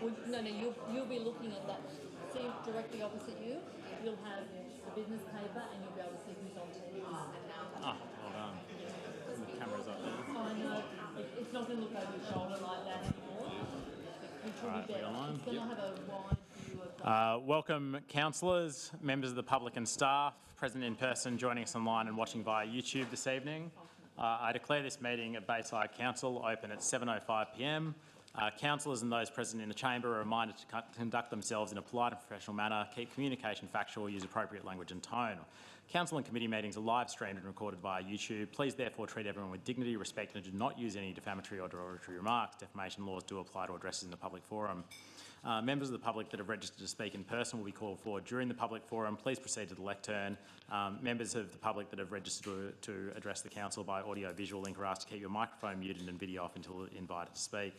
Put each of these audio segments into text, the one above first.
No, you'll be looking at that. See, directly opposite you, you'll have the business paper and you'll be able to see who's on TV. Oh, well done. The camera's up there. I know. It's not going to look over your shoulder like that anymore. Which will be better. It's going to have a wide view of welcome, councillors, members of the public and staff, present in person, joining us online and watching via YouTube this evening. I declare this meeting of Bayside Council open at 7:05 p.m. Councillors and those present in the chamber are reminded to conduct themselves in a polite and professional manner, keep communication factual, use appropriate language and tone. Council and committee meetings are live streamed and recorded via YouTube. Please therefore treat everyone with dignity, respect and do not use any defamatory or derogatory remarks. Defamation laws do apply to addresses in the public forum. Members of the public that have registered to speak in person will be called forward during the public forum. Please proceed to the lectern. Members of the public that have registered to address the council by audio-visual link are asked to keep your microphone muted and video off until invited to speak.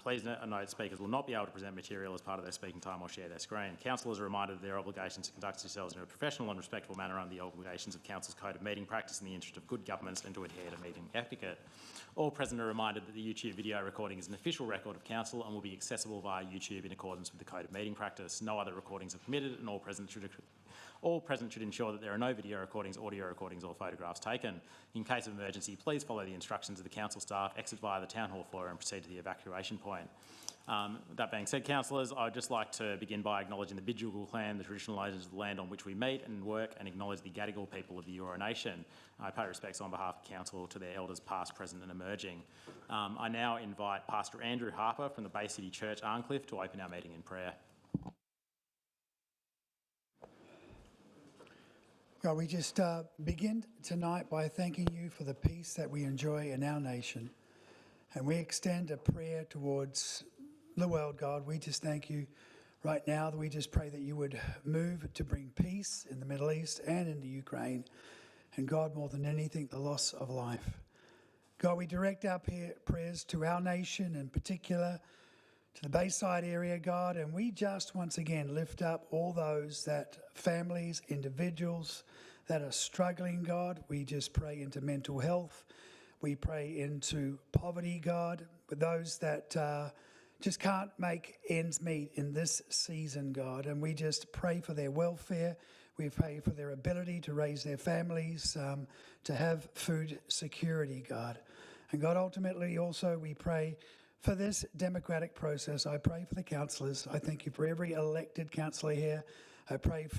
Please note speakers will not be able to present material as part of their speaking time or share their screen. Councillors are reminded of their obligations to conduct themselves in a professional and respectful manner under the obligations of Council's Code of Meeting Practice in the interest of good governance and to adhere to meeting etiquette. All present are reminded that the YouTube video recording is an official record of Council and will be accessible via YouTube in accordance with the Code of Meeting Practice. No other recordings are permitted and all present should ensure that there are no video recordings, audio recordings or photographs taken. In case of emergency, please follow the instructions of the council staff, exit via the Town Hall foyer and proceed to the evacuation point. That being said, councillors, I would just like to begin by acknowledging the Bidjigal clan, the traditional owners of the land on which we meet and work, and acknowledge the Gadigal people of the Eora Nation. I pay respects on behalf of Council to their elders past, present and emerging. I now invite Pastor Andrew Harper from the Bay City Church, Arncliffe, to open our meeting in prayer. God, we just begin tonight by thanking you for the peace that we enjoy in our nation. And we extend a prayer towards the world, God. We just thank you right now that we just pray that you would move to bring peace in the Middle East and in the Ukraine. And God, more than anything, the loss of life. God, we direct our prayers to our nation, in particular to the Bayside area, God, and we just once again lift up all those that families, individuals that are struggling, God. We just pray into mental health. We pray into poverty, God, with those that just can't make ends meet in this season, God. And we just pray for their welfare. We pray for their ability to raise their families, to have food security, God. And God, ultimately also we pray for this democratic process. I pray for the councillors. I thank you for every elected councillor here. I pray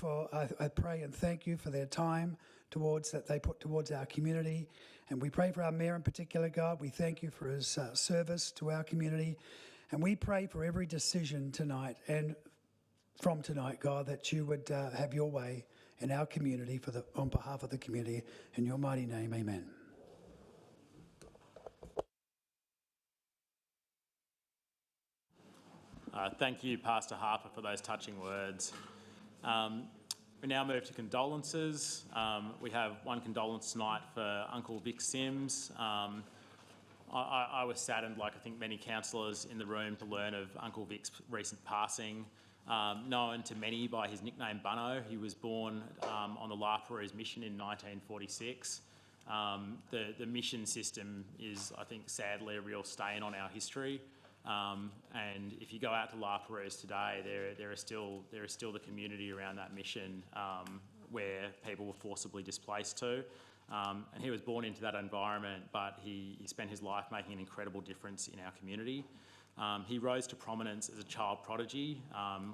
and thank you for their time that they put towards our community. And we pray for our mayor in particular, God. We thank you for his service to our community. And we pray for every decision tonight and from tonight, God, that you would have your way in our community on behalf of the community. In your mighty name, amen. Thank you, Pastor Harper, for those touching words. We now move to condolences. We have one condolence tonight for Uncle Vic Sims. I was saddened, like I think many councillors in the room, to learn of Uncle Vic's recent passing. Known to many by his nickname Bunno, he was born on the La Perouse mission in 1946. The mission system is, I think, sadly a real stain on our history. And if you go out to La Perouse today, there is still the community around that mission where people were forcibly displaced to. And he was born into that environment, but he spent his life making an incredible difference in our community. He rose to prominence as a child prodigy,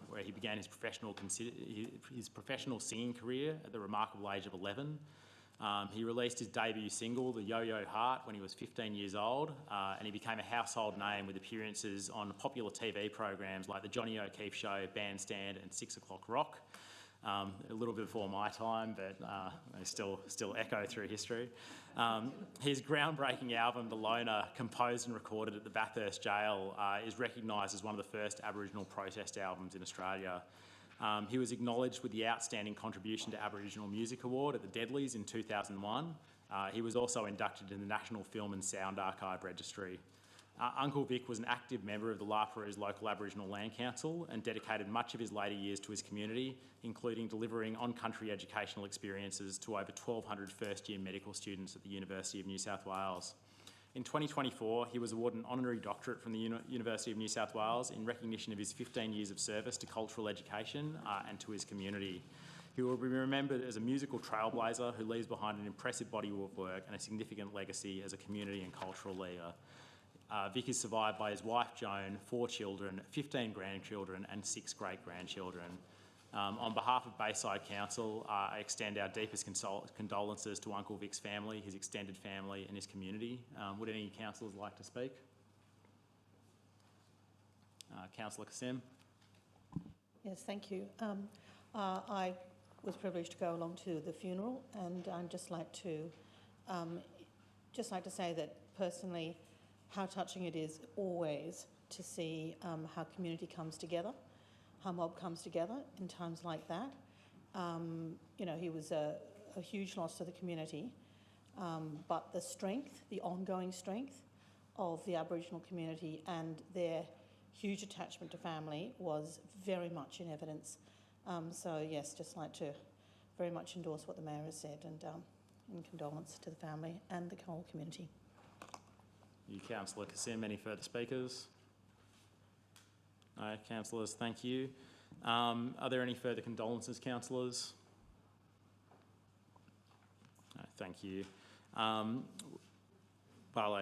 where he began his professional singing career at the remarkable age of 11. He released his debut single, The Yo-Yo Heart, when he was 15 years old, and he became a household name with appearances on popular TV programs like The Johnny O'Keefe Show, Bandstand and 6 O'Clock Rock. A little bit before my time, but they still echo through history. His groundbreaking album, The Loner, composed and recorded at the Bathurst Jail, is recognised as one of the first Aboriginal protest albums in Australia. He was acknowledged with the Outstanding Contribution to Aboriginal Music Award at the Deadlies in 2001. He was also inducted in the National Film and Sound Archive Registry. Uncle Vic was an active member of the La Perouse Local Aboriginal Land Council and dedicated much of his later years to his community, including delivering on-country educational experiences to over 1,200 first-year medical students at the University of New South Wales. In 2024, he was awarded an honorary doctorate from the University of New South Wales in recognition of his 15 years of service to cultural education and to his community. He will be remembered as a musical trailblazer who leaves behind an impressive body of work and a significant legacy as a community and cultural leader. Vic is survived by his wife Joan, 4 children, 15 grandchildren and 6 great-grandchildren. On behalf of Bayside Council, I extend our deepest condolences to Uncle Vic's family, his extended family and his community. Would any councillors like to speak? Councillor Kassim. Yes, thank you. I was privileged to go along to the funeral, and I'd just like to say that personally, how touching it is always to see how community comes together, how mob comes together in times like that. You know, he was a huge loss to the community, but the strength, the ongoing strength of the Aboriginal community and their huge attachment to family was very much in evidence. So yes, just like to very much endorse what the Mayor has said, and in condolence to the family and the whole community. You, Councillor Kassim. Any further speakers? No, councillors, thank you. Are there any further condolences, councillors? No, thank you. Ballet,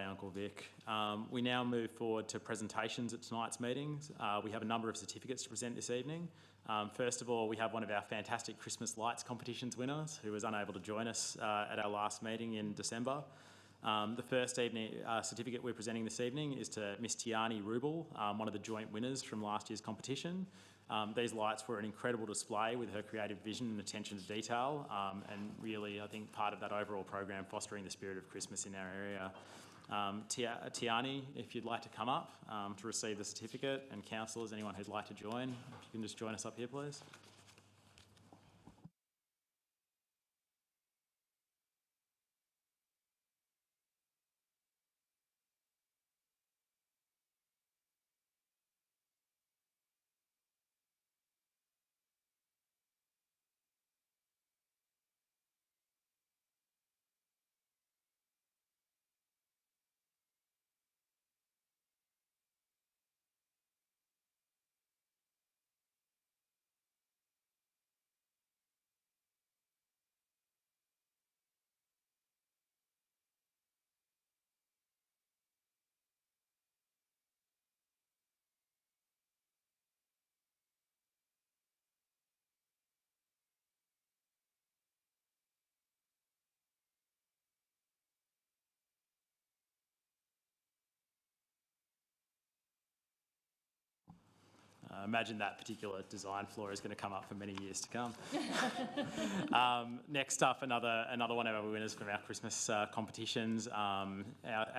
Uncle Vic. We now move forward to presentations at tonight's meetings. We have a number of certificates to present this evening. First of all, we have one of our fantastic Christmas lights competitions winners who was unable to join us at our last meeting in December. The first certificate we're presenting this evening is to Miss Tiani Rubel, one of the joint winners from last year's competition. These lights were an incredible display with her creative vision and attention to detail, and really, I think, part of that overall program fostering the spirit of Christmas in our area. Tiani, if you'd like to come up to receive the certificate, and councillors, anyone who'd like to join, if you can just join us up here, please. I imagine that particular design floor is going to come up for many years to come. Next up, another one of our winners from our Christmas competitions. Our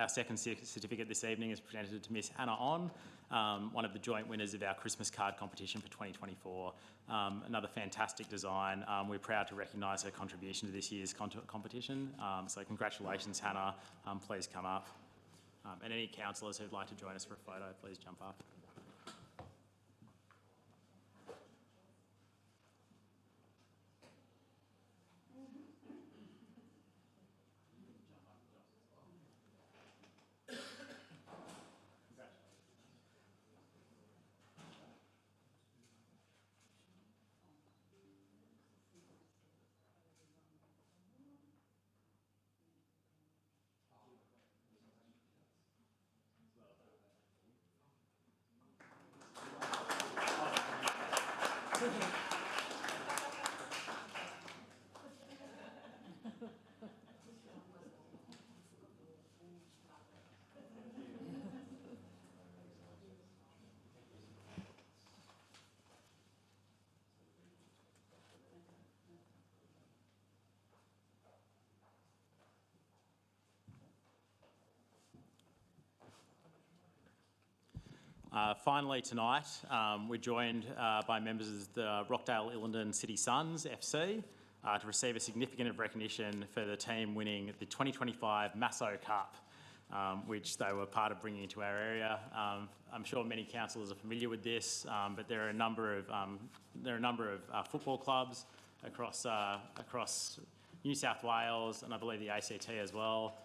second certificate this evening is presented to Miss Anna On, one of the joint winners of our Christmas card competition for 2024. Another fantastic design. We're proud to recognise her contribution to this year's competition. So congratulations, Hannah. Please come up. And any councillors who'd like to join us for a photo, please jump up. Finally tonight, we're joined by members of the Rockdale-Illendon City Suns FC to receive a significant recognition for the team winning the 2025 Masso Cup, which they were part of bringing into our area. I'm sure many councillors are familiar with this, but there are a number of football clubs across New South Wales, and I believe the ACT as well,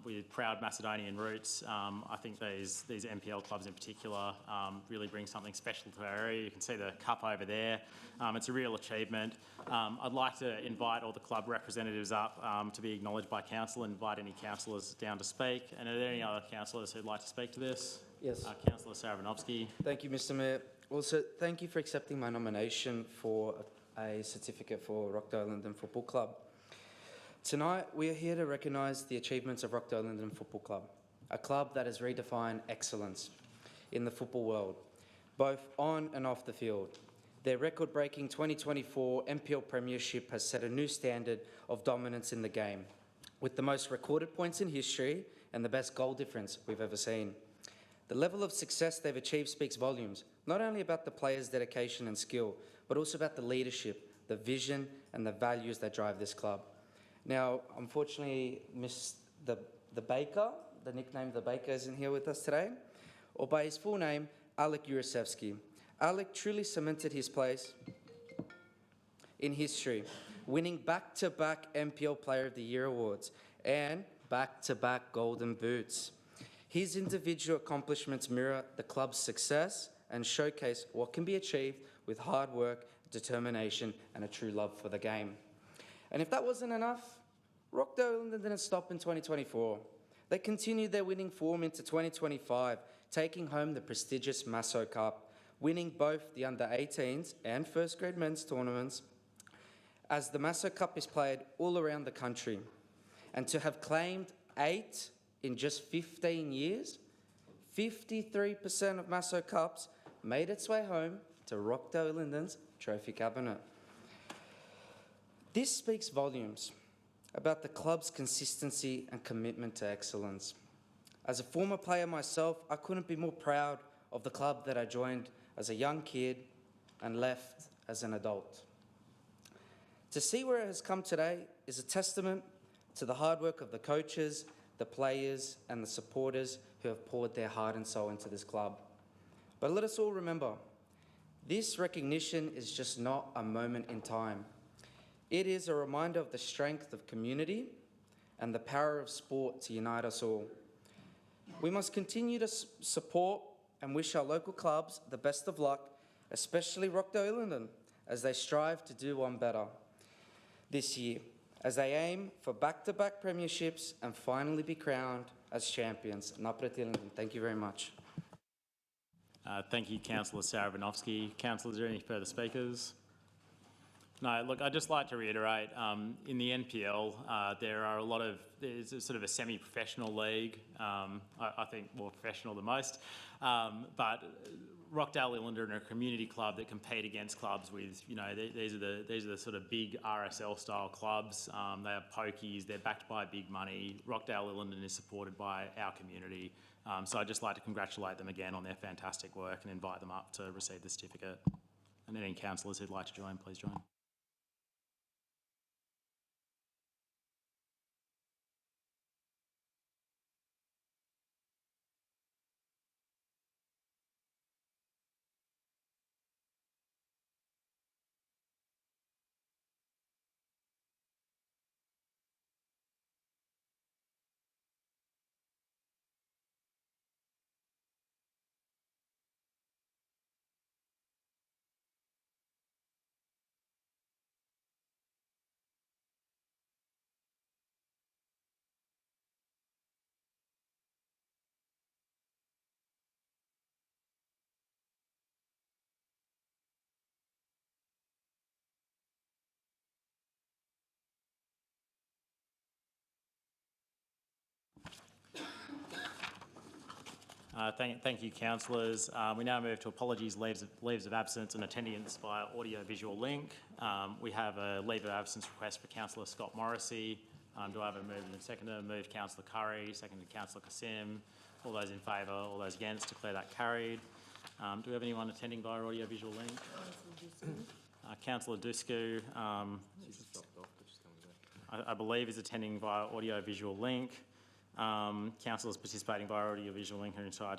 with proud Macedonian roots. I think these NPL clubs in particular really bring something special to our area. You can see the cup over there. It's a real achievement. I'd like to invite all the club representatives up to be acknowledged by council and invite any councillors down to speak. And are there any other councillors who'd like to speak to this? Yes. Councillor Saravinovsky. Thank you, Mr. Mayor. Also, thank you for accepting my nomination for a certificate for Rockdale Linden Football Club. Tonight, we are here to recognise the achievements of Rockdale Linden Football Club, a club that has redefined excellence in the football world, both on and off the field. Their record-breaking 2024 NPL Premiership has set a new standard of dominance in the game, with the most recorded points in history and the best goal difference we've ever seen. The level of success they've achieved speaks volumes, not only about the players' dedication and skill, but also about the leadership, the vision and the values that drive this club. Now, unfortunately, the Baker, the nickname The Baker, isn't here with us today, or by his full name, Alek Jurasevski. Alek truly cemented his place in history, winning back-to-back NPL Player of the Year awards and back-to-back Golden Boots. His individual accomplishments mirror the club's success and showcase what can be achieved with hard work, determination, and a true love for the game. And if that wasn't enough, Rockdale didn't stop in 2024. They continued their winning form into 2025, taking home the prestigious Maso Cup, winning both the under-18s and first-grade men's tournaments, as the Maso Cup is played all around the country. And to have claimed 8 in just 15 years, 53% of Maso Cups made its way home to Rockdale Linden's trophy cabinet. This speaks volumes about the club's consistency and commitment to excellence. As a former player myself, I couldn't be more proud of the club that I joined as a young kid and left as an adult. To see where it has come today is a testament to the hard work of the coaches, the players and the supporters who have poured their heart and soul into this club. But let us all remember, this recognition is just not a moment in time. It is a reminder of the strength of community and the power of sport to unite us all. We must continue to support and wish our local clubs the best of luck, especially Rockdale Linden, as they strive to do one better this year, as they aim for back-to-back premierships and finally be crowned as champions. Thank you very much. Thank you, Councillor Saravinovsky. Councillors, are there any further speakers? No, look, I'd just like to reiterate, in the NPL, there's a sort of a semi-professional league, I think more professional than most, but Rockdale Linden are a community club that compete against clubs with, these are the sort of big RSL style clubs. They are pokies, they're backed by big money. Rockdale Linden is supported by our community. So I'd just like to congratulate them again on their fantastic work and invite them up to receive the certificate. And any councillors who'd like to join, please join. Thank you, councillors. We now move to apologies, leaves of absence and attendance via audio-visual link. We have a leave of absence request for Councillor Scott Morrissey. Do I have a mover and seconder? Moved Councillor Curry, seconded Councillor Kasim. All those in favour, all those against, declare that carried. Do we have anyone attending via audio-visual link? Councillor Dusku, I believe is attending via audio-visual link. Councillors participating via audio-visual link are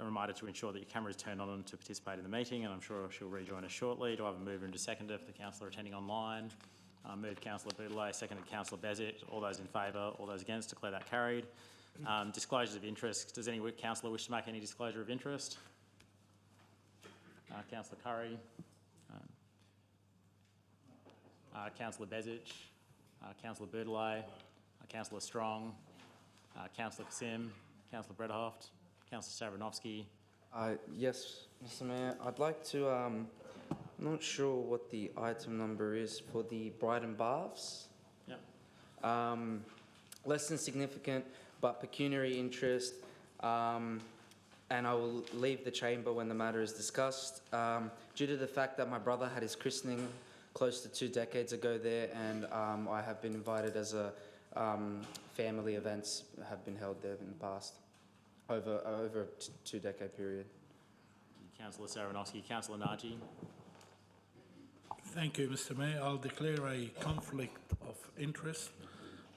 reminded to ensure that your camera is turned on to participate in the meeting, and I'm sure she'll rejoin us shortly. Do I have a mover and a seconder for the councillor attending online? Moved Councillor Boudeleau, seconded Councillor Bezic. All those in favour, all those against, declare that carried. Disclosures of interest. Does any councillor wish to make any disclosure of interest? Councillor Curry. Councillor Bezic. Councillor Boudeleau. Councillor Strong. Councillor Sim. Councillor Brederhoft. Councillor Savranovsky. Yes, Mr. Mayor. I'd like to, I'm not sure what the item number is for the Brighton Baths. Yep. Less than significant, but pecuniary interest, and I will leave the chamber when the matter is discussed. Due to the fact that my brother had his christening close to 2 decades ago there, and I have been invited as a family events have been held there in the past, over a 2-decade period. Councillor Savranovsky. Councillor Naji. Thank you, Mr. Mayor. I'll declare a conflict of interest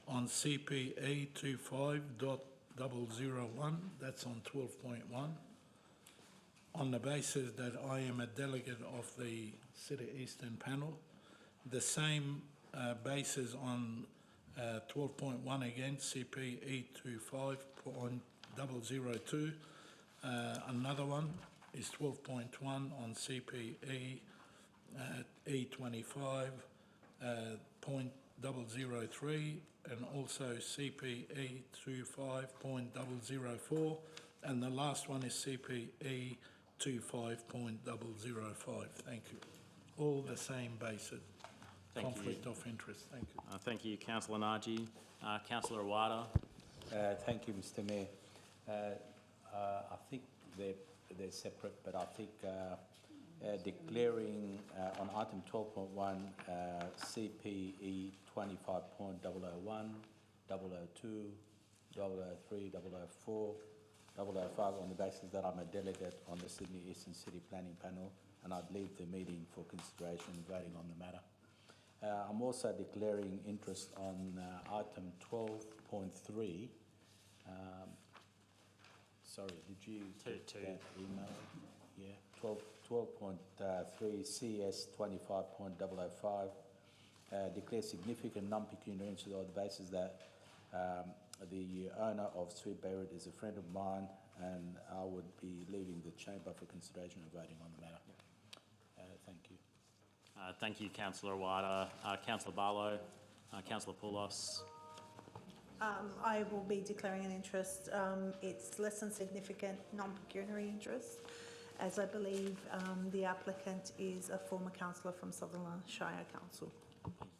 on CPE 25.001, that's on 12.1, on the basis that I am a delegate of the City Eastern Panel. The same basis on 12.1 again, CPE 25.002. Another one is 12.1 on CPE E25.003 and also CPE 25.004, and the last one is CPE 25.005. Thank you. All the same basis. Conflict of interest. Thank you. Thank you, Councillor Naji. Councillor Awada. Thank you, Mr. Mayor. I think they're separate, but I think declaring on item 12.1 CPE 25.001, 002, 003, 004, 005 on the basis that I'm a delegate on the Sydney Eastern City Planning Panel, and I'd leave the meeting for consideration and voting on the matter. I'm also declaring interest on item 12.3. Sorry, did you get that email? Yeah, 12.3 CS 25.005. Declare significant non-pecuniary interest on the basis that the owner of Sweet Beirut is a friend of mine, and I would be leaving the chamber for consideration and voting on the matter. Thank you. Thank you, Councillor Awada. Councillor Barlow. Councillor Poulos. I will be declaring an interest. It's less than significant non-pecuniary interest, as I believe the applicant is a former councillor from Sutherland Shire Council.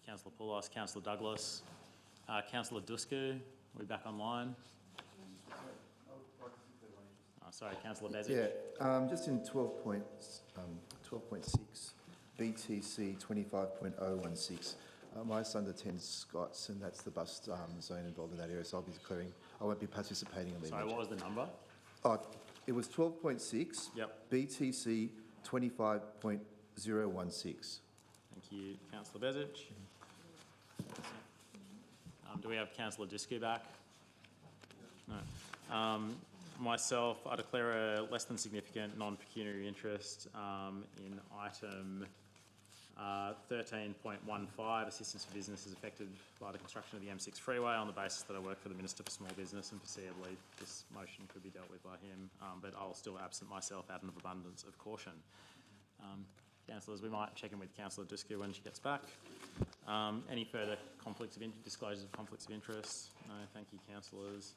Councillor Poulos. Councillor Douglas. Councillor Dusku. We're back online. Sorry, Councillor Bezic. Yeah, just in 12.6, BTC 25.016. My son attends Scots, and that's the bus zone involved in that area, so I'll be declaring I won't be participating in the Sorry, what was the number? Oh, it was 12.6. Yep. BTC 25.016. Thank you, Councillor Bezic. Do we have Councillor Discu back? No. Myself, I declare a less than significant non-pecuniary interest in item 13.15, assistance for businesses affected by the construction of the M6 freeway, on the basis that I work for the Minister for Small Business, and foreseeably this motion could be dealt with by him, but I'll still absent myself out of abundance of caution. Councillors, we might check in with Councillor Discu when she gets back. Any further conflicts of interest, disclosures of conflicts of interest? No, thank you, councillors.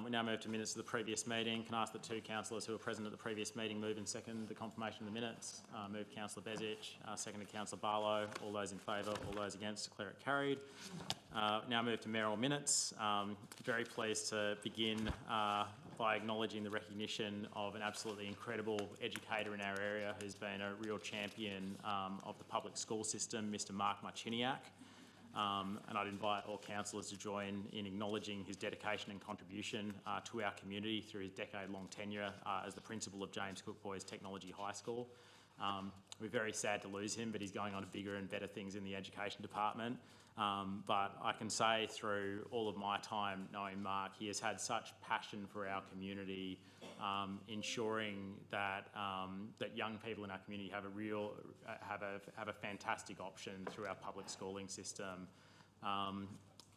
We now move to minutes of the previous meeting. Can I ask the two councillors who were present at the previous meeting move and second the confirmation of the minutes? Move Councillor Bezic, seconded Councillor Barlow. All those in favour, all those against, declare it carried. Now move to mayoral minutes. Very pleased to begin by acknowledging the recognition of an absolutely incredible educator in our area who's been a real champion of the public school system, Mr. Mark Marchiniak. And I'd invite all councillors to join in acknowledging his dedication and contribution to our community through his decade-long tenure as the principal of James Cook Boys Technology High School. We're very sad to lose him, but he's going on to bigger and better things in the education department. But I can say through all of my time knowing Mark, he has had such passion for our community, ensuring that that young people in our community have a fantastic option through our public schooling system.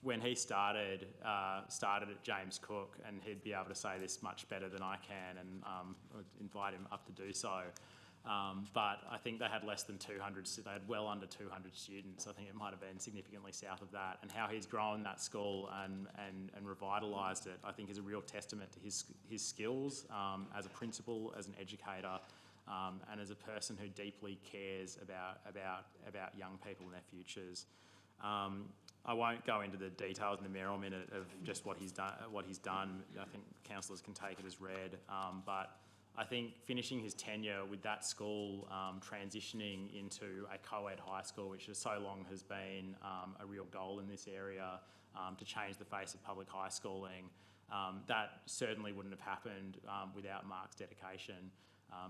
When he started at James Cook, and he'd be able to say this much better than I can, and I'd invite him up to do so. But I think they had less than 200, they had well under 200 students. I think it might have been significantly south of that. And how he's grown that school and revitalised it, I think is a real testament to his skills as a principal, as an educator, and as a person who deeply cares about young people and their futures. I won't go into the details in the Mayoral minute of just what he's done. I think councillors can take it as read, but I think finishing his tenure with that school, transitioning into a co-ed high school, which for so long has been a real goal in this area, to change the face of public high schooling, that certainly wouldn't have happened without Mark's dedication.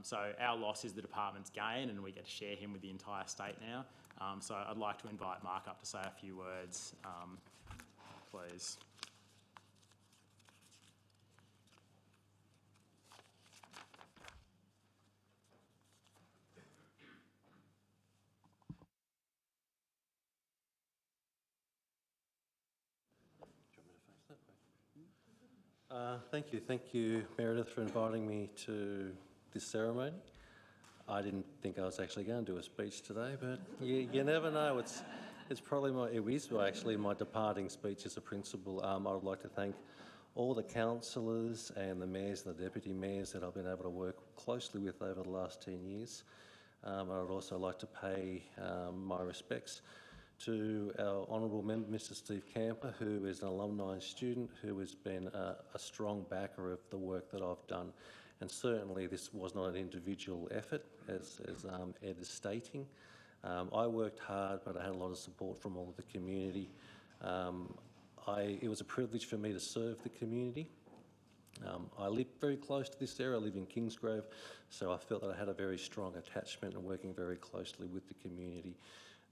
So our loss is the department's gain, and we get to share him with the entire state now. So I'd like to invite Mark up to say a few words, please. Thank you, Meredith, for inviting me to this ceremony. I didn't think I was actually going to do a speech today, but you never know. It's probably my departing speech as a principal. I would like to thank all the councillors and the mayors and the deputy mayors that I've been able to work closely with over the last 10 years. I would also like to pay my respects to our honourable member, Mr. Steve Camper, who is an alumni student who has been a strong backer of the work that I've done. And certainly this was not an individual effort, as Ed is stating. I worked hard, but I had a lot of support from all of the community. It was a privilege for me to serve the community. I live very close to this area. I live in Kingsgrove, so I felt that I had a very strong attachment and working very closely with the community.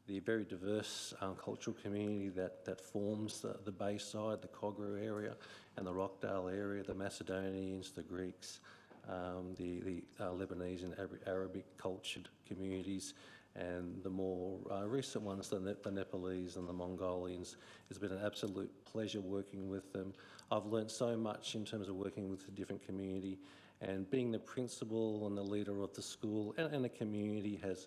The very diverse cultural community that forms the Bayside, the Cogra area and the Rockdale area, the Macedonians, the Greeks, the Lebanese and Arabic cultured communities, and the more recent ones, the Nepalese and the Mongolians. It's been an absolute pleasure working with them. I've learnt so much in terms of working with the different community, and being the principal and the leader of the school and the community has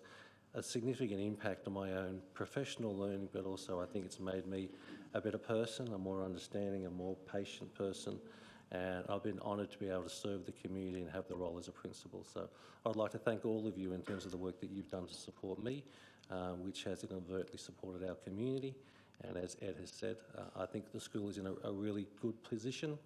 a significant impact on my own professional learning, but also I think it's made me a better person, a more understanding, a more patient person, and I've been honoured to be able to serve the community and have the role as a principal. So I'd like to thank all of you in terms of the work that you've done to support me, which has inadvertently supported our community. And as Ed has said, I think the school is in a really good position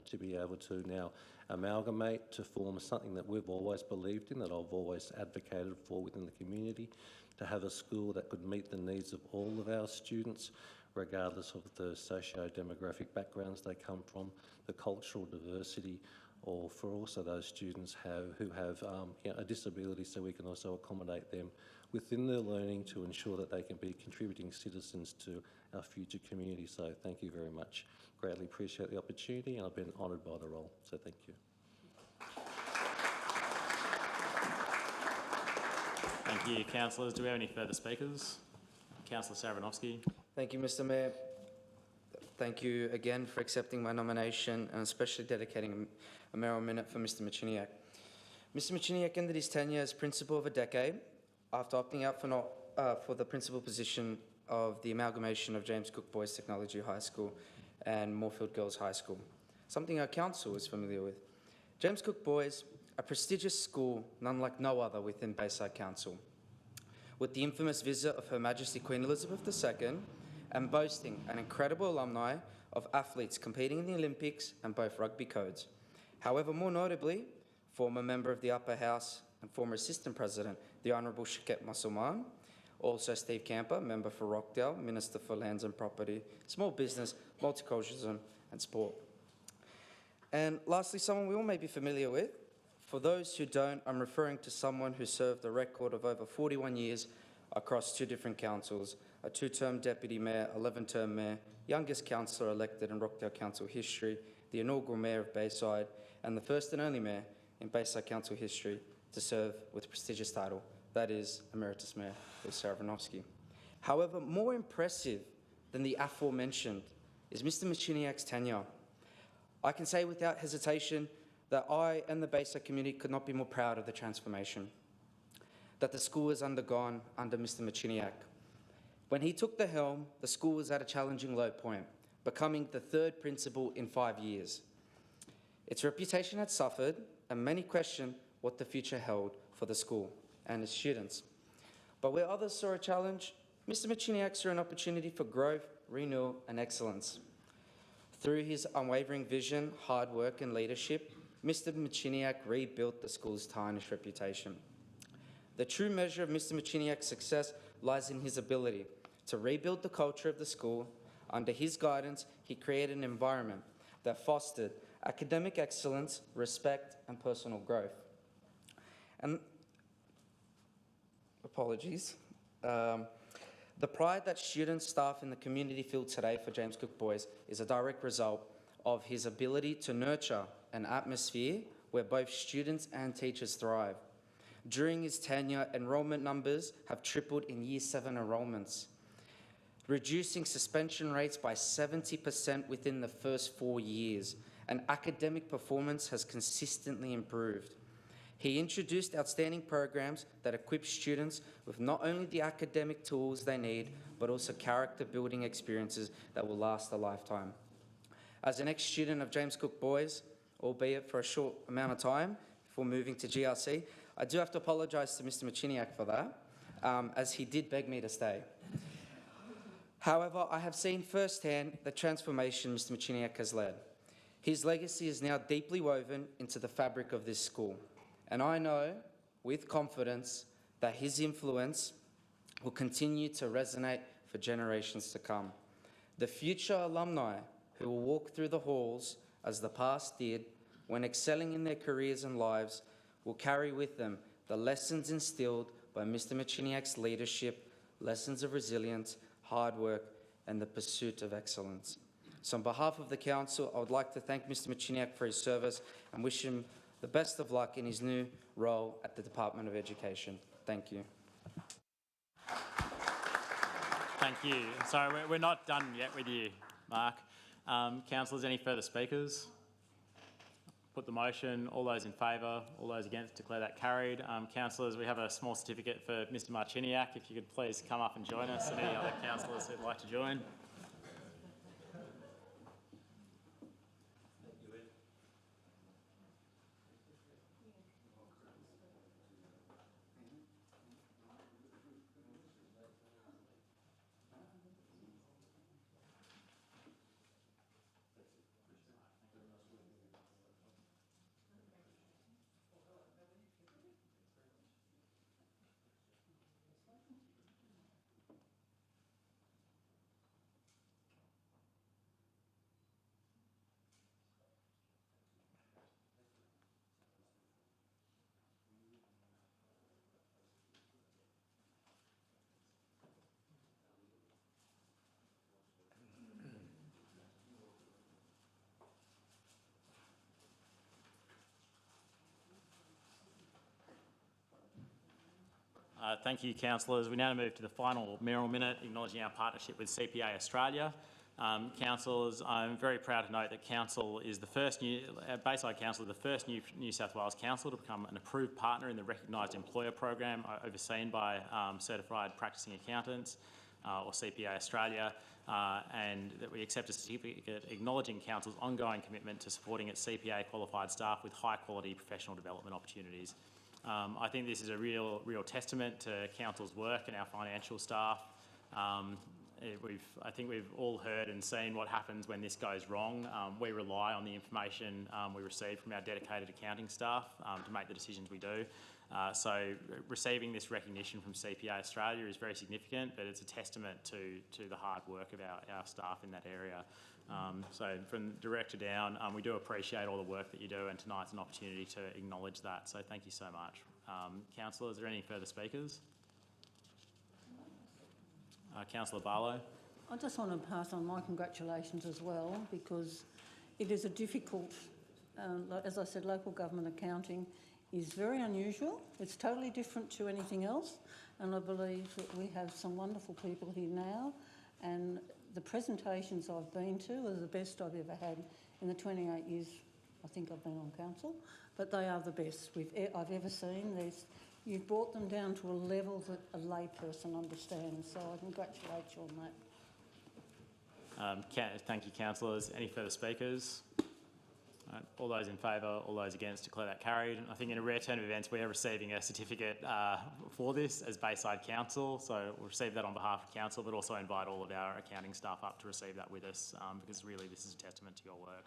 to be able to now amalgamate to form something that we've always believed in, that I've always advocated for within the community, to have a school that could meet the needs of all of our students, regardless of the socio-demographic backgrounds they come from, the cultural diversity, or for also those students who have a disability, so we can also accommodate them within their learning to ensure that they can be contributing citizens to our future community. So thank you very much. Greatly appreciate the opportunity, and I've been honoured by the role, so thank you. Thank you, councillors. Do we have any further speakers? Councillor Saranovsky. Thank you, Mr. Mayor. Thank you again for accepting my nomination and especially dedicating a mayoral minute for Mr. Machiniak. Mr. Machiniak ended his tenure as principal of a decade after opting out for the principal position of the amalgamation of James Cook Boys Technology High School and Moorfield Girls High School, something our council is familiar with. James Cook Boys, a prestigious school none like no other within Bayside Council, with the infamous visit of Her Majesty Queen Elizabeth II and boasting an incredible alumni of athletes competing in the Olympics and both rugby codes. However, more notably, former member of the Upper House and former Assistant President, the Honourable Shaket Musulman, also Steve Camper, member for Rockdale, Minister for Lands and Property, Small Business, Multiculturalism and Sport. And lastly, someone we all may be familiar with, For those who don't, I'm referring to someone who served a record of over 41 years across 2 different councils, a 2-term deputy mayor, 11-term mayor, youngest councillor elected in Rockdale Council history, the inaugural mayor of Bayside, and the first and only mayor in Bayside Council history to serve with a prestigious title, that is Emeritus Mayor Bill Saravinovsky. However, more impressive than the aforementioned is Mr. Machiniak's tenure. I can say without hesitation that I and the Bayside community could not be more proud of the transformation that the school has undergone under Mr. Machiniak. When he took the helm, the school was at a challenging low point, becoming the 3rd principal in 5 years. Its reputation had suffered, and many questioned what the future held for the school and its students. But where others saw a challenge, Mr. Machiniak saw an opportunity for growth, renewal, and excellence. Through his unwavering vision, hard work, and leadership, Mr. Machiniak rebuilt the school's tarnished reputation. The true measure of Mr. Machiniak's success lies in his ability to rebuild the culture of the school. Under his guidance, he created an environment that fostered academic excellence, respect, and personal growth. And apologies. The pride that students, staff, and the community feel today for James Cook Boys is a direct result of his ability to nurture an atmosphere where both students and teachers thrive. During his tenure, enrolment numbers have tripled in Year 7 enrolments, reducing suspension rates by 70% within the first 4 years, and academic performance has consistently improved. He introduced outstanding programs that equip students with not only the academic tools they need, but also character-building experiences that will last a lifetime. As an ex-student of James Cook Boys, albeit for a short amount of time before moving to GRC, I do have to apologise to Mr. Machiniak for that, as he did beg me to stay. However, I have seen firsthand the transformation Mr. Machiniak has led. His legacy is now deeply woven into the fabric of this school, and I know with confidence that his influence will continue to resonate for generations to come. The future alumni who will walk through the halls as the past did when excelling in their careers and lives will carry with them the lessons instilled by Mr. Machiniak's leadership, lessons of resilience, hard work, and the pursuit of excellence. So on behalf of the Council, I would like to thank Mr. Machiniak for his service and wish him the best of luck in his new role at the Department of Education. Thank you. Thank you. So we're not done yet with you, Mark. Councillors, any further speakers? Put the motion. All those in favour, all those against, declare that carried. Councillors, we have a small certificate for Mr. Marchiniak. If you could please come up and join us, and any other councillors who'd like to join. Thank you, councillors. We now move to the final mayoral minute, acknowledging our partnership with CPA Australia. Councillors, I'm very proud to note that Council is the first Bayside Council is the first New South Wales council to become an approved partner in the recognised employer program overseen by Certified Practising Accountants or CPA Australia, and that we accept a certificate acknowledging Council's ongoing commitment to supporting its CPA qualified staff with high quality professional development opportunities. I think this is a real testament to Council's work and our financial staff. I think we've all heard and seen what happens when this goes wrong. We rely on the information we receive from our dedicated accounting staff to make the decisions we do. So receiving this recognition from CPA Australia is very significant, but it's a testament to the hard work of our staff in that area. So from director down, we do appreciate all the work that you do, and tonight's an opportunity to acknowledge that. So thank you so much. Councillor, is there any further speakers? Councillor Barlow. I just want to pass on my congratulations as well, because it is a difficult, as I said, local government accounting is very unusual. It's totally different to anything else, and I believe that we have some wonderful people here now, and the presentations I've been to are the best I've ever had in the 28 years I think I've been on council, but they are the best I've ever seen. You've brought them down to a level that a layperson understands, so I congratulate you on that. Thank you, councillors. Any further speakers? All those in favour, all those against, declare that carried. And I think in a rare turn of events, we are receiving a certificate for this as Bayside Council, so we'll receive that on behalf of council, but also invite all of our accounting staff up to receive that with us, because really this is a testament to your work.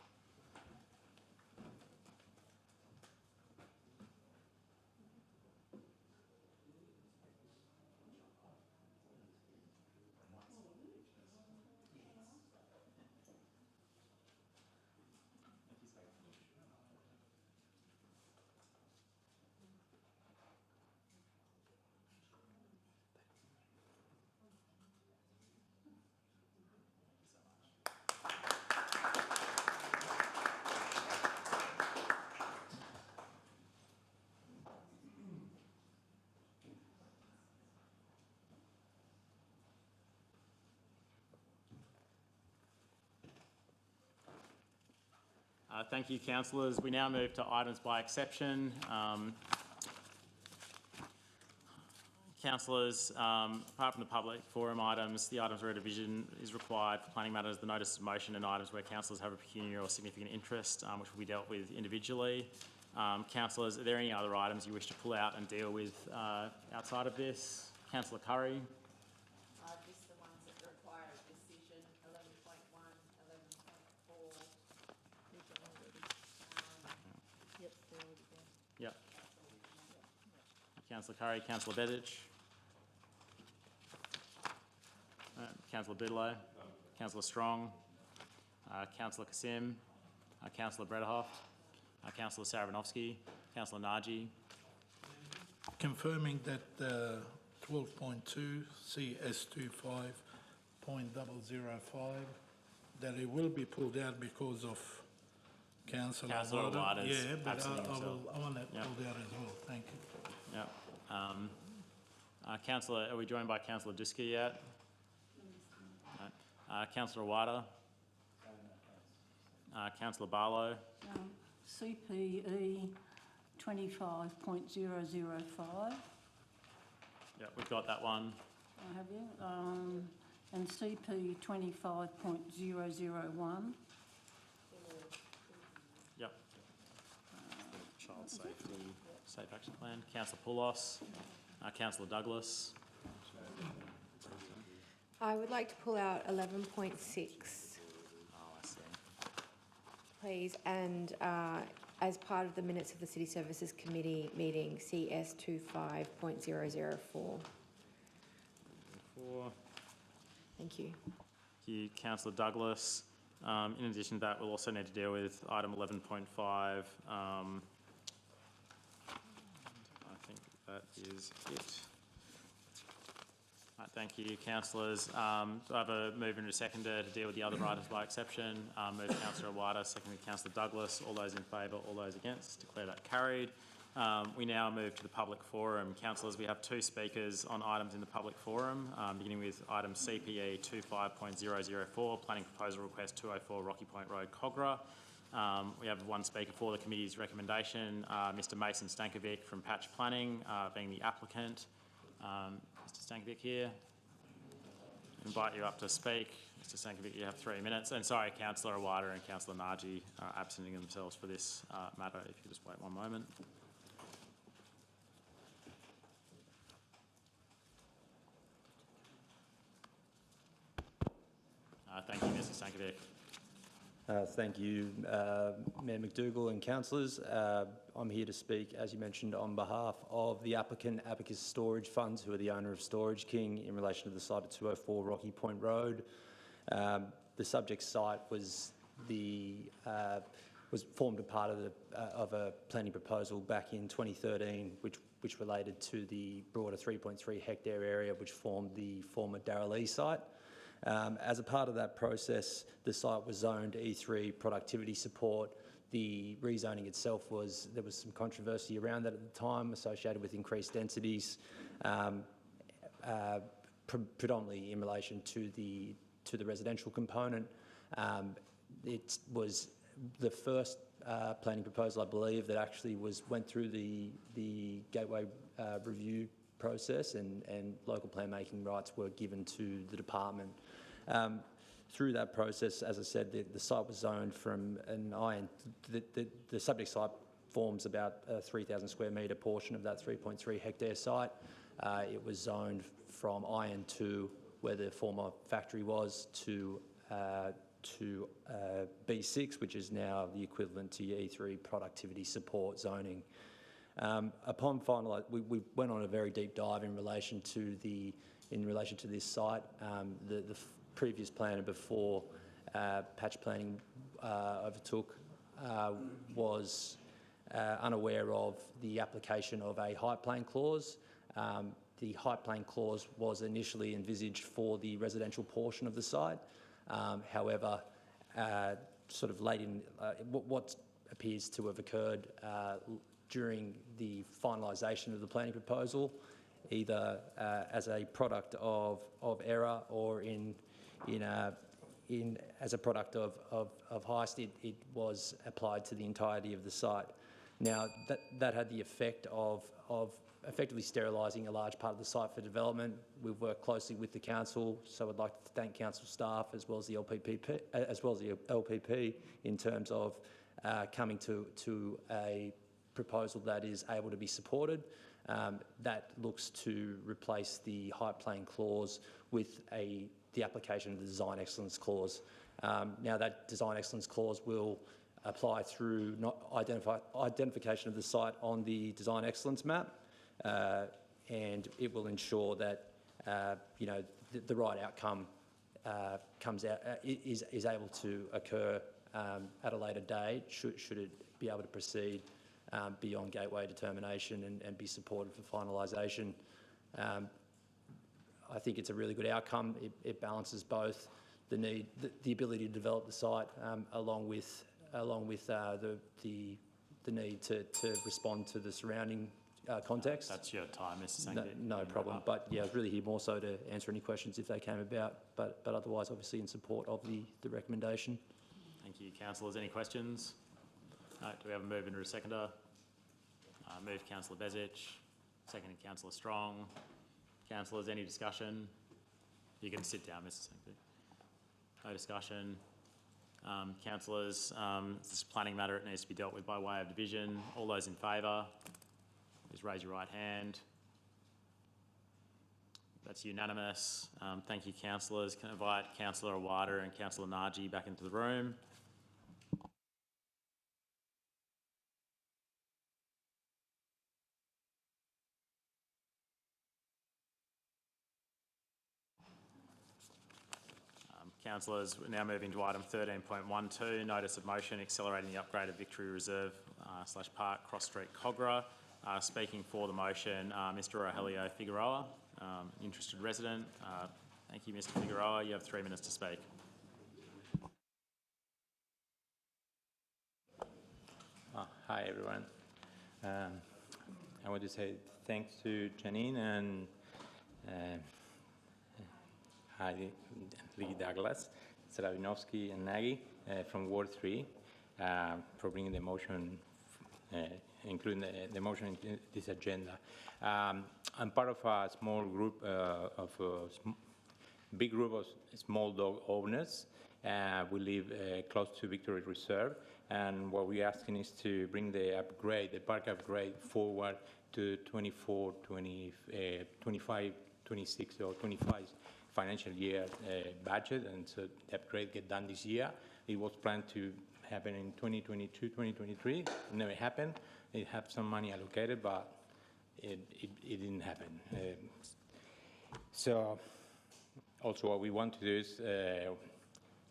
Thank you, councillors. We now move to items by exception. Councillors, apart from the public forum items, the items where a division is required for planning matters, the notice of motion and items where councillors have a pecuniary or significant interest, which will be dealt with individually. Councillors, are there any other items you wish to pull out and deal with outside of this? Councillor Curry. Just the ones that require a decision, 11.1, 11.4. Yep, they're already there. Yep. Councillor Curry. Councillor Bedich. Councillor Bigelow. Councillor Strong. Councillor Kasim. Councillor Brederhoff. Councillor Sarabanovsky. Councillor Naji. Confirming that 12.2 CS25.005, that it will be pulled out because of Councillor Awada's Yeah, but absenting himself. I want that Yep. pulled out as well. Thank you. Yep. Councillor, are we joined by Councillor Duski yet? No. Councillor Awada. Councillor Barlow. CPE 25.005. Yep, we've got that one. Have you? And CP 25.001. Yep. Child safety, safe action plan. Councillor Poulos. Councillor Douglas. I would like to pull out 11.6, Oh, I see. please, and as part of the minutes of the City Services Committee meeting, CS 25.004. Thank you. Thank you, Councillor Douglas. In addition to that, we'll also need to deal with item 11.5. I think that is it. Right, thank you, councillors. Do I have a mover and a seconder to deal with the other items by exception? Move Councillor Awada, seconded Councillor Douglas. All those in favour, all those against, declare that carried. We now move to the public forum. Councillors, we have two speakers on items in the public forum, beginning with item CPE 25.004, Planning Proposal Request 204 Rocky Point Road, Cogra. We have one speaker for the committee's recommendation, Mr Mason Stankovic from Patch Planning, being the applicant. Mr Stankovic here. Invite you up to speak. Mr Stankovic, you have 3 minutes. And sorry, Councillor Awada and Councillor Naji are absenting themselves for this matter. If you just wait one moment. Thank you, Mr Stankovic. Thank you, Mayor McDougall and councillors. I'm here to speak, as you mentioned, on behalf of the applicant, Abacus Storage Funds, who are the owner of Storage King, in relation to the site at 204 Rocky Point Road. the subject site was formed a part of a planning proposal back in 2013, which related to the broader 3.3 hectare area which formed the former Darrell site. As a part of that process, the site was zoned E3 productivity support. The rezoning itself there was some controversy around that at the time associated with increased densities, predominantly in relation to the residential component. It was the first planning proposal, I believe, that actually went through the Gateway review process, and local plan making rights were given to the department. Through that process, as I said, the site was zoned from an IN. The subject site forms about a 3,000 square metre portion of that 3.3 hectare site. It was zoned from IN2, where the former factory was, to B6, which is now the equivalent to your E3 productivity support zoning. Upon finalisation, we went on a very deep dive in relation to this site. The previous planner before patch planning overtook was unaware of the application of a height plane clause. The height plane clause was initially envisaged for the residential portion of the site. However, sort of late in what appears to have occurred during the finalisation of the planning proposal, either as a product of error or as a product of heist, it was applied to the entirety of the site. Now, that had the effect of effectively sterilising a large part of the site for development. We've worked closely with the council, so I'd like to thank council staff as well as the LPP in terms of coming to a proposal that is able to be supported. That looks to replace the height plane clause with the application of the design excellence clause. Now, that design excellence clause will apply through identification of the site on the design excellence map, and it will ensure that the right outcome is able to occur at a later date, should it be able to proceed beyond gateway determination and be supported for finalisation. I think it's a really good outcome. It balances both the ability to develop the site along with the need to respond to the surrounding context. That's your time, Mr. Sankey. No problem. But yeah, I was really here more so to answer any questions if they came about, but otherwise obviously in support of the recommendation. Thank you. Councillors, any questions? No. Do we have a move and a seconder? Move Councillor Bezic, seconded Councillor Strong. Councillors, any discussion? You can sit down, Mr. Sankey. No discussion. Councillors, this is a planning matter. It needs to be dealt with by way of division. All those in favour, please raise your right hand. That's unanimous. Thank you, councillors. Can I invite Councillor Awada and Councillor Naji back into the room? Councillors, we're now moving to item 13.12, notice of motion accelerating the upgrade of Victory Reserve / Park Cross Street, Cogra. Speaking for the motion, Mr. Rogelio Figueroa, interested resident. Thank you, Mr. Figueroa. You have 3 minutes to speak. Hi, everyone. I want to say thanks to Janine and Lee Douglas, Saravinovsky and Nagy from Ward 3 for bringing the motion, including the motion in this agenda. I'm part of a small group big group of small dog owners. We live close to Victory Reserve, and what we're asking is to bring the park upgrade forward to 24, 25, 26 or 25 financial year budget, and so the upgrade get done this year. It was planned to happen in 2022, 2023. It never happened. It had some money allocated, but it didn't happen. So also what we want to do is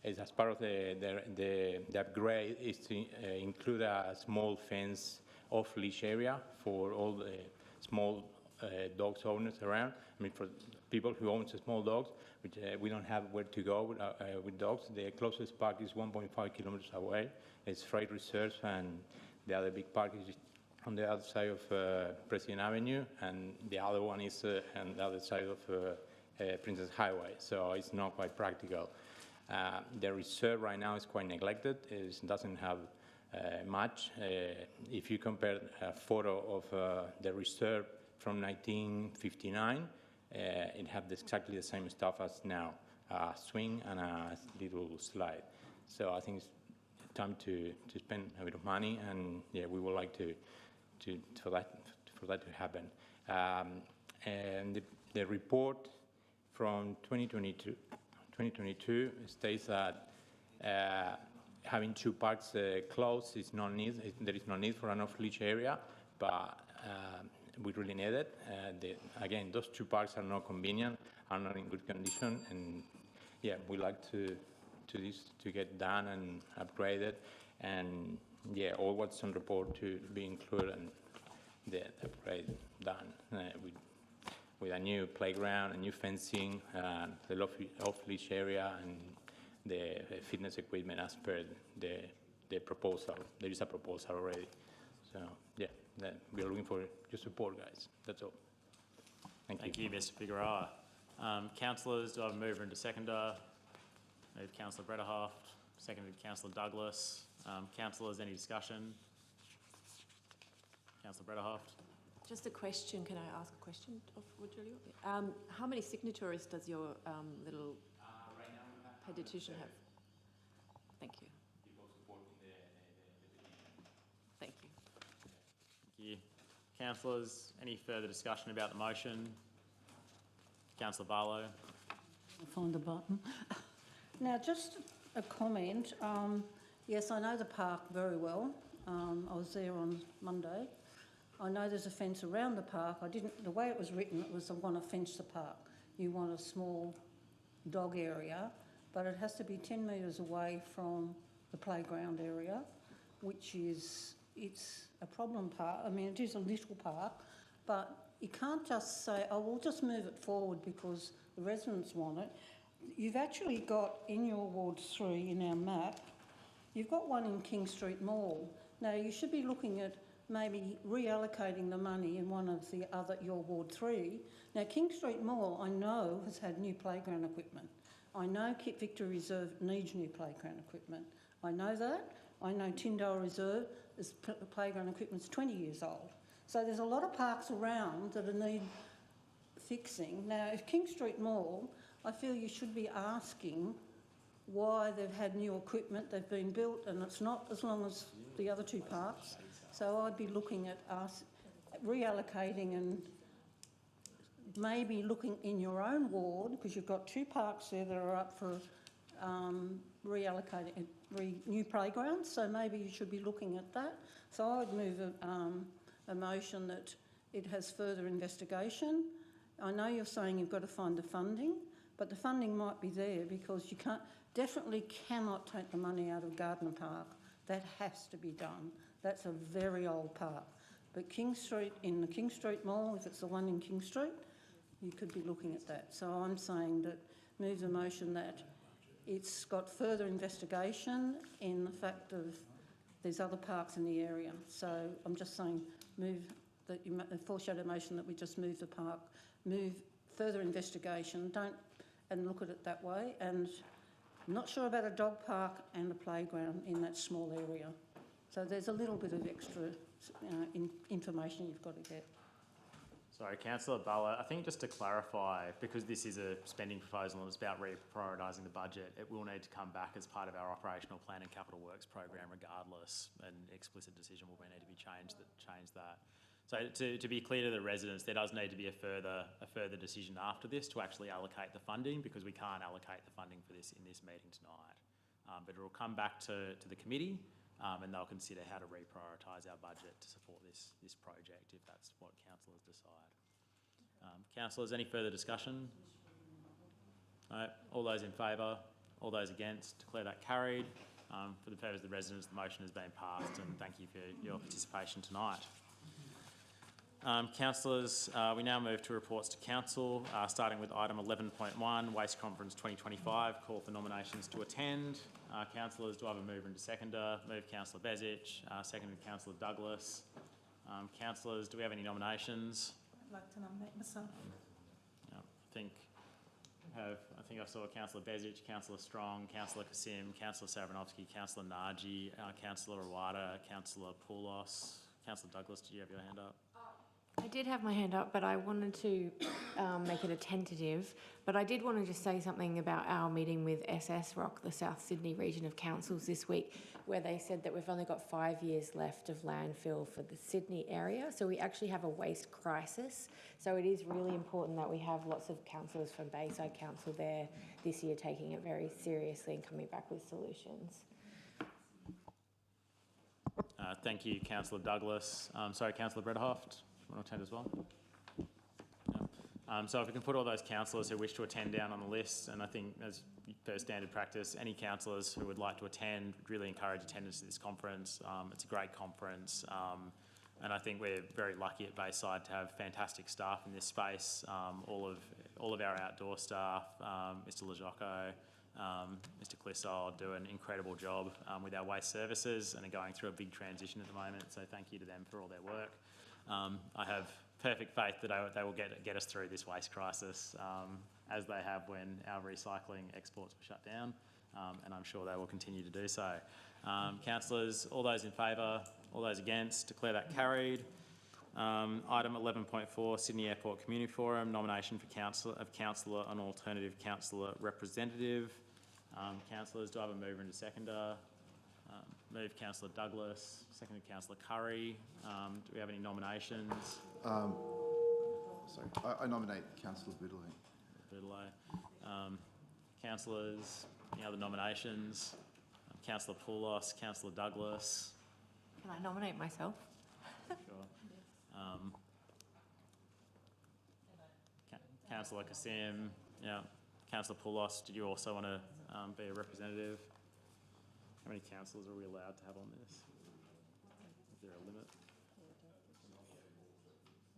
is as part of the upgrade is to include a small fence off-leash area for all the small dogs owners around. I mean, for people who own small dogs, which we don't have where to go with dogs. The closest park is 1.5 kilometers away. It's Freight Reserve, and the other big park is on the other side of President Avenue, and the other one is on the other side of Princess Highway. So it's not quite practical. The reserve right now is quite neglected. It doesn't have much. If you compare a photo of the reserve from 1959, it had exactly the same stuff as now, a swing and a little slide. So I think it's time to spend a bit of money, and yeah, we would like for that to happen. And the report from 2022 states that having two parks close is no need. There is no need for an off-leash area, but we really need it. Again, those two parks are not convenient, are not in good condition, and yeah, we like to get done and upgraded, and yeah, all what's on report to be included and the upgrade done with a new playground, a new fencing, the off-leash area, and the fitness equipment as per the proposal. There is a proposal already. So yeah, we are looking for your support, guys. That's all. Thank you. Mr. Figueroa. Councillors, do I have a mover and a seconder? Moved Councillor Bretterhaft, seconded Councillor Douglas. Councillors, any discussion? Councillor Bretterhaft. Just a question. Can I ask a question of Rogelio? How many signatories does your little petition have? Thank you. Thank you. Thank you. Councillors, any further discussion about the motion? Councillor Barlow. I'll find the button. Now, just a comment. Yes, I know the park very well. I was there on Monday. I know there's a fence around the park. The way it was written, it was I want to fence the park. You want a small dog area, but it has to be 10 metres away from the playground area, which is, it's a problem park. I mean, it is a little park, but you can't just say, oh, we'll just move it forward because the residents want it. You've actually got in your Ward 3 in our map, you've got one in King Street Mall. Now, you should be looking at maybe reallocating the money in one of the other, your Ward 3. Now, King Street Mall, I know, has had new playground equipment. I know Kit Victor Reserve needs new playground equipment. I know that. I know Tyndale Reserve, playground equipment's 20 years old. So there's a lot of parks around that need fixing. Now, if King Street Mall, I feel you should be asking why they've had new equipment, they've been built, and it's not as long as the other two parks. So I'd be looking at us reallocating and maybe looking in your own ward, because you've got two parks there that are up for reallocating new playgrounds, so maybe you should be looking at that. So I would move a motion that it has further investigation. I know you're saying you've got to find the funding, but the funding might be there because you definitely cannot take the money out of Gardner Park. That has to be done. That's a very old park. But King Street, in the King Street Mall, if it's the one in King Street, you could be looking at that. So I'm saying that move the motion that it's got further investigation in the fact of there's other parks in the area. So I'm just saying move that a foreshadow motion that we just move the park, move further investigation, and look at it that way. And I'm not sure about a dog park and a playground in that small area. So there's a little bit of extra information you've got to get. Sorry, Councillor Barlow, I think just to clarify, because this is a spending proposal and it's about reprioritising the budget, it will need to come back as part of our operational plan and capital works program regardless. An explicit decision will need to be changed that change that. So to be clear to the residents, there does need to be a further decision after this to actually allocate the funding, because we can't allocate the funding for this in this meeting tonight. But it will come back to the committee, and they'll consider how to reprioritise our budget to support this project if that's what councillors decide. Councillors, any further discussion? No. All those in favour? All those against, declare that carried. For the purpose of the residents, the motion has been passed, and thank you for your participation tonight. Councillors, we now move to reports to council, starting with item 11.1, Waste Conference 2025, call for nominations to attend. Councillors, do I have a mover and a seconder? Move Councillor Bezic, seconded Councillor Douglas. Councillors, do we have any nominations? I'd like to nominate myself. I think I saw Councillor Bezic, Councillor Strong, Councillor Kasim, Councillor Savranovsky, Councillor Naji, Councillor Rawada, Councillor Poulos. Councillor Douglas, did you have your hand up? I did have my hand up, but I wanted to make it a tentative. But I did want to just say something about our meeting with SS Rock, the South Sydney Region of Councils this week, where they said that we've only got 5 years left of landfill for the Sydney area. So we actually have a waste crisis. So it is really important that we have lots of councillors from Bayside Council there this year taking it very seriously and coming back with solutions. Thank you, Councillor Douglas. Sorry, Councillor Bredhoft. Want to attend as well? No. So if we can put all those councillors who wish to attend down on the list, and I think as per standard practice, any councillors who would like to attend, would really encourage attendance to this conference. It's a great conference, and I think we're very lucky at Bayside to have fantastic staff in this space. All of our outdoor staff, Mr. Lajocco, Mr. Clissold do an incredible job with our waste services and are going through a big transition at the moment, so thank you to them for all their work. I have perfect faith that they will get us through this waste crisis, as they have when our recycling exports were shut down, and I'm sure they will continue to do so. Councillors, all those in favour, all those against, declare that carried. Item 11.4, Sydney Airport Community Forum, nomination for councillor and alternative councillor representative. Councillors, do I have a mover and a seconder? Move Councillor Douglas, seconded Councillor Curry. Do we have any nominations? Sorry, I nominate Councillor Boudeleau. Councillors, any other nominations? Councillor Poulos, Councillor Douglas. Can I nominate myself? Sure. Councillor Kasim, yeah. Councillor Poulos, did you also want to be a representative? How many councillors are we allowed to have on this? Is there a limit? I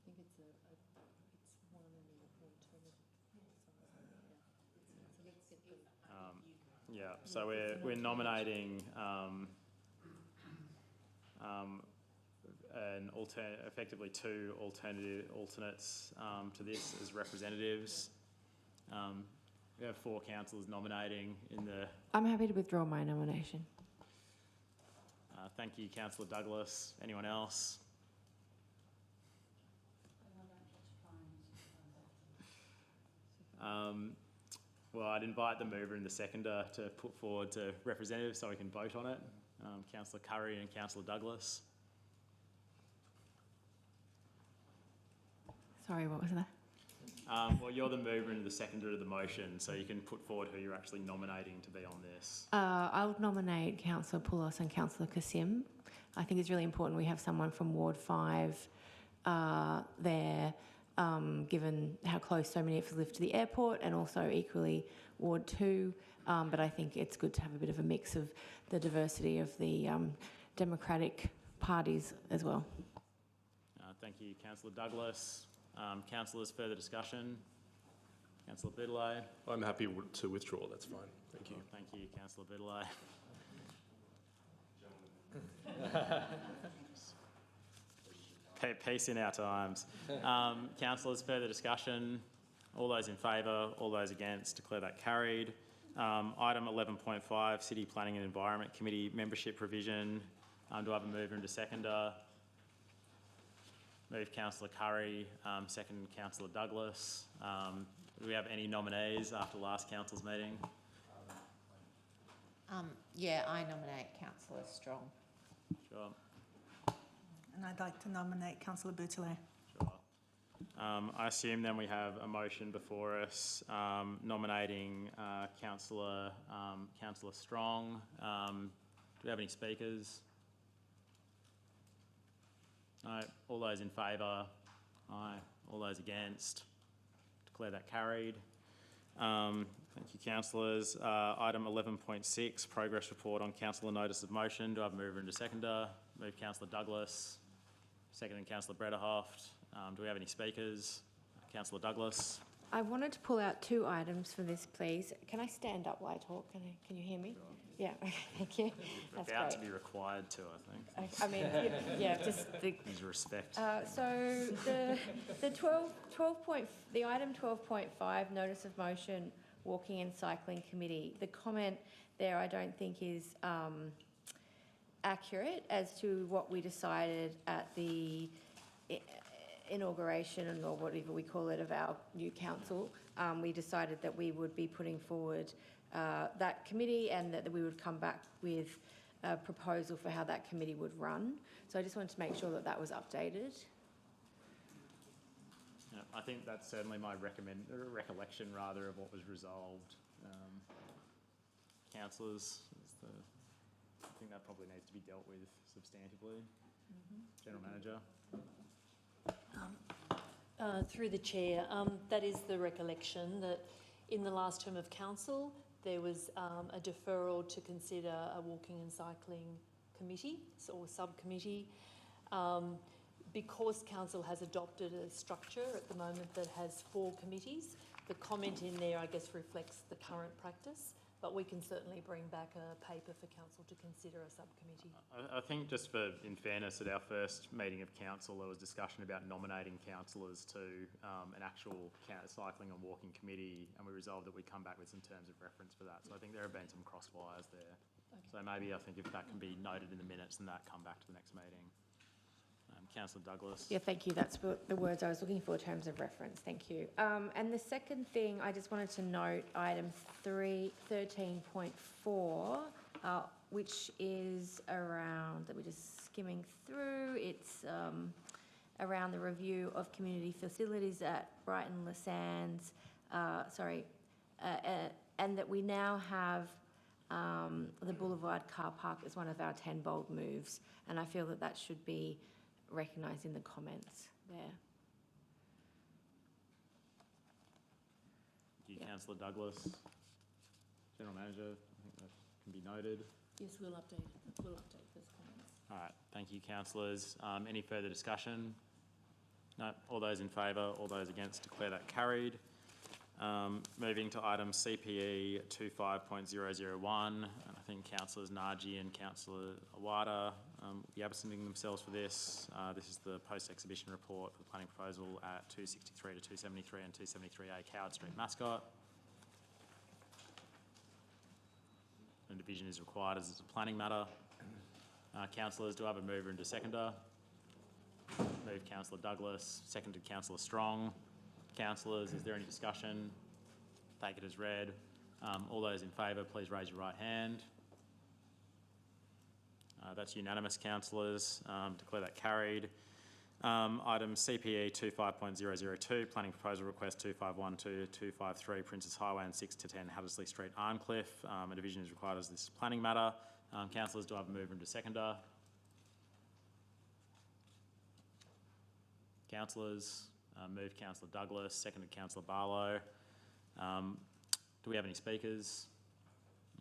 think it's one and an Yeah, so we're nominating effectively two alternates to this as representatives. We have 4 councillors nominating in the... I'm happy to withdraw my nomination. Thank you, Councillor Douglas. Anyone else? Well, I'd invite the mover and the seconder to put forward to representative so we can vote on it. Councillor Curry and Councillor Douglas. Sorry, what was that? Well, you're the mover and the seconder of the motion, so you can put forward who you're actually nominating to be on this. I would nominate Councillor Poulos and Councillor Kasim. I think it's really important we have someone from Ward 5 there, given how close so many of us live to the airport, and also equally Ward 2. But I think it's good to have a bit of a mix of the diversity of the democratic parties as well. Thank you, Councillor Douglas. Councillors, further discussion? Councillor Boudeleau. I'm happy to withdraw, that's fine. Thank you. Thank you, Councillor Boudeleau. Peace in our times. Councillors, further discussion? All those in favour, all those against, declare that carried. Item 11.5, City Planning and Environment Committee membership provision. Do I have a mover and a seconder? Move Councillor Curry, second Councillor Douglas. Do we have any nominees after last council's meeting? Yeah, I nominate Councillor Strong. Sure. And I'd like to nominate Councillor Boudeleau. Sure. I assume then we have a motion before us nominating Councillor Strong. Do we have any speakers? No. All those in favour? Aye. All those against? Declare that carried. Thank you, councillors. Item 11.6, progress report on councillor notice of motion. Do I have a mover and a seconder? Move councillor Douglas. Second, councillor Brederhoft. Do we have any speakers? Councillor Douglas. I wanted to pull out 2 items for this, please. Can I stand up while I talk? Can you hear me? Sure. Yeah, okay, thank you. That's About great. to be required to, I think. I mean, yeah, just the... Use respect. So the item 12.5, notice of motion, walking and cycling committee. The comment there I don't think is accurate as to what we decided at the inauguration, or whatever we call it, of our new council. We decided that we would be putting forward that committee, and that we would come back with a proposal for how that committee would run. So I just wanted to make sure that that was updated. Yeah, I think that's certainly my recollection rather of what was resolved. Councillors, I think that probably needs to be dealt with substantively. General Manager. Through the chair, that is the recollection, that in the last term of council there was a deferral to consider a walking and cycling committee or subcommittee. Because council has adopted a structure at the moment that has 4 committees, the comment in there I guess reflects the current practice, but we can certainly bring back a paper for council to consider a subcommittee. I think just in fairness, at our first meeting of council, there was discussion about nominating councillors to an actual cycling and walking committee, and we resolved that we come back with some terms of reference for that. So I think there have been some cross wires there. Okay. So maybe I think if that can be noted in the minutes, then that come back to the next meeting. Councillor Douglas. Yeah, thank you. That's the words I was looking for, terms of reference. Thank you. And the second thing, I just wanted to note item 13.4, which is around, that we're just skimming through. It's around the review of community facilities at Brighton Le Sands, and that we now have the Boulevard car park as one of our 10 bold moves, and I feel that that should be recognised in the comments there. Thank you, Councillor Douglas. General Manager, I think that can be noted. Yes, we'll update those comments. All right, thank you, councillors. Any further discussion? No. All those in favour, all those against, declare that carried. Moving to item CPE 25.001, and I think councillors Naji and councillor Awada will be absenting themselves for this. This is the post-exhibition report for the planning proposal at 263 to 273 and 273A Coward Street, Mascot. And division is required as it's a planning matter. Councillors, do I have a mover and a seconder? Moved Councillor Douglas, seconded Councillor Strong. Councillors, is there any discussion? Take it as read. All those in favour, please raise your right hand. That's unanimous, councillors. Declare that carried. Item CPE 25.002, planning proposal request 2512 253 Princess Highway and 6 to 10 Hattersley Street, Arncliffe. A division is required as this planning matter. Councillors, do I have a mover and a seconder? Councillors, moved Councillor Douglas, seconded Councillor Barlow. Do we have any speakers?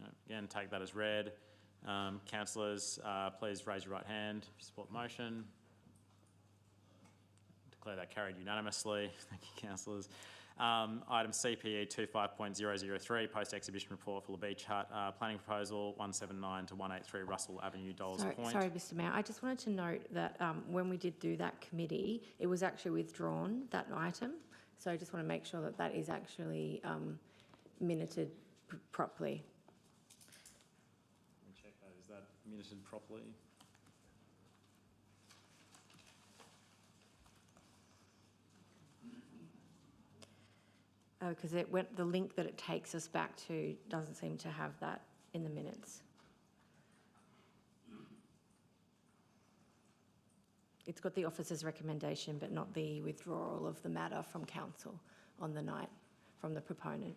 No. Again, take that as read. Councillors, please raise your right hand if you support the motion. Declare that carried unanimously. Thank you, councillors. Item CPE 25.003, post-exhibition report for the Beach Hut, planning proposal 179 to 183 Russell Avenue, Dollars Point. Sorry, Mr Mayor. I just wanted to note that when we did do that committee, it was actually withdrawn, that item. So I just want to make sure that that is actually minuted properly. Let me check that. Is that minuted properly? Because the link that it takes us back to doesn't seem to have that in the minutes. It's got the officer's recommendation, but not the withdrawal of the matter from council on the night from the proponent.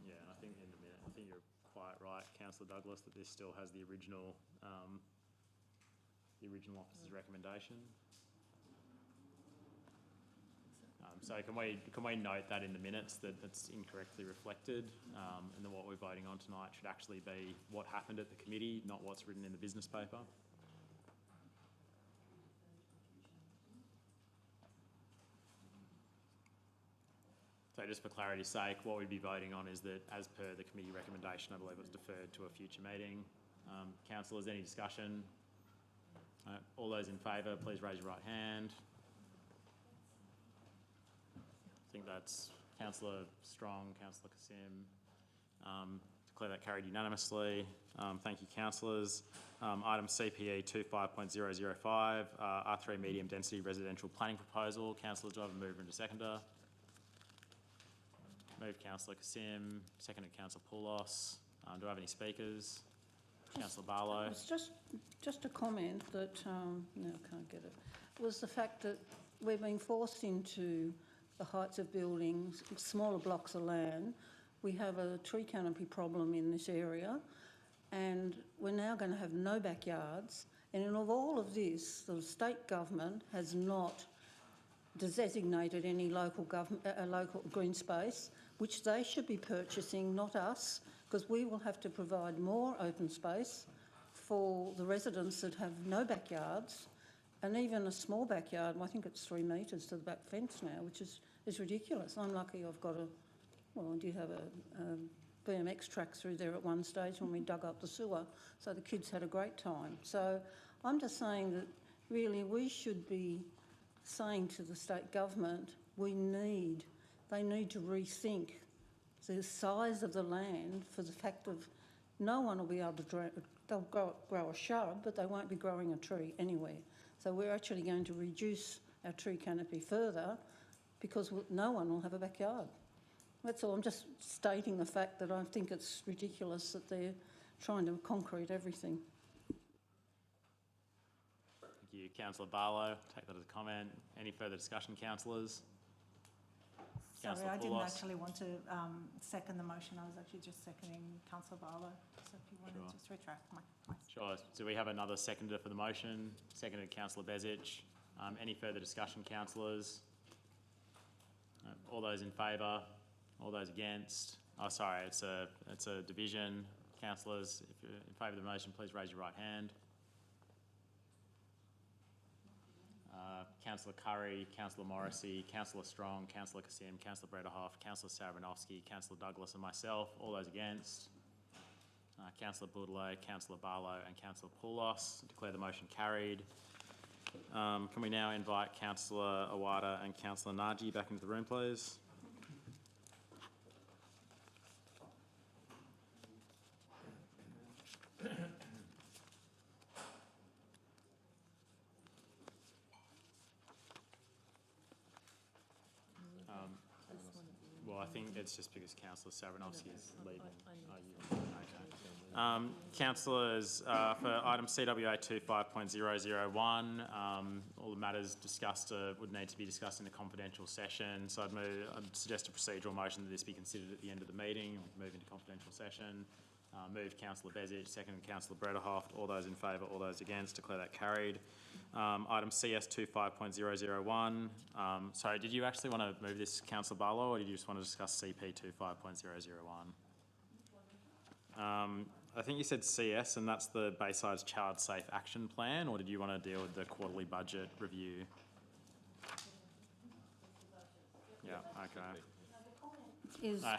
Yeah, I think in a minute, I think you're quite right, Councillor Douglas, that this still has the original officer's recommendation. So can we note that in the minutes that that's incorrectly reflected, and that what we're voting on tonight should actually be what happened at the committee, not what's written in the business paper? So just for clarity's sake, what we'd be voting on is that, as per the committee recommendation, I believe it was deferred to a future meeting. Councillors, any discussion? All those in favour, please raise your right hand. I think that's Councillor Strong, Councillor Kasim. Declare that carried unanimously. Thank you, councillors. Item CPE 25.005, R3 medium density residential planning proposal. Councillors, do I have a mover and a seconder? Moved Councillor Kasim, seconded Councillor Poulos. Do I have any speakers? Councillor Barlow. It's just a comment that, no, I can't get it, was the fact that we're being forced into the heights of buildings, smaller blocks of land. We have a tree canopy problem in this area, and we're now going to have no backyards. And in all of this, the state government has not designated any local green space, which they should be purchasing, not us, because we will have to provide more open space for the residents that have no backyards, and even a small backyard. I think it's 3 metres to the back fence now, which is ridiculous. I'm lucky I've got I did have a BMX track through there at one stage when we dug up the sewer, so the kids had a great time. So I'm just saying that really we should be saying to the state government, they need to rethink the size of the land, for the fact of no one will be able to they'll grow a shrub, but they won't be growing a tree anywhere. So we're actually going to reduce our tree canopy further because no one will have a backyard. That's all. I'm just stating the fact that I think it's ridiculous that they're trying to concrete everything. Thank you. Councillor Barlow, take that as a comment. Any further discussion, councillors? Sorry, I didn't actually want to second the motion. I was actually just seconding Councillor Barlow. So if you want to just retract my... Sure. Do we have another seconder for the motion? Seconded Councillor Bezic. Any further discussion, councillors? All those in favour? All those against? Oh, sorry, it's a division. Councillors, if you're in favour of the motion, please raise your right hand. Councillor Curry, Councillor Morrissey, Councillor Strong, Councillor Kasim, Councillor Brederhoff, Councillor Sarabanovsky, Councillor Douglas and myself. All those against? Councillor Boudeleau, Councillor Barlow and Councillor Poulos. Declare the motion carried. Can we now invite Councillor Awada and Councillor Naji back into the room, please? Well, I think it's just because Councillor Sarabanovsky is leaving. Okay. Councillors, for item CWA 25.001, all the matters discussed would need to be discussed in a confidential session. So I'd suggest a procedural motion that this be considered at the end of the meeting. We'd move into confidential session. Moved Councillor Bezic, seconded Councillor Brederhoff. All those in favour, all those against. Declare that carried. Item CS 25.001. Sorry, did you actually want to move this, Councillor Barlow, or did you just want to discuss CP 25.001? I think you said CS, and that's the Bayside's Child Safe Action Plan, or did you want to deal with the quarterly budget review? Yeah, okay.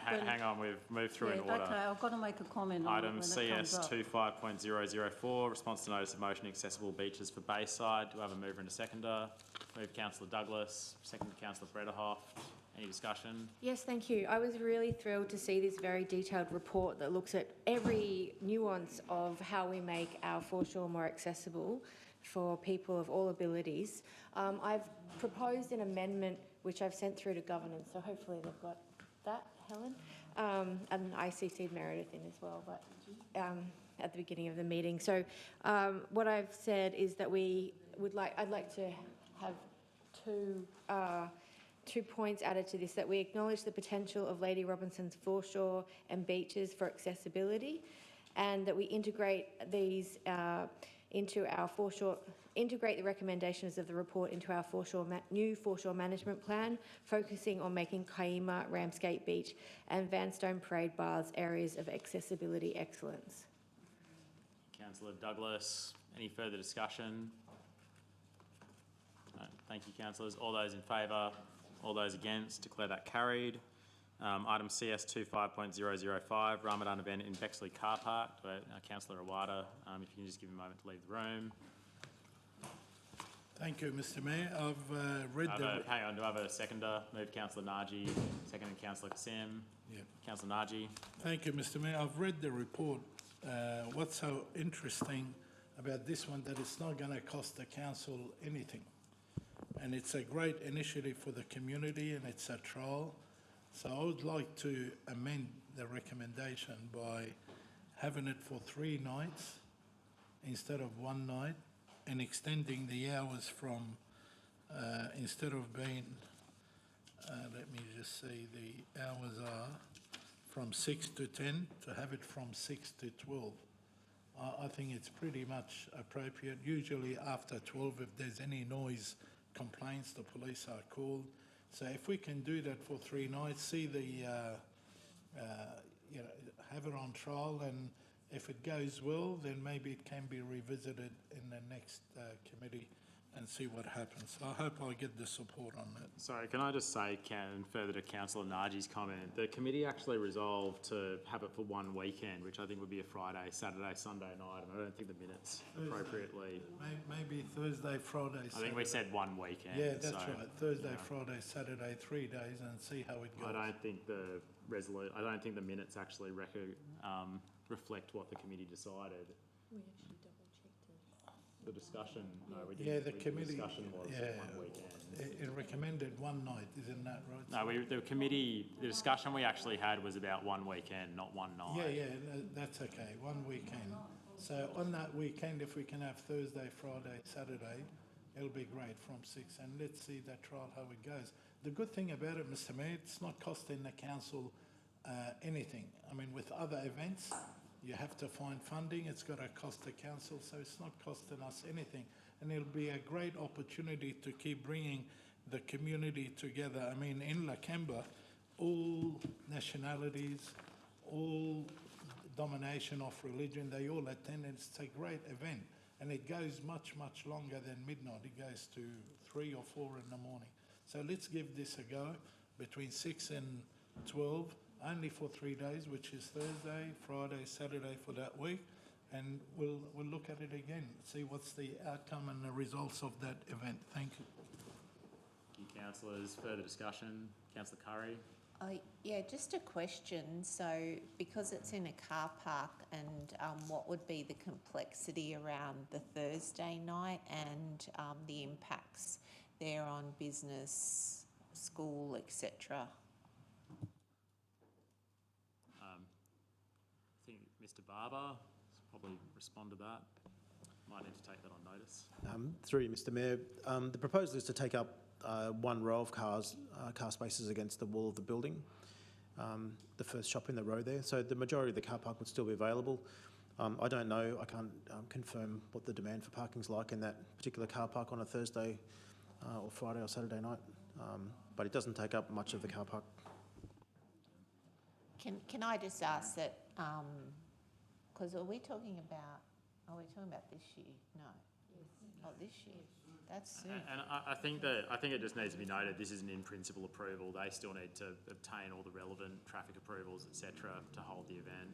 Hang on, we've moved through in order. Okay, I've got to make a comment on Item it when CS it comes up. 25.004, response to notice of motion accessible beaches for Bayside. Do I have a mover and a seconder? Move Councillor Douglas, second Councillor Brederhoff. Any discussion? Yes, thank you. I was really thrilled to see this very detailed report that looks at every nuance of how we make our foreshore more accessible for people of all abilities. I've proposed an amendment which I've sent through to governance, so hopefully they've got that, Helen, and I CC'd Meredith in as well, but at the beginning of the meeting. So what I've said is that I'd like to have two points added to this, that we acknowledge the potential of Lady Robinson's foreshore and beaches for accessibility, and that we integrate these integrate the recommendations of the report into our new foreshore management plan, focusing on making Kaima, Ramsgate Beach and Vanstone Parade Baths areas of accessibility excellence. Councillor Douglas, any further discussion? No. Thank you, councillors. All those in favour? All those against? Declare that carried. Item CS 25.005, Ramadan event in Bexley Car Park. Councillor Awada, if you can just give him a moment to leave the room. Thank you, Mr Mayor. I've read Hang on, do I have a seconder? Move Councillor Naji, seconded Councillor Kasim. Yeah. Councillor Naji. Thank you, Mr Mayor. I've read the report. What's so interesting about this one, that it's not going to cost the council anything. And it's a great initiative for the community, and it's a trial. So I would like to amend the recommendation by having it for 3 nights instead of 1 night, and extending the hours from, instead of being, let me just see, the hours are from 6 to 10, to have it from 6 to 12. I think it's pretty much appropriate. Usually after 12, if there's any noise complaints, the police are called. So if we can do that for 3 nights, see the, have it on trial, and if it goes well, then maybe it can be revisited in the next committee and see what happens. So I hope I get the support on that. Sorry, can I just say, further to Councillor Naji's comment, the committee actually resolved to have it for 1 weekend, which I think would be a Friday, Saturday, Sunday night, and I don't think the minutes appropriately. Maybe Thursday, Friday, Saturday. I think we said 1 weekend. Yeah, that's right. Thursday, Friday, Saturday, 3 days, and see how it goes. I don't think the minutes actually reflect what the committee decided. We actually double-checked it. The discussion, no, we didn't. Yeah, the committee. The discussion was 1 weekend. It recommended 1 night, isn't that right? No, the discussion we actually had was about 1 weekend, not 1 night. Yeah, that's okay, 1 weekend. So on that weekend, if we can have Thursday, Friday, Saturday, it'll be great from 6, and let's see that trial, how it goes. The good thing about it, Mr Mayor, it's not costing the council anything. I mean, with other events, you have to find funding, it's got to cost the council, so it's not costing us anything. And it'll be a great opportunity to keep bringing the community together. I mean, in Lakemba, all nationalities, all domination of religion, they all attend, and it's a great event. And it goes much, much longer than midnight. It goes to 3 or 4 in the morning. So let's give this a go between 6 and 12, only for 3 days, which is Thursday, Friday, Saturday for that week. And we'll look at it again, see what's the outcome and the results of that event. Thank you. Thank you, councillors. Further discussion? Councillor Curry. Yeah, just a question. So because it's in a car park, and what would be the complexity around the Thursday night and the impacts there on business, school, etc.? I think Mr Barber probably respond to that. Might need to take that on notice. Through you, Mr Mayor, the proposal is to take up 1 row of car spaces against the wall of the building, the first shop in the row there. So the majority of the car park would still be available. I don't know, I can't confirm what the demand for parking's like in that particular car park on a Thursday or Friday or Saturday night, but it doesn't take up much of the car park. Can I just ask that, because are we talking about this year? No. Yes. Oh, this year. That's soon. And I think it just needs to be noted, this is an in-principle approval. They still need to obtain all the relevant traffic approvals, etc., to hold the event.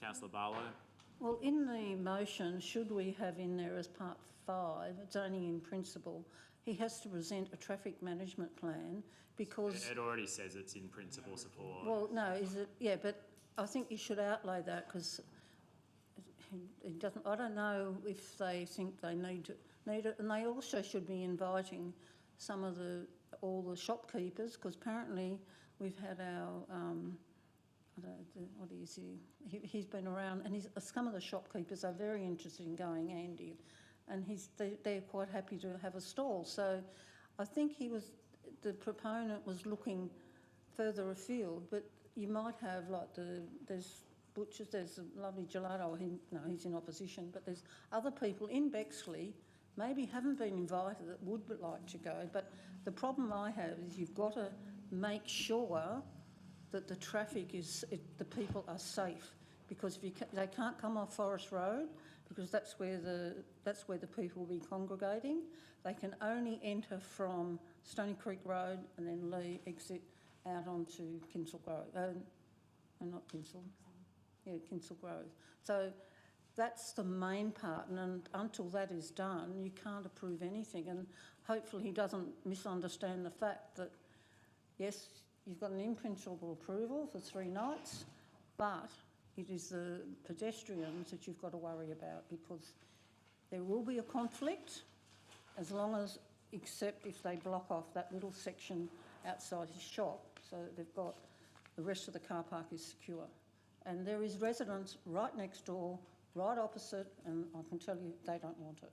Councillor Barlow. Well, in the motion, should we have in there as part 5, it's only in principle, he has to present a traffic management plan, because... It already says it's in principle support. Well, no, is it? Yeah, but I think you should outlay that, because it doesn't... I don't know if they think they need it, and they also should be inviting some of all the shopkeepers, because apparently we've had our... what is he? He's been around, and some of the shopkeepers are very interested in going, Andy, and they're quite happy to have a stall. So I think the proponent was looking further afield, but you might have there's butchers, there's a lovely gelato, he's in opposition, but there's other people in Bexley maybe haven't been invited that would like to go. But the problem I have is you've got to make sure that the traffic is, the people are safe, because if they can't come off Forest Road, because that's where the people will be congregating. They can only enter from Stony Creek Road and then exit out onto Kinsell Grove. Not Kinsell. Yeah, Kinsell Grove. So that's the main part, and until that is done, you can't approve anything. And hopefully he doesn't misunderstand the fact that, yes, you've got an in-principle approval for 3 nights, but it is the pedestrians that you've got to worry about, because there will be a conflict as long as, except if they block off that little section outside his shop so that they've got the rest of the car park is secure. And there is residents right next door, right opposite, and I can tell you they don't want it.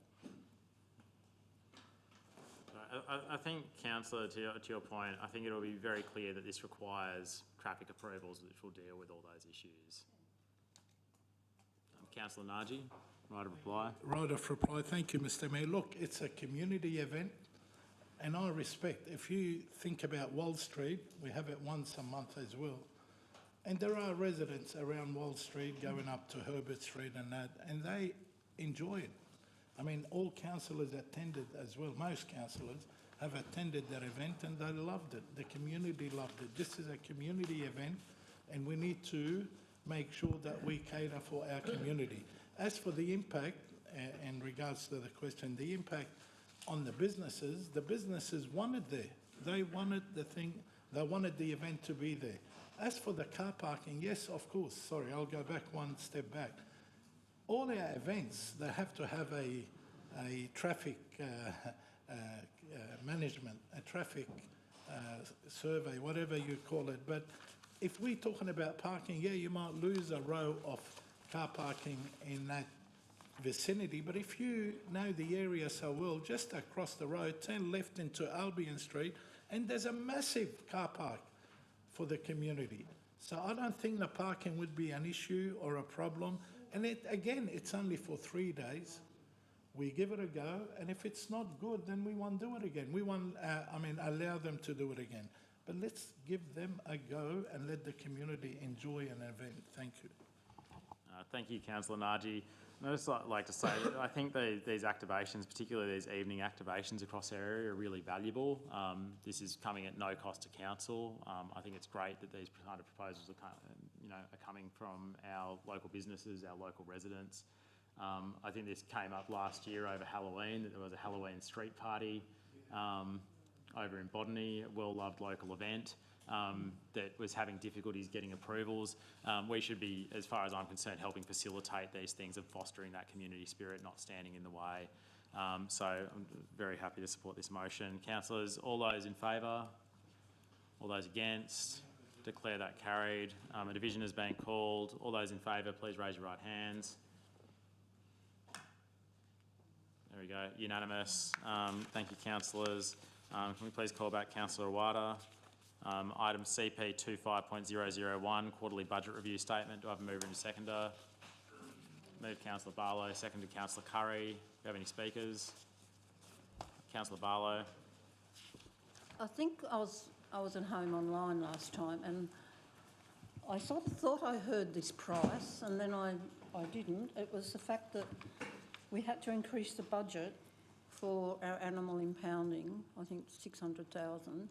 I think, Councillor, to your point, I think it'll be very clear that this requires traffic approvals which will deal with all those issues. Councillor Naji, right of reply. Right of reply. Thank you, Mr Mayor. Look, it's a community event, and I respect, if you think about Wall Street, we have it once a month as well. And there are residents around Wall Street going up to Herbert Street and that, and they enjoy it. I mean, all councillors attended as well. Most councillors have attended that event and they loved it. The community loved it. This is a community event and we need to make sure that we cater for our community. As for the impact, in regards to the question, the impact on the businesses wanted there. They wanted they wanted the event to be there. As for the car parking, yes, of course, sorry, I'll go back one step back. All our events, they have to have a traffic management, a traffic survey, whatever you call it. But if we're talking about parking, yeah, you might lose a row of car parking in that vicinity. But if you know the area so well, just across the road, turn left into Albion Street, and there's a massive car park for the community. So I don't think the parking would be an issue or a problem. And again, it's only for 3 days. We give it a go, and if it's not good, then we won't do it again. We won't, allow them to do it again. But let's give them a go and let the community enjoy an event. Thank you. Thank you, Councillor Naji. I'd just like to say, I think these activations, particularly these evening activations across our area, are really valuable. This is coming at no cost to council. I think it's great that these kind of proposals are coming from our local businesses, our local residents. I think this came up last year over Halloween, that there was a Halloween street party over in Botany, a well-loved local event. That was having difficulties getting approvals. We should be, as far as I'm concerned, helping facilitate these things and fostering that community spirit, not standing in the way. So I'm very happy to support this motion. Councillors, all those in favour? All those against? Declare that carried. A division has been called. All those in favour, please raise your right hands. There we go, unanimous. Thank you, councillors. Can we please call back Councillor Awada? Item CP 25.001, Quarterly Budget Review Statement. Do I have a mover and a seconder? Move Councillor Barlow, seconded Councillor Curry. Do you have any speakers? Councillor Barlow. I think I was at home online last time and I sort of thought I heard this price and then I didn't. It was the fact that we had to increase the budget for our animal impounding, I think 600,000.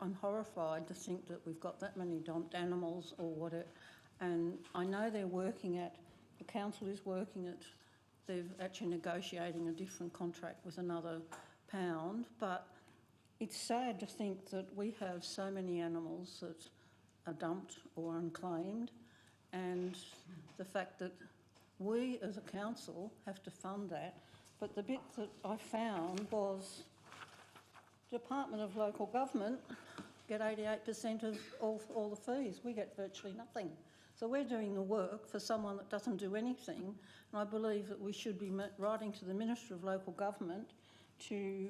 I'm horrified to think that we've got that many dumped animals or whatever. And I know the council is working at, they're actually negotiating a different contract with another pound, but it's sad to think that we have so many animals that are dumped or unclaimed, and the fact that we as a council have to fund that. But the bit that I found was Department of Local Government get 88% of all the fees. We get virtually nothing. So we're doing the work for someone that doesn't do anything, and I believe that we should be writing to the Minister of Local Government to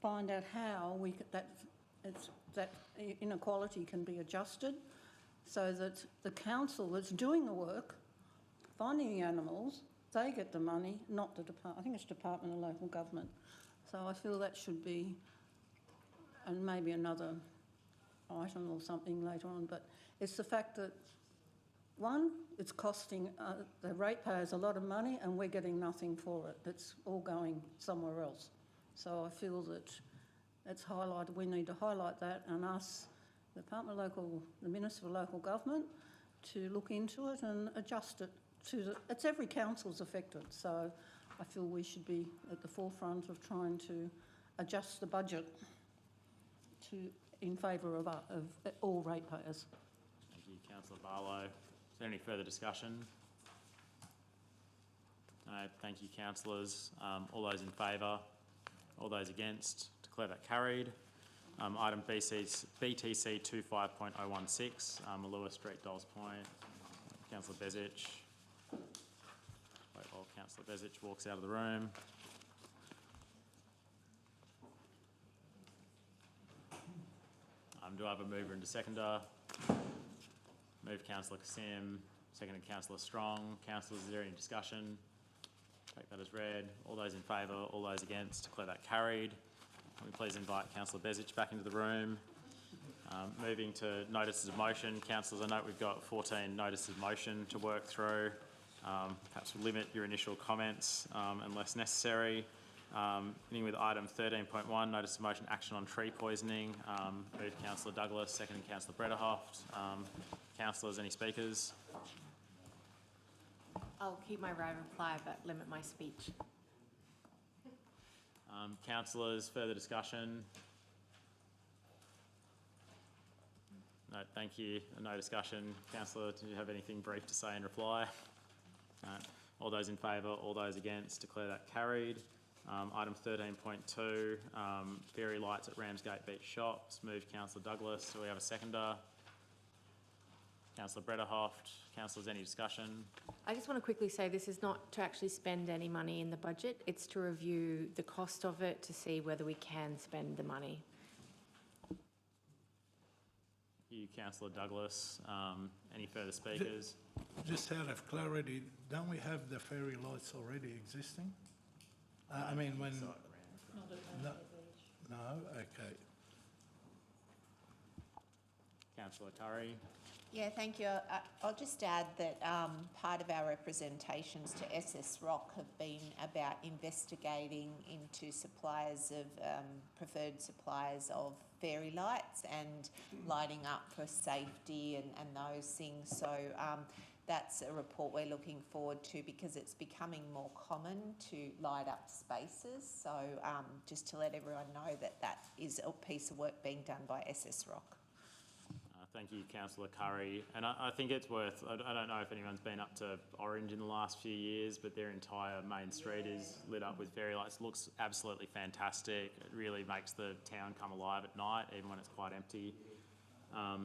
find out how that inequality can be adjusted. so that the council that's doing the work, finding the animals, they get the money, not the department. I think it's Department of Local Government. So I feel that should be, and maybe another item or something later on, but it's the fact that, one, it's costing the ratepayers a lot of money and we're getting nothing for it. It's all going somewhere else. So I feel that it's highlighted, we need to highlight that and us, the Minister for Local Government, to look into it and adjust it to it's every council's affected, so I feel we should be at the forefront of trying to adjust the budget in favour of all ratepayers. Thank you, Councillor Barlow. Is there any further discussion? No, thank you, councillors. All those in favour? All those against? Declare that carried. Item BTC 25.016, Malua Street, Dolls Point. Councillor Bezic. Wait while Councillor Bezic walks out of the room. Do I have a mover and a seconder? Move Councillor Kasim, seconded Councillor Strong. Councillors, is there any discussion? Take that as read. All those in favour, all those against, declare that carried. Can we please invite Councillor Bezic back into the room? Moving to notices of motion. Councillors, I note we've got 14 notices of motion to work through. Perhaps we'll limit your initial comments unless necessary. Beginning with item 13.1, notice of motion action on tree poisoning. Moved Councillor Douglas, seconded Councillor Brederhoft. Councillors, any speakers? I'll keep my right reply but limit my speech. Councillors, further discussion? No, thank you. No discussion. Councillor, do you have anything brief to say in reply? No. All those in favour, all those against, declare that carried. Item 13.2, fairy lights at Ramsgate Beach Shops. Moved Councillor Douglas. Do we have a seconder? Councillor Brederhoft. Councillors, any discussion? I just want to quickly say this is not to actually spend any money in the budget. It's to review the cost of it to see whether we can spend the money. You, Councillor Douglas. Any further speakers? Just out of clarity, don't we have the fairy lights already existing? I mean, when... No, okay. Councillor Curry. Yeah, thank you. I'll just add that part of our representations to SS Rock have been about investigating into suppliers of, preferred suppliers of fairy lights and lighting up for safety and those things. So that's a report we're looking forward to because it's becoming more common to light up spaces. So just to let everyone know that that is a piece of work being done by SS Rock. Thank you, Councillor Curry. And I think it's worth, I don't know if anyone's been up to Orange in the last few years, but their entire main street is lit up with fairy lights. It looks absolutely fantastic. It really makes the town come alive at night, even when it's quite empty.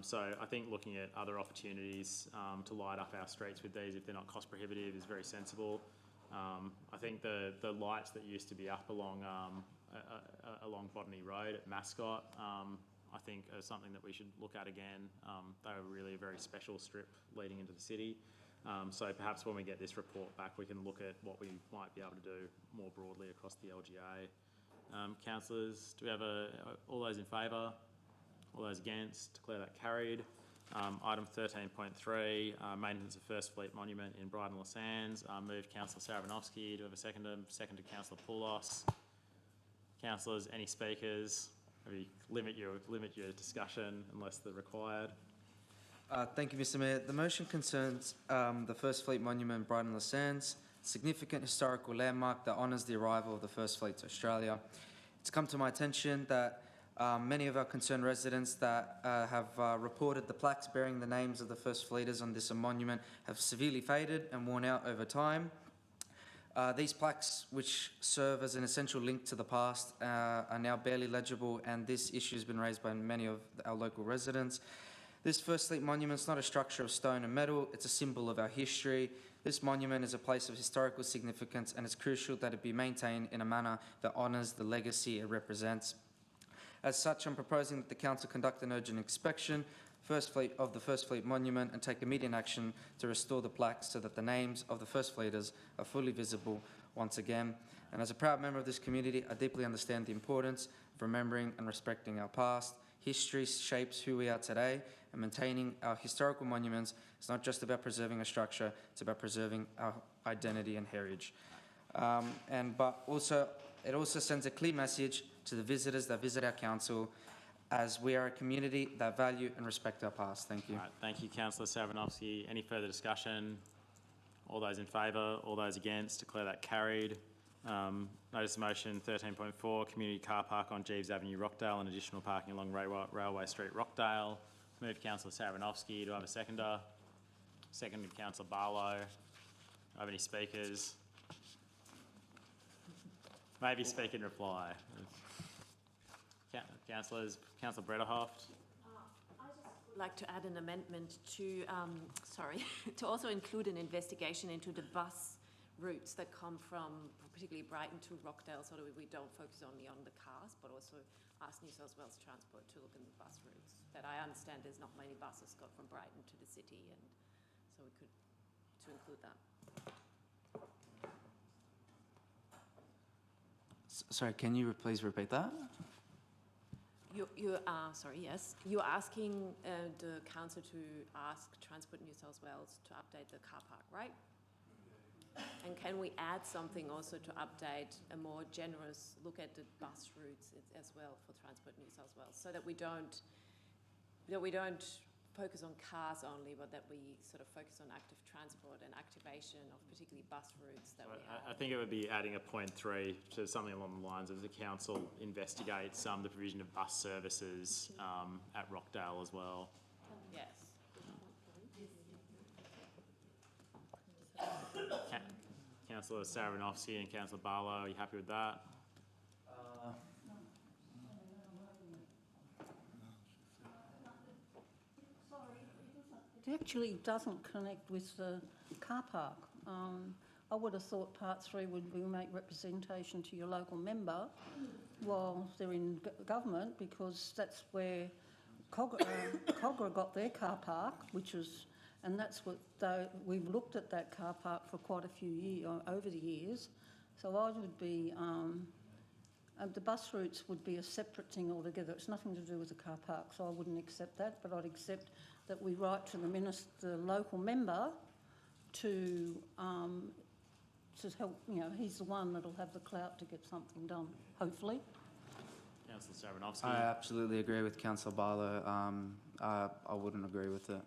So I think looking at other opportunities to light up our streets with these, if they're not cost prohibitive, is very sensible. I think the lights that used to be up along Botany Road at Mascot, I think are something that we should look at again. They were really a very special strip leading into the city. So perhaps when we get this report back, we can look at what we might be able to do more broadly across the LGA. Councillors, do we have all those in favour? All those against? Declare that carried. Item 13.3, maintenance of First Fleet Monument in Brighton Le Sands. Moved Councillor Sarabanovsky. Do we have a seconder? Seconded Councillor Poulos. Councillors, any speakers? Maybe limit your discussion unless they're required. Thank you, Mr Mayor. The motion concerns the First Fleet Monument in Brighton Le Sands, significant historical landmark that honours the arrival of the First Fleet to Australia. It's come to my attention that many of our concerned residents that have reported the plaques bearing the names of the First Fleeters on this monument have severely faded and worn out over time. These plaques, which serve as an essential link to the past, are now barely legible, and this issue has been raised by many of our local residents. This First Fleet Monument is not a structure of stone and metal, it's a symbol of our history. This monument is a place of historical significance, and it's crucial that it be maintained in a manner that honours the legacy it represents. As such, I'm proposing that the Council conduct an urgent inspection of the First Fleet Monument and take immediate action to restore the plaques so that the names of the First Fleeters are fully visible once again. And as a proud member of this community, I deeply understand the importance of remembering and respecting our past. History shapes who we are today, and maintaining our historical monuments is not just about preserving a structure, it's about preserving our identity and heritage. But it also sends a clear message to the visitors that visit our council, as we are a community that value and respect our past. Thank you. All right, thank you, Councillor Saranovsky. Any further discussion? All those in favour, all those against, declare that carried. Notice of motion 13.4, community car park on Jeeves Avenue, Rockdale, and additional parking along Railway Street, Rockdale. Moved Councillor Saranovsky. Do I have a seconder? Seconded Councillor Barlow. Do I have any speakers? Maybe speak in reply. Councillor Brederhoft. I'd like to add an amendment to, to also include an investigation into the bus routes that come from particularly Brighton to Rockdale, so that we don't focus only on the cars, but also ask New South Wales Transport to look in the bus routes. That I understand there's not many buses got from Brighton to the city, and so we could to include that. Sorry, can you please repeat that? Yes. You're asking the council to ask Transport New South Wales to update the car park, right? And can we add something also to update a more generous look at the bus routes as well for Transport New South Wales, so that we don't focus on cars only, but that we sort of focus on active transport and activation of particularly bus routes that we have. I think it would be adding a point 3 to something along the lines of the council investigates the provision of bus services at Rockdale as well. Yes. Councillor Saranovsky and Councillor Barlow, are you happy with that? It actually doesn't connect with the car park. I would have thought part 3 would be make representation to your local member while they're in government, because that's where Cogra got their car park, and that's what we've looked at that car park for quite a few years, over the years. So I would be, the bus routes would be a separate thing altogether. It's nothing to do with the car park, so I wouldn't accept that, but I'd accept that we write to the local member to help, he's the one that'll have the clout to get something done, hopefully. Councillor Saranovsky. I absolutely agree with Councillor Barlow. I wouldn't agree with it.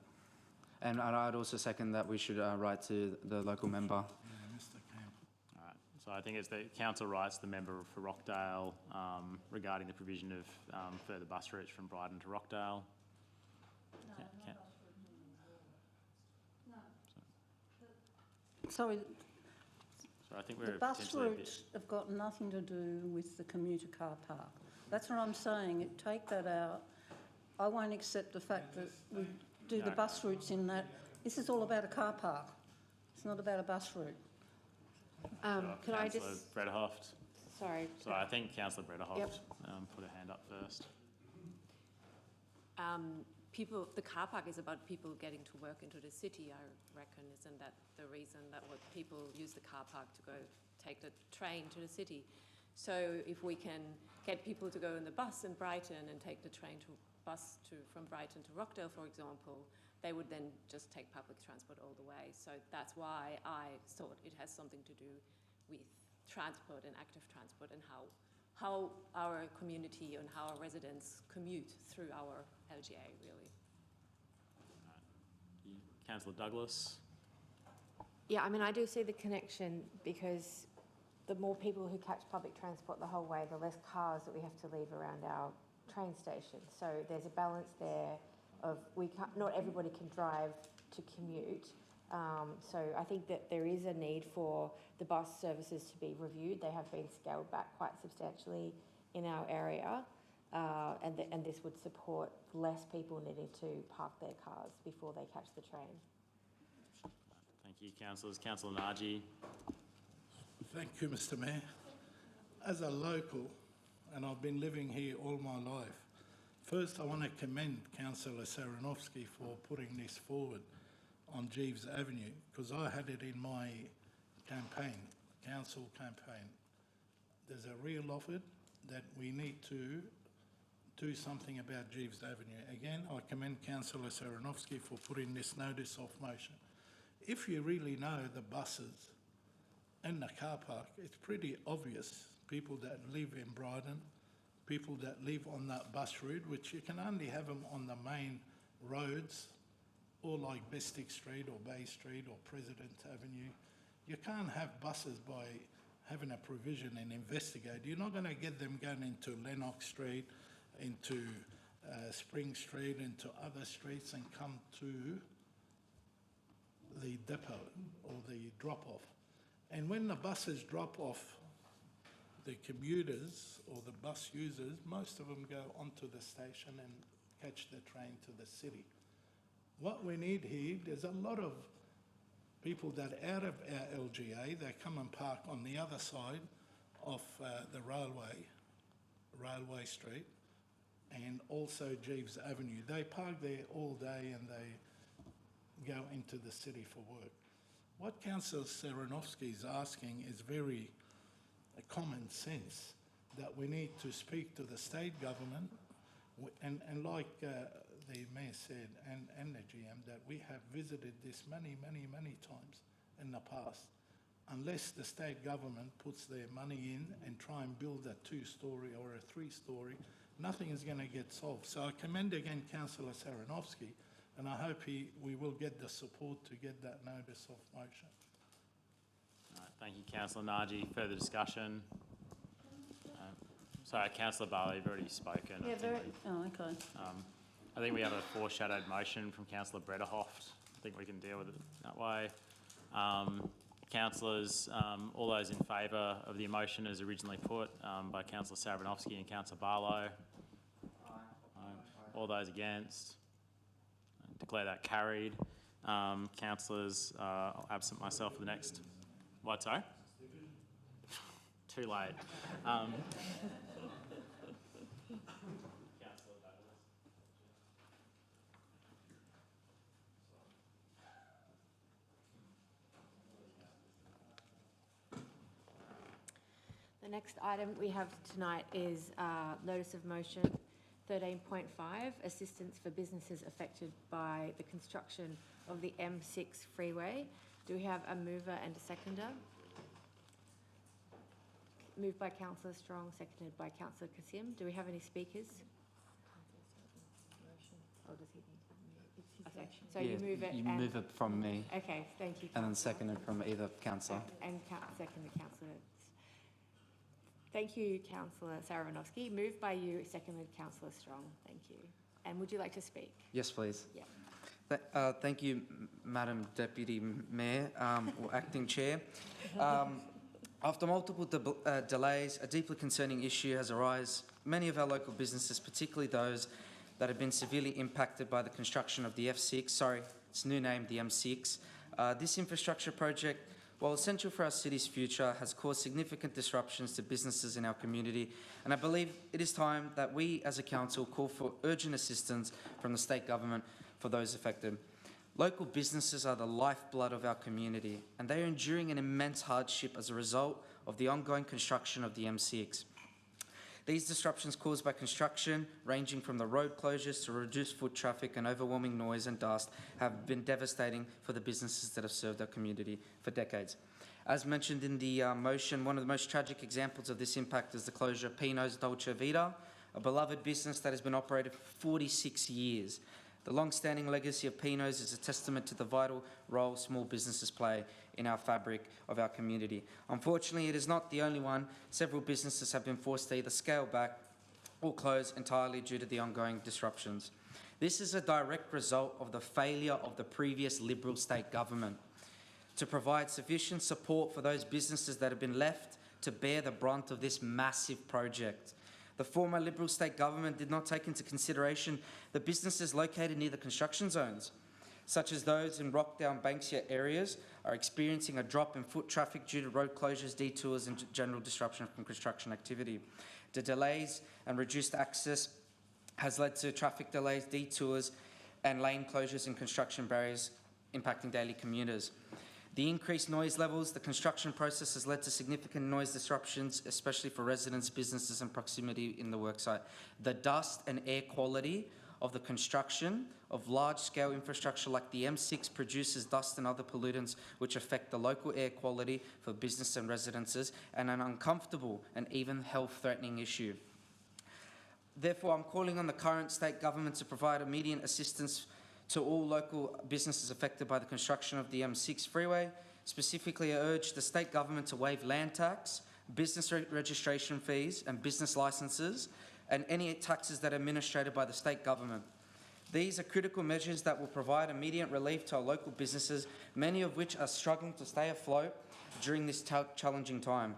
And I'd also second that we should write to the local member. All right. So I think it's the council writes the member for Rockdale regarding the provision of further bus routes from Brighton to Rockdale. Sorry, so I think the bus routes have got nothing to do with the commuter car park. That's what I'm saying. Take that out. I won't accept the fact that we do the bus routes in that. This is all about a car park. It's not about a bus route. Could I just... Brederhoft. Sorry. So I think Councillor Brederhoft Yep. put her hand up first. The car park is about people getting to work into the city, I reckon. Isn't that the reason that what people use the car park to go take the train to the city? So if we can get people to go in the bus in Brighton and take the train from Brighton to Rockdale, for example, they would then just take public transport all the way. So that's why I thought it has something to do with transport and active transport, and how our community and how our residents commute through our LGA, really. Councillor Douglas. Yeah, I mean, I do see the connection, because the more people who catch public transport the whole way, the less cars that we have to leave around our train station. So there's a balance there of not everybody can drive to commute. So I think that there is a need for the bus services to be reviewed. They have been scaled back quite substantially in our area, and this would support less people needing to park their cars before they catch the train. Thank you, councillors. Councillor Naji. Thank you, Mr. Mayor. As a local, and I've been living here all my life, First, I want to commend Councillor Saranovsky for putting this forward on Jeeves Avenue, because I had it in my campaign, council campaign. There's a real of it that we need to do something about Jeeves Avenue. Again, I commend Councillor Saranovsky for putting this notice of motion. If you really know the buses and the car park, it's pretty obvious. People that live in Bryden, people that live on that bus route, which you can only have them on the main roads, or like Bestick Street or Bay Street or President Avenue. You can't have buses by having a provision and investigate. You're not going to get them going into Lennox Street, into Spring Street, into other streets and come to the depot or the drop-off. And when the buses drop off, the commuters or the bus users, most of them go onto the station and catch the train to the city. What we need here, there's a lot of people that are out of our LGA, they come and park on the other side of the railway street, and also Jeeves Avenue. They park there all day and they go into the city for work. What Councillor Saranovsky is asking is very common sense, that we need to speak to the state government, and like the Mayor said, and the GM, that we have visited this many times in the past. Unless the state government puts their money in and try and build a 2-storey or a 3-storey, nothing is going to get solved. So I commend again Councillor Saranovsky, and I hope we will get the support to get that notice of motion. All right, thank you, Councillor Naji. Further discussion? Sorry, Councillor Barlow, you've already spoken. Yeah, okay. I think we have a foreshadowed motion from Councillor Brederhoft. I think we can deal with it that way. Councillors, all those in favour of the motion as originally put by Councillor Saranovsky and Councillor Barlow? Aye. All those against? Declare that carried. Councillors, I'll absent myself for the next. What, sorry? Too late. The next item we have tonight is notice of motion 13.5, assistance for businesses affected by the construction of the M6 freeway. Do we have a mover and a seconder? Moved by Councillor Strong, seconded by Councillor Kasim. Do we have any speakers? Oh, does he need to move? Okay, so Yeah, you move it. You and move it from me. Okay, thank you. And then Councillor. seconded from either councillor. And seconded, Councillor. Thank you, Councillor Saranovsky. Moved by you, seconded Councillor Strong. Thank you. And would you like to speak? Yes, please. Yeah. Thank you, Madam Deputy Mayor, or Acting Chair. After multiple delays, a deeply concerning issue has arisen. Many of our local businesses, particularly those that have been severely impacted by the construction of the F6, sorry, it's new name, the M6. This infrastructure project, while essential for our city's future, has caused significant disruptions to businesses in our community, and I believe it is time that we as a council call for urgent assistance from the state government for those affected. Local businesses are the lifeblood of our community, and they are enduring an immense hardship as a result of the ongoing construction of the M6. These disruptions caused by construction, ranging from the road closures to reduced foot traffic and overwhelming noise and dust, have been devastating for the businesses that have served our community for decades. As mentioned in the motion, one of the most tragic examples of this impact is the closure of Pino's Dolce Vita, a beloved business that has been operated for 46 years. The long-standing legacy of Pino's is a testament to the vital role small businesses play in our fabric of our community. Unfortunately, it is not the only one. Several businesses have been forced to either scale back or close entirely due to the ongoing disruptions. This is a direct result of the failure of the previous Liberal state government to provide sufficient support for those businesses that have been left to bear the brunt of this massive project. The former Liberal state government did not take into consideration the businesses located near the construction zones, such as those in Rockdale and Banksia areas, are experiencing a drop in foot traffic due to road closures, detours and general disruption from construction activity. The delays and reduced access has led to traffic delays, detours, and lane closures and construction barriers impacting daily commuters. The increased noise levels, the construction process has led to significant noise disruptions, especially for residents, businesses and proximity in the worksite. The dust and air quality of the construction of large-scale infrastructure like the M6 produces dust and other pollutants which affect the local air quality for business and residences, and an uncomfortable and even health-threatening issue. Therefore, I'm calling on the current state government to provide immediate assistance to all local businesses affected by the construction of the M6 freeway. Specifically, I urge the state government to waive land tax, business registration fees and business licences, and any taxes that are administered by the state government. These are critical measures that will provide immediate relief to our local businesses, many of which are struggling to stay afloat during this challenging time.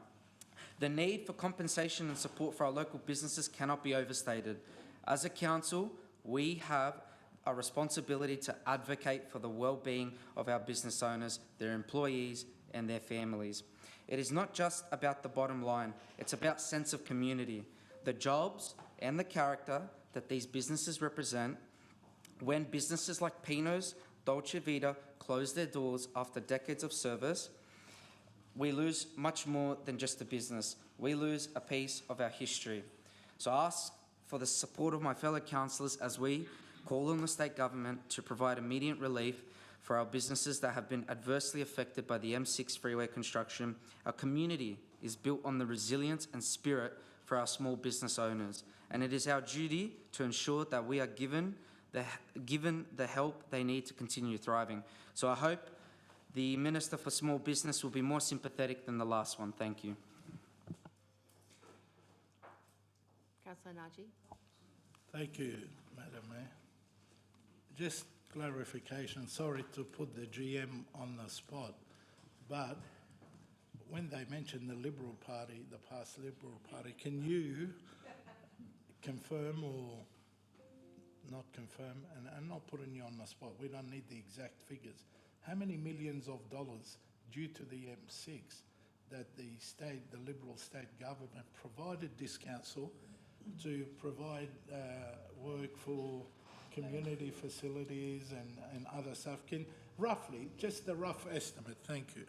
The need for compensation and support for our local businesses cannot be overstated. As a council, we have a responsibility to advocate for the well-being of our business owners, their employees and their families. It is not just about the bottom line, it's about sense of community, the jobs and the character that these businesses represent. When businesses like Pino's, Dolce Vita close their doors after decades of service, we lose much more than just a business. We lose a piece of our history. So I ask for the support of my fellow councillors as we call on the state government to provide immediate relief for our businesses that have been adversely affected by the M6 freeway construction. Our community is built on the resilience and spirit for our small business owners, and it is our duty to ensure that we are given the help they need to continue thriving. So I hope the Minister for Small Business will be more sympathetic than the last one. Thank you. Councillor Naji. Thank you, Madam Mayor. Just clarification, sorry to put the GM on the spot, but when they mentioned the Liberal Party, the past Liberal Party, can you confirm or not confirm, and I'm not putting you on the spot, we don't need the exact figures, how many millions of dollars due to the M6 that the Liberal state government provided this council to provide work for community facilities and other stuff? Can roughly, just a rough estimate, thank you.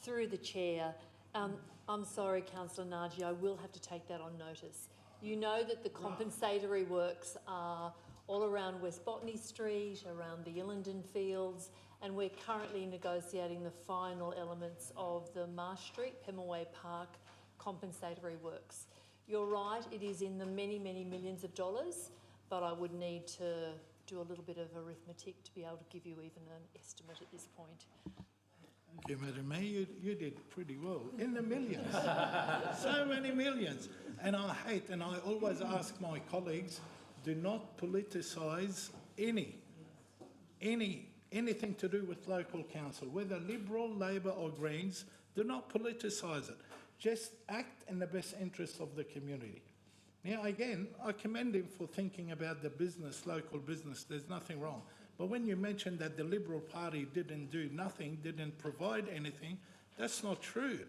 Through the chair, I'm sorry, Councillor Naji, I will have to take that on notice. You know that the compensatory works are all around West Botany Street, around the Illingdon Fields, and we're currently negotiating the final elements of the Marsh Street, Pemulwuy Park compensatory works. You're right, it is in the many, many millions of dollars, but I would need to do a little bit of arithmetic to be able to give you even an estimate at this point. Thank you, Madam Mayor. You did pretty well. In the millions. So many millions. And I hate, and I always ask my colleagues, do not politicise anything to do with local council, whether Liberal, Labor or Greens, do not politicise it. Just act in the best interest of the community. Now, again, I commend him for thinking about the business, local business. There's nothing wrong. But when you mentioned that the Liberal Party didn't do nothing, didn't provide anything, that's not true.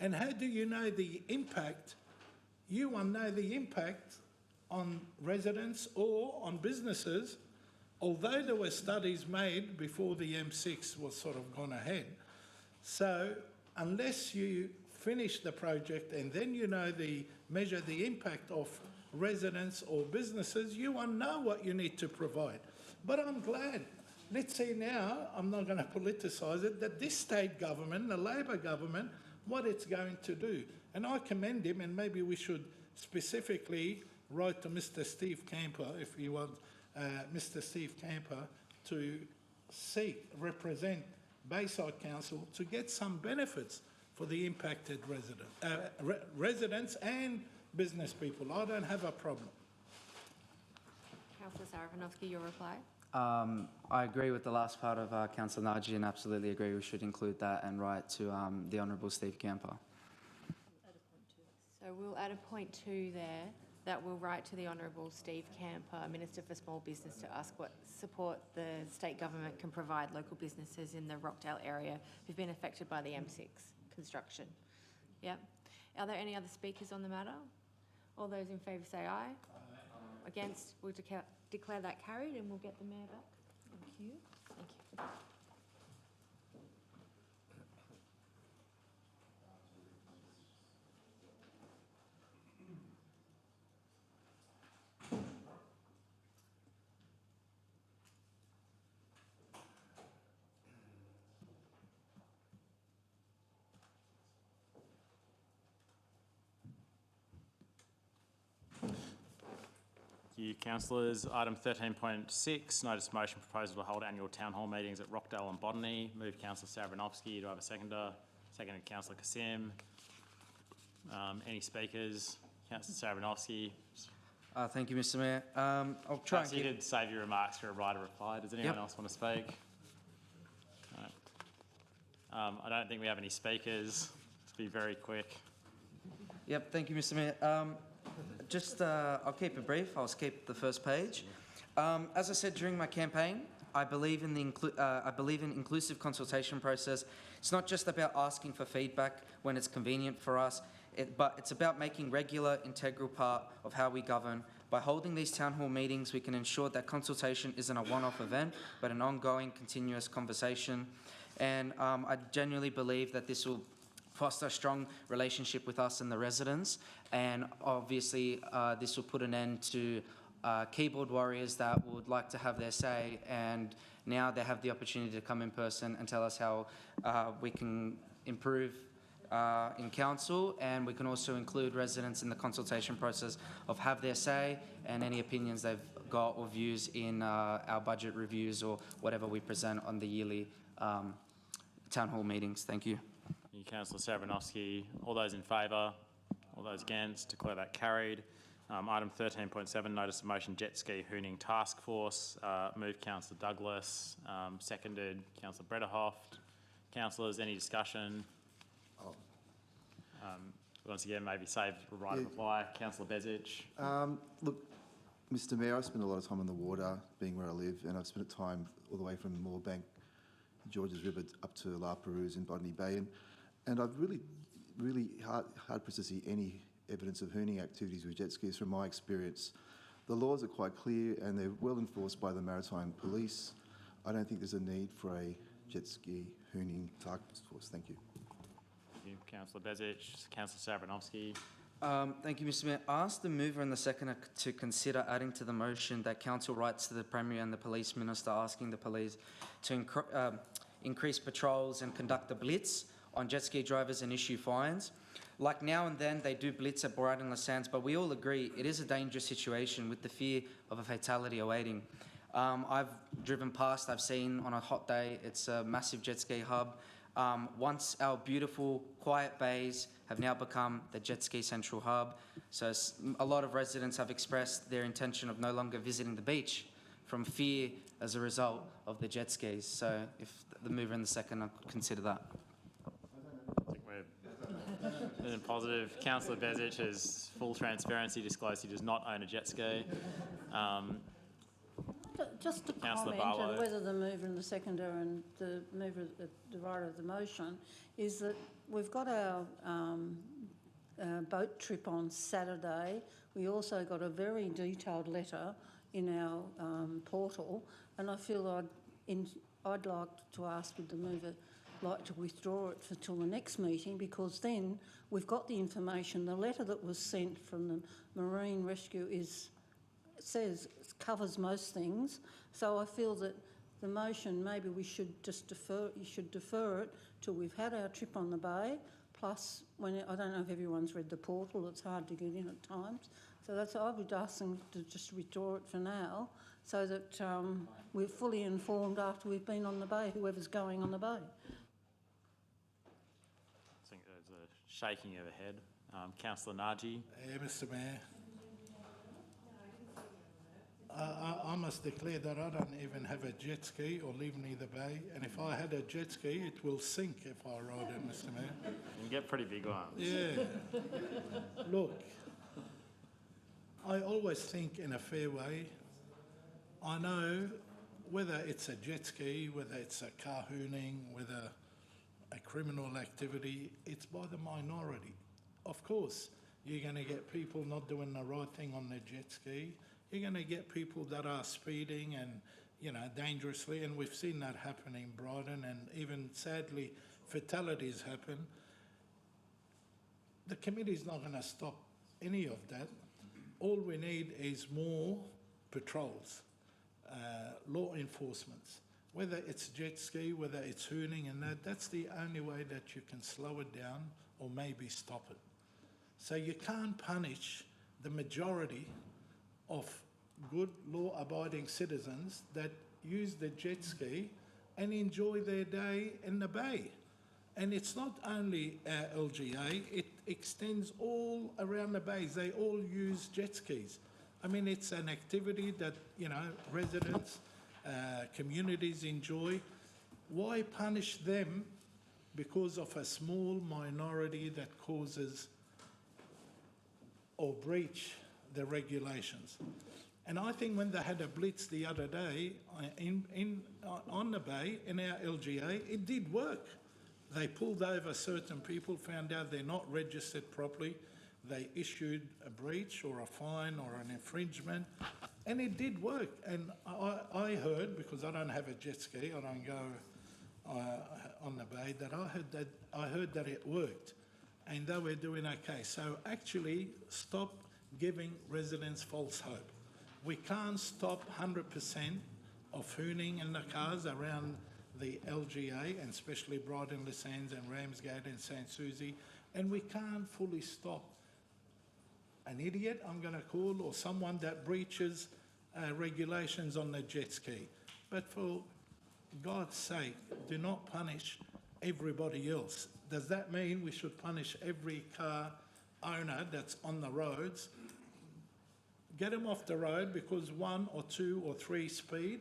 And how do you know the impact? You won't know the impact on residents or on businesses, although there were studies made before the M6 was sort of gone ahead. So unless you finish the project and then you know measure the impact of residents or businesses, you won't know what you need to provide. But I'm glad. Let's see now, I'm not going to politicise it, that this state government, the Labor government, what it's going to do. And I commend him, and maybe we should specifically write to Mr. Steve Camper, if you want Mr. Steve Camper to represent Bayside Council to get some benefits for the impacted residents and business people. I don't have a problem. Councillor Sarafinovsky, your reply? I agree with the last part of Councillor Naji and absolutely agree we should include that and write to the Honourable Steve Camper. So we'll add a point 2 there that we'll write to the Honourable Steve Camper, Minister for Small Business, to ask what support the state government can provide local businesses in the Rockdale area who've been affected by the M6 construction. Yep. Are there any other speakers on the matter? All those in favour say aye. Against, we'll declare that carried and we'll get the Mayor back. Thank you. Thank you. Thank you, councillors. Item 13.6, notice motion proposal to hold annual town hall meetings at Rockdale and Botany. Move councillor Savranovsky. Do I have a seconder? Seconded councillor Kasim. Any speakers? Councillor Savranovsky. Thank you, Mr Mayor. I'll try and You did save your remarks for a right of reply. Does anyone else want to speak? No. I don't think we have any speakers. Let's be very quick. Yep, thank you, Mr Mayor. I'll keep it brief. I'll skip the first page. As I said during my campaign, I believe in inclusive consultation process. It's not just about asking for feedback when it's convenient for us, but it's about making regular, integral part of how we govern. By holding these town hall meetings, we can ensure that consultation isn't a one-off event, but an ongoing, continuous conversation. And I genuinely believe that this will foster a strong relationship with us and the residents. And obviously, this will put an end to keyboard warriors that would like to have their say, and now they have the opportunity to come in person and tell us how we can improve in council, and we can also include residents in the consultation process of have their say and any opinions they've got or views in our budget reviews or whatever we present on the yearly town hall meetings. Thank you. Thank you, councillor Savranovsky. All those in favour? All those against? Declare that carried. Item 13.7, notice of motion jet ski hooning task force. Moved councillor Douglas, seconded councillor Brederhoft. Councillors, any discussion? Once again, maybe save a right of reply. Councillor Bezic. Look, Mr Mayor, I spend a lot of time on the water, being where I live, and I've spent time all the way from Moorebank, Georges River, up to La Perouse in Botany Bay, and I've really hard pressed to see any evidence of hooning activities with jet skis from my experience. The laws are quite clear and they're well enforced by the Maritime Police. I don't think there's a need for a jet ski hooning task force. Thank you. Thank you, councillor Bezic. Councillor Savranovsky. Thank you, Mr Mayor. I asked the mover and the seconder to consider adding to the motion that council writes to the Premier and the Police Minister asking the police to increase patrols and conduct a blitz on jet ski drivers and issue fines. Like now and then, they do blitz at Borat and Les Sands, but we all agree it is a dangerous situation with the fear of a fatality awaiting. I've driven past, I've seen on a hot day, it's a massive jet ski hub. Once our beautiful, quiet bays have now become the jet ski central hub. So a lot of residents have expressed their intention of no longer visiting the beach from fear as a result of the jet skis. So if the mover and the seconder consider that. And positive, councillor Bezic has full transparency disclosed he does not own a jet ski. Just a comment on whether the mover and the seconder and the mover, the writer of the motion, is that we've got our boat trip on Saturday. We also got a very detailed letter in our portal, and I feel I'd like to ask would the mover like to withdraw it until the next meeting, because then we've got the information. The letter that was sent from the Marine Rescue covers most things, so I feel that the motion, maybe we should just defer it till we've had our trip on the bay, plus I don't know if everyone's read the portal, it's hard to get in at times, so I would ask them to just withdraw it for now, so that we're fully informed after we've been on the bay, whoever's going on the bay. I think there's a shaking of the head. Councillor Naji. Yeah, Mr Mayor. I must declare that I don't even have a jet ski or live near the bay, and if I had a jet ski, it will sink if I ride it, Mr Mayor. You can get pretty big ones. Yeah. Look, I always think in a fair way. I know whether it's a jet ski, whether it's a car hooning, whether a criminal activity, it's by the minority. Of course, You're going to get people not doing the right thing on their jet ski. You're going to get people that are speeding and, you know, dangerously, and we've seen that happen in Brighton, and even sadly fatalities happen. The committee's not going to stop any of that. All we need is more patrols, law enforcement. Whether it's jet ski, whether it's hooning and that's the only way that you can slow it down or maybe stop it. So you can't punish the majority of good law-abiding citizens that use the jet ski and enjoy their day in the bay. And it's not only LGA, it extends all around the bays. They all use jet skis. I mean, it's an activity that, you know, residents, communities enjoy. Why punish them because of a small minority that causes or breach the regulations? And I think when they had a blitz the other day on the bay in our LGA, it did work. They pulled over certain people, found out they're not registered properly. They issued a breach or a fine or an infringement, and it did work. And I heard, because I don't have a jet ski, I don't go on the bay, that I heard that it worked, and they were doing okay. So actually, stop giving residents false hope. We can't stop 100% of hooning in the cars around the LGA, and especially Brighton, Lissands and Ramsgate and St Susie, and we can't fully stop an idiot, I'm going to call, or someone that breaches regulations on the jet ski. But for God's sake, do not punish everybody else. Does that mean we should punish every car owner that's on the roads? Get them off the road because 1 or 2 or 3 speed.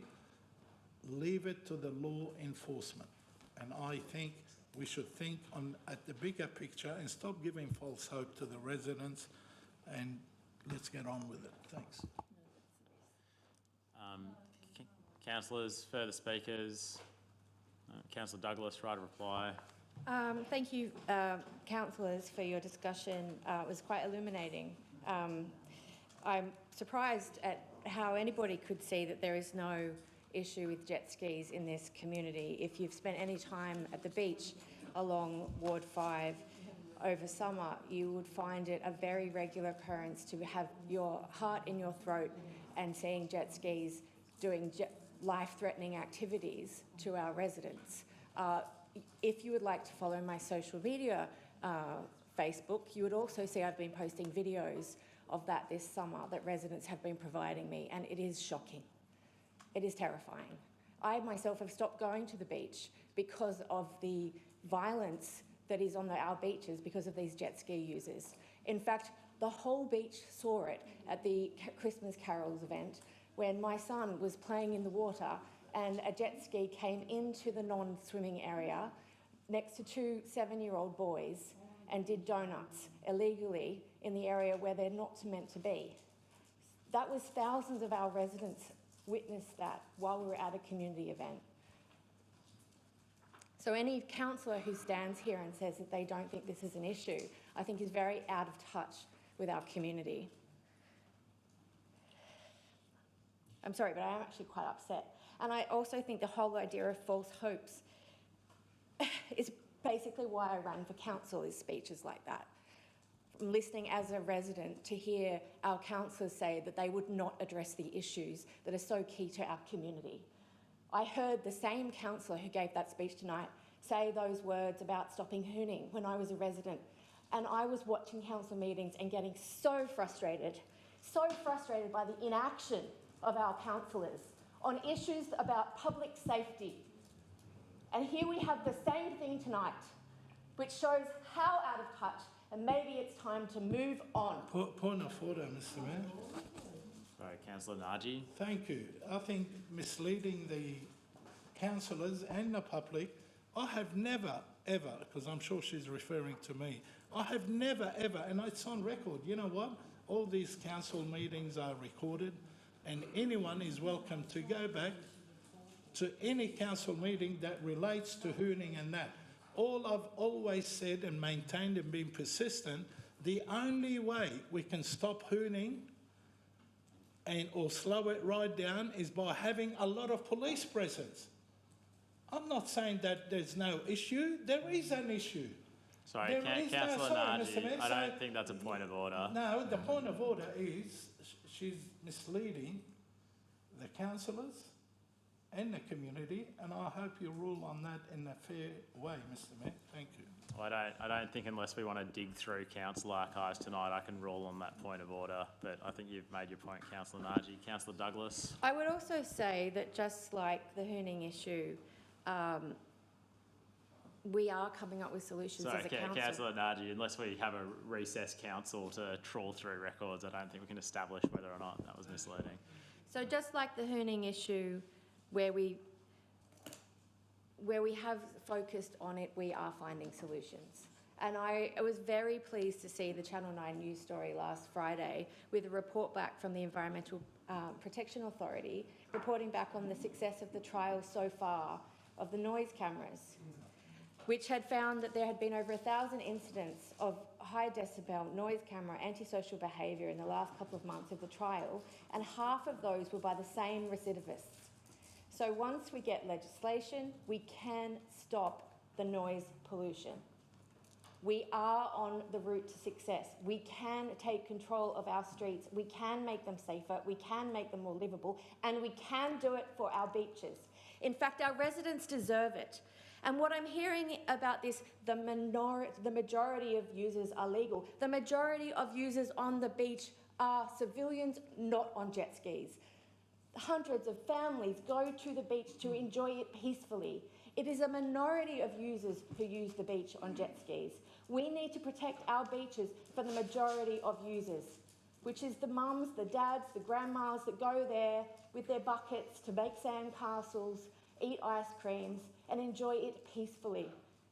Leave it to the law enforcement. And I think we should think at the bigger picture and stop giving false hope to the residents, and let's get on with it. Thanks. Councillors, further speakers? Councillor Douglas, right of reply. Thank you, councillors, for your discussion. It was quite illuminating. I'm surprised at how anybody could see that there is no issue with jet skis in this community. If you've spent any time at the beach along Ward 5 over summer, you would find it a very regular occurrence to have your heart in your throat and seeing jet skis doing life-threatening activities to our residents. If you would like to follow my social media Facebook, you would also see I've been posting videos of that this summer that residents have been providing me, and it is shocking. It is terrifying. I myself have stopped going to the beach because of the violence that is on our beaches because of these jet ski users. In fact, the whole beach saw it at the Christmas Carols event when my son was playing in the water and a jet ski came into the non-swimming area next to 2 7-year-old boys and did donuts illegally in the area where they're not meant to be. That was thousands of our residents witnessed that while we were at a community event. So any councillor who stands here and says that they don't think this is an issue, I think is very out of touch with our community. I'm sorry, but I am actually quite upset. And I also think the whole idea of false hopes is basically why I ran for council, is speeches like that. From listening as a resident to hear our councillors say that they would not address the issues that are so key to our community. I heard the same councillor who gave that speech tonight say those words about stopping hooning when I was a resident. And I was watching council meetings and getting so frustrated by the inaction of our councillors on issues about public safety. And here we have the same thing tonight, which shows how out of touch, and maybe it's time to move on. Point of order, Mr Mayor. Sorry, Councillor Naji. Thank you. I think misleading the councillors and the public, I have never, ever, because I'm sure she's referring to me, I have never, ever, and it's on record, you know what? All these council meetings are recorded, and anyone is welcome to go back to any council meeting that relates to hooning and that. All I've always said and maintained and been persistent the only way we can stop hooning or slow it right down is by having a lot of police presence. I'm not saying that there's no issue. There is an issue. Sorry, Councillor Naji, I So, don't think that's a point of order. no, the point of order is she's misleading the councillors and the community, and I hope you rule on that in a fair way, Mr Mayor. Thank you. Well, I don't think unless we want to dig through council archives tonight, I can rule on that point of order. But I think you've made your point, Councillor Naji. Councillor Douglas. I would also say that just like the hooning issue, we are coming up with solutions Sorry, as a council. Councillor Naji, unless we have a recess council to trawl through records, I don't think we can establish whether or not that was misleading. So just like the hooning issue, where we have focused on it, we are finding solutions. And I was very pleased to see the Channel 9 news story last Friday with a report back from the Environmental Protection Authority, reporting back on the success of the trials so far of the noise cameras, which had found that there had been over 1,000 incidents of high decibel noise camera antisocial behaviour in the last couple of months of the trial, and half of those were by the same recidivists. So once we get legislation, we can stop the noise pollution. We are on the route to success. We can take control of our streets. We can make them safer. We can make them more livable. And we can do it for our beaches. In fact, our residents deserve it. And what I'm hearing about this, the majority of users are legal. The majority of users on the beach are civilians, not on jet skis. Hundreds of families go to the beach to enjoy it peacefully. It is a minority of users who use the beach on jet skis. We need to protect our beaches for the majority of users, which is the mums, the dads, the grandmas that go there with their buckets to make sand castles, eat ice creams, and enjoy it peacefully.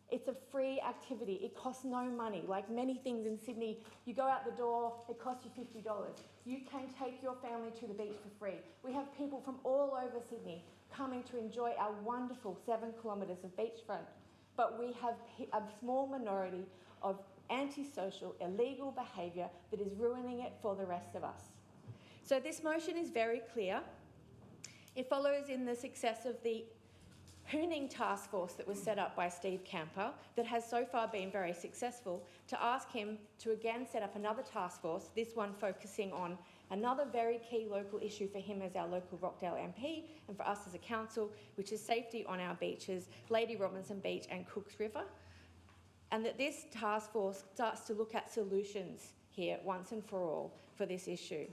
It's a free activity. It costs no money. Like many things in Sydney, you go out the door, it costs you $50. You can take your family to the beach for free. We have people from all over Sydney coming to enjoy our wonderful 7 kilometres of beachfront. But we have a small minority of antisocial, illegal behaviour that is ruining it for the rest of us. So this motion is very clear. It follows in the success of the hooning task force that was set up by Steve Camper that has so far been very successful, to ask him to again set up another task force, this one focusing on another very key local issue for him as our local Rockdale MP and for us as a council, which is safety on our beaches, Lady Robinson Beach and Cooks River. And that this task force starts to look at solutions here once and for all for this issue.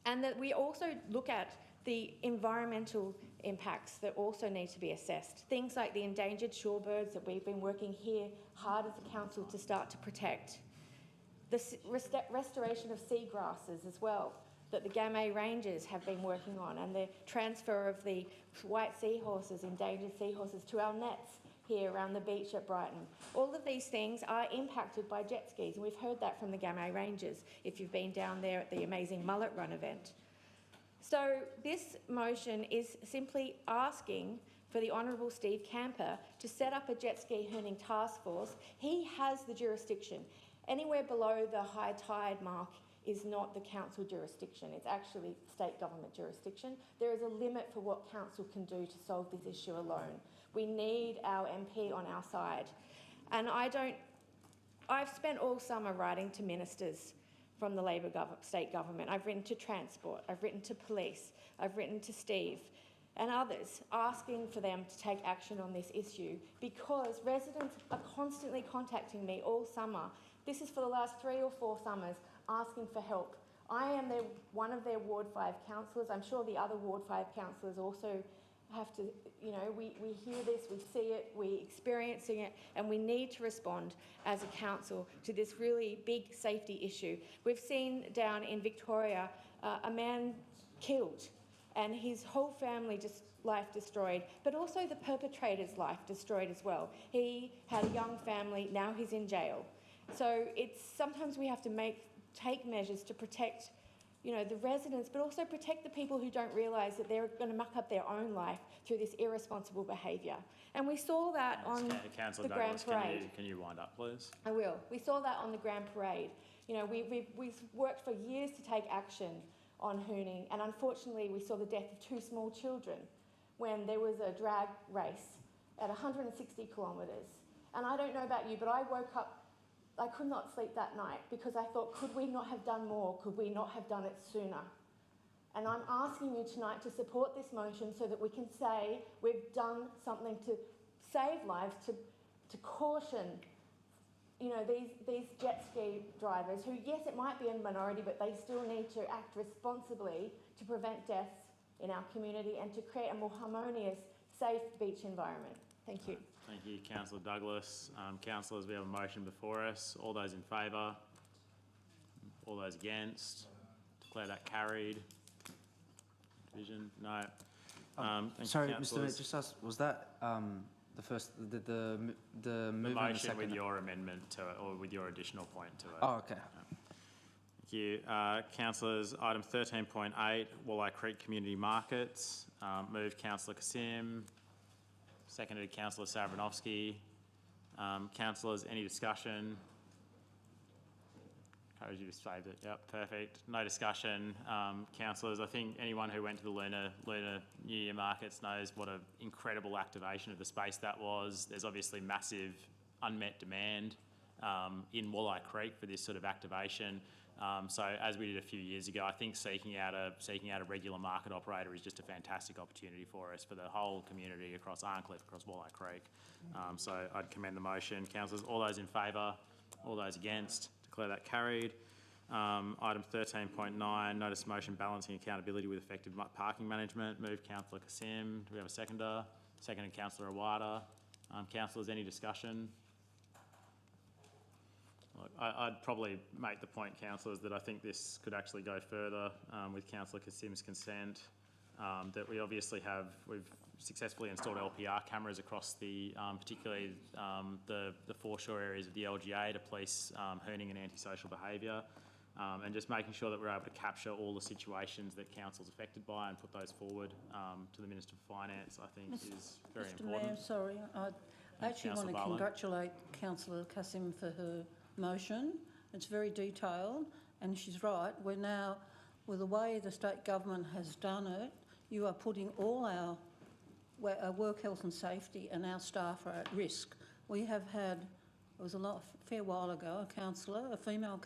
And that we also look at the environmental impacts that also need to be assessed. Things like the endangered shorebirds that we've been working here hard as a council to start to protect. The restoration of seagrasses as well, that the Gamay Rangers have been working on, and the transfer of the white seahorses, endangered seahorses, to our nets here around the beach at Brighton. All of these things are impacted by jet skis, and we've heard that from the Gamay Rangers if you've been down there at the amazing Mullet Run event. So this motion is simply asking for the Honourable Steve Camper to set up a jet ski hooning task force. He has the jurisdiction. Anywhere below the high tide mark is not the council jurisdiction. It's actually state government jurisdiction. There is a limit for what council can do to solve this issue alone. We need our MP on our side. And I've spent all summer writing to ministers from the Labor state government. I've written to Transport, I've written to Police, I've written to Steve and others, asking for them to take action on this issue, because residents are constantly contacting me all summer. This is for the last 3 or 4 summers, asking for help. I am one of their Ward 5 councillors. I'm sure the other Ward 5 councillors also have to, you know, we hear this, we see it, we're experiencing it, and we need to respond as a council to this really big safety issue. We've seen down in Victoria a man killed and his whole family just life destroyed, but also the perpetrator's life destroyed as well. He had a young family, now he's in jail. So it's sometimes we have to take measures to protect you know, the residents, but also protect the people who don't realise that they're going to muck up their own life through this irresponsible behaviour. And we saw that on Councillor the Grand Douglas, Parade. can you wind up, please? I will. We saw that on the Grand Parade. You know, we've worked for years to take action on hooning, and unfortunately we saw the death of 2 small children when there was a drag race at 160 kilometres. And I don't know about you, but I woke up, I could not sleep that night because I thought, could we not have done more? Could we not have done it sooner? And I'm asking you tonight to support this motion so that we can say we've done something to save lives, to caution, you know, these jet ski drivers who, yes, it might be a minority, but they still need to act responsibly to prevent deaths in our community and to create a more harmonious, safe beach environment. Thank you. Thank you, Councillor Douglas. Councillors, we have a motion before us. All those in favour? All those against? Declare that carried. Division? No. Sorry, Mr. Mayor, councillors. just ask, was that the first, the movement The and the motion second? with your amendment to it, or with your additional point to it. Oh, okay. Thank you. Councillors, item 13.8, Walleye Creek Community Markets. Moved Councillor Kasim, seconded Councillor Savranovsky. Councillors, any discussion? Encourage you to save it. Yep, perfect. No discussion. Councillors, I think anyone who went to the Lunar New Year markets knows what an incredible activation of the space that was. There's obviously massive unmet demand in Walleye Creek for this sort of activation. So as we did a few years ago, I think seeking out a regular market operator is just a fantastic opportunity for us, for the whole community across Arncliffe, across Walleye Creek. So I'd commend the motion. Councillors, all those in favour? All those against? Declare that carried. Item 13.9, notice motion balancing accountability with effective parking management. Moved Councillor Kasim. Do we have a seconder? Seconded Councillor Awada. Councillors, any discussion? Look, I'd probably make the point, councillors, that I think this could actually go further with Councillor Kasim's consent. That we've successfully installed LPR cameras across the, particularly the foreshore areas of the LGA to police hooning and antisocial behaviour, and just making sure that we're able to capture all the situations that council's affected by and put those forward to the Minister for Finance, I think is very Mr. important. Mayor, sorry, I actually want to Councillor Barlow. congratulate Councillor Kasim for her motion. It's very detailed, and she's right. We're now, with the way the state government has done it, you are putting all our work health and safety and our staff are at risk. We have had, it was a fair while ago, a councillor, a female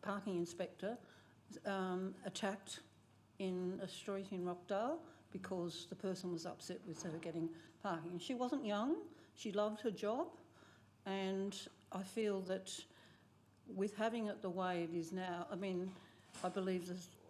parking inspector, attacked in a street in Rockdale because the person was upset with her getting parking. She wasn't young, she loved her job, and I feel that with having it the way it is now, I mean, I believe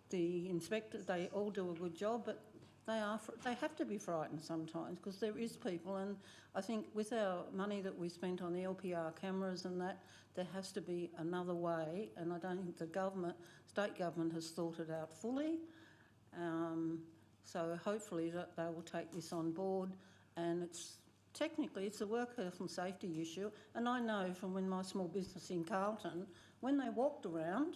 the inspectors, they all do a good job, but they have to be frightened sometimes because there is people, and I think with our money that we spent on the LPR cameras and that, there has to be another way, and I don't think the state government has thought it out fully. So hopefully that they will take this on board, and technically it's a work health and safety issue, and I know from when my small business in Carlton, when they walked around,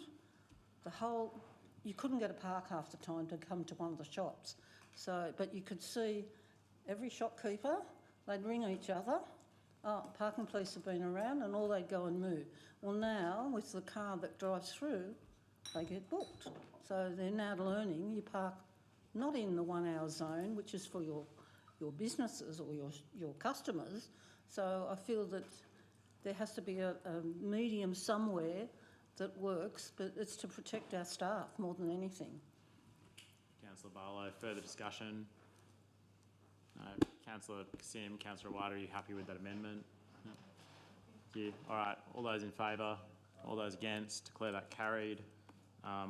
you couldn't get a park half the time to come to one of the shops. So, but you could see every shopkeeper, they'd ring each other, parking police have been around, and all they'd go and move. Well now, with the car that drives through, they get booked. So they're now learning you park not in the 1 hour zone, which is for your businesses or your customers. So I feel that there has to be a medium somewhere that works, but it's to protect our staff more than anything. Councillor Barlow, further discussion? No. Councillor Kasim, Councillor Awada, are you happy with that amendment? No. Thank you. All right, all those in favour? All those against? Declare that carried.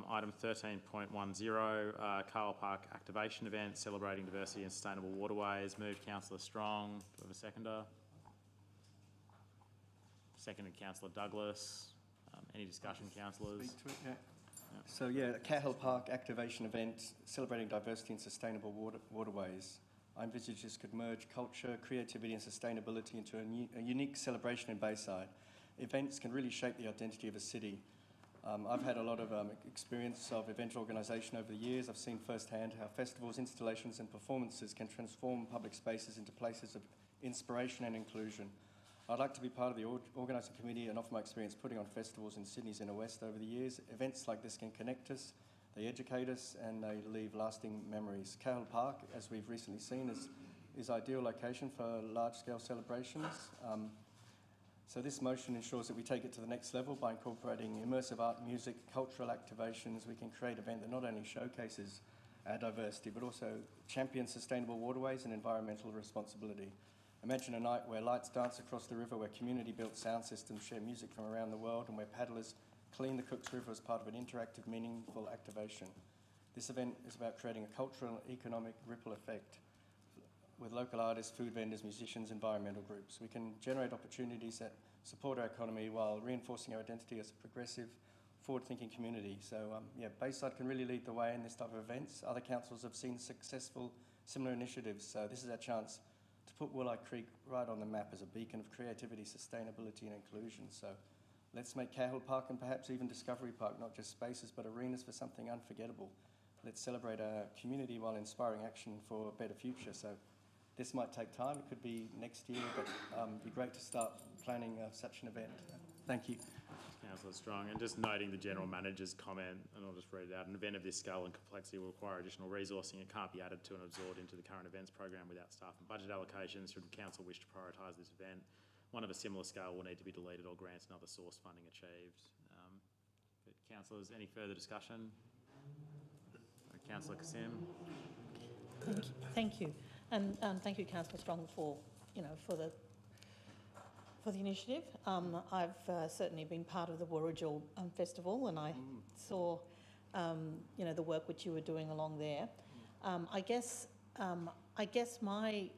Item 13.10, Carl Park activation event celebrating diversity and sustainable waterways. Moved Councillor Strong. Do we have a seconder? Seconded Councillor Douglas. Any discussion, councillors? Speak to it, yeah. So yeah, Cahill Park activation event celebrating diversity and sustainable waterways. I envisage this could merge culture, creativity and sustainability into a unique celebration in Bayside. Events can really shape the identity of a city. I've had a lot of experience of event organisation over the years. I've seen firsthand how festivals, installations and performances can transform public spaces into places of inspiration and inclusion. I'd like to be part of the organising committee and offer my experience putting on festivals in Sydney's inner west over the years. Events like this can connect us, they educate us and they leave lasting memories. Cahill Park, as we've recently seen, is ideal location for large-scale celebrations. So this motion ensures that we take it to the next level by incorporating immersive art, music, cultural activations. We can create an event that not only showcases our diversity, but also champions sustainable waterways and environmental responsibility. Imagine a night where lights dance across the river, where community-built sound systems share music from around the world, and where paddlers clean the Cooks River as part of an interactive, meaningful activation. This event is about creating a cultural and economic ripple effect with local artists, food vendors, musicians, environmental groups. We can generate opportunities that support our economy while reinforcing our identity as a progressive, forward-thinking community. So Bayside can really lead the way in this type of events. Other councils have seen successful similar initiatives. So this is our chance to put Willow Creek right on the map as a beacon of creativity, sustainability and inclusion. So let's make Cahill Park and perhaps even Discovery Park not just spaces but arenas for something unforgettable. Let's celebrate our community while inspiring action for a better future. So this might take time, it could be next year, but it'd be great to start planning such an event. Thank you. Councillor Strong, and just noting the General Manager's comment, and I'll just read it out, an event of this scale and complexity will require additional resourcing. It can't be added to and absorbed into the current events program without staff and budget allocations. Should the Council wish to prioritise this event, one of a similar scale will need to be deleted or grants and other source funding achieved. But councillors, any further discussion? Councillor Kassim. Thank you. And thank you, Councillor Strong, for the initiative. I've certainly been part of the Warragul Festival, and I saw the work which you were doing along there. I guess my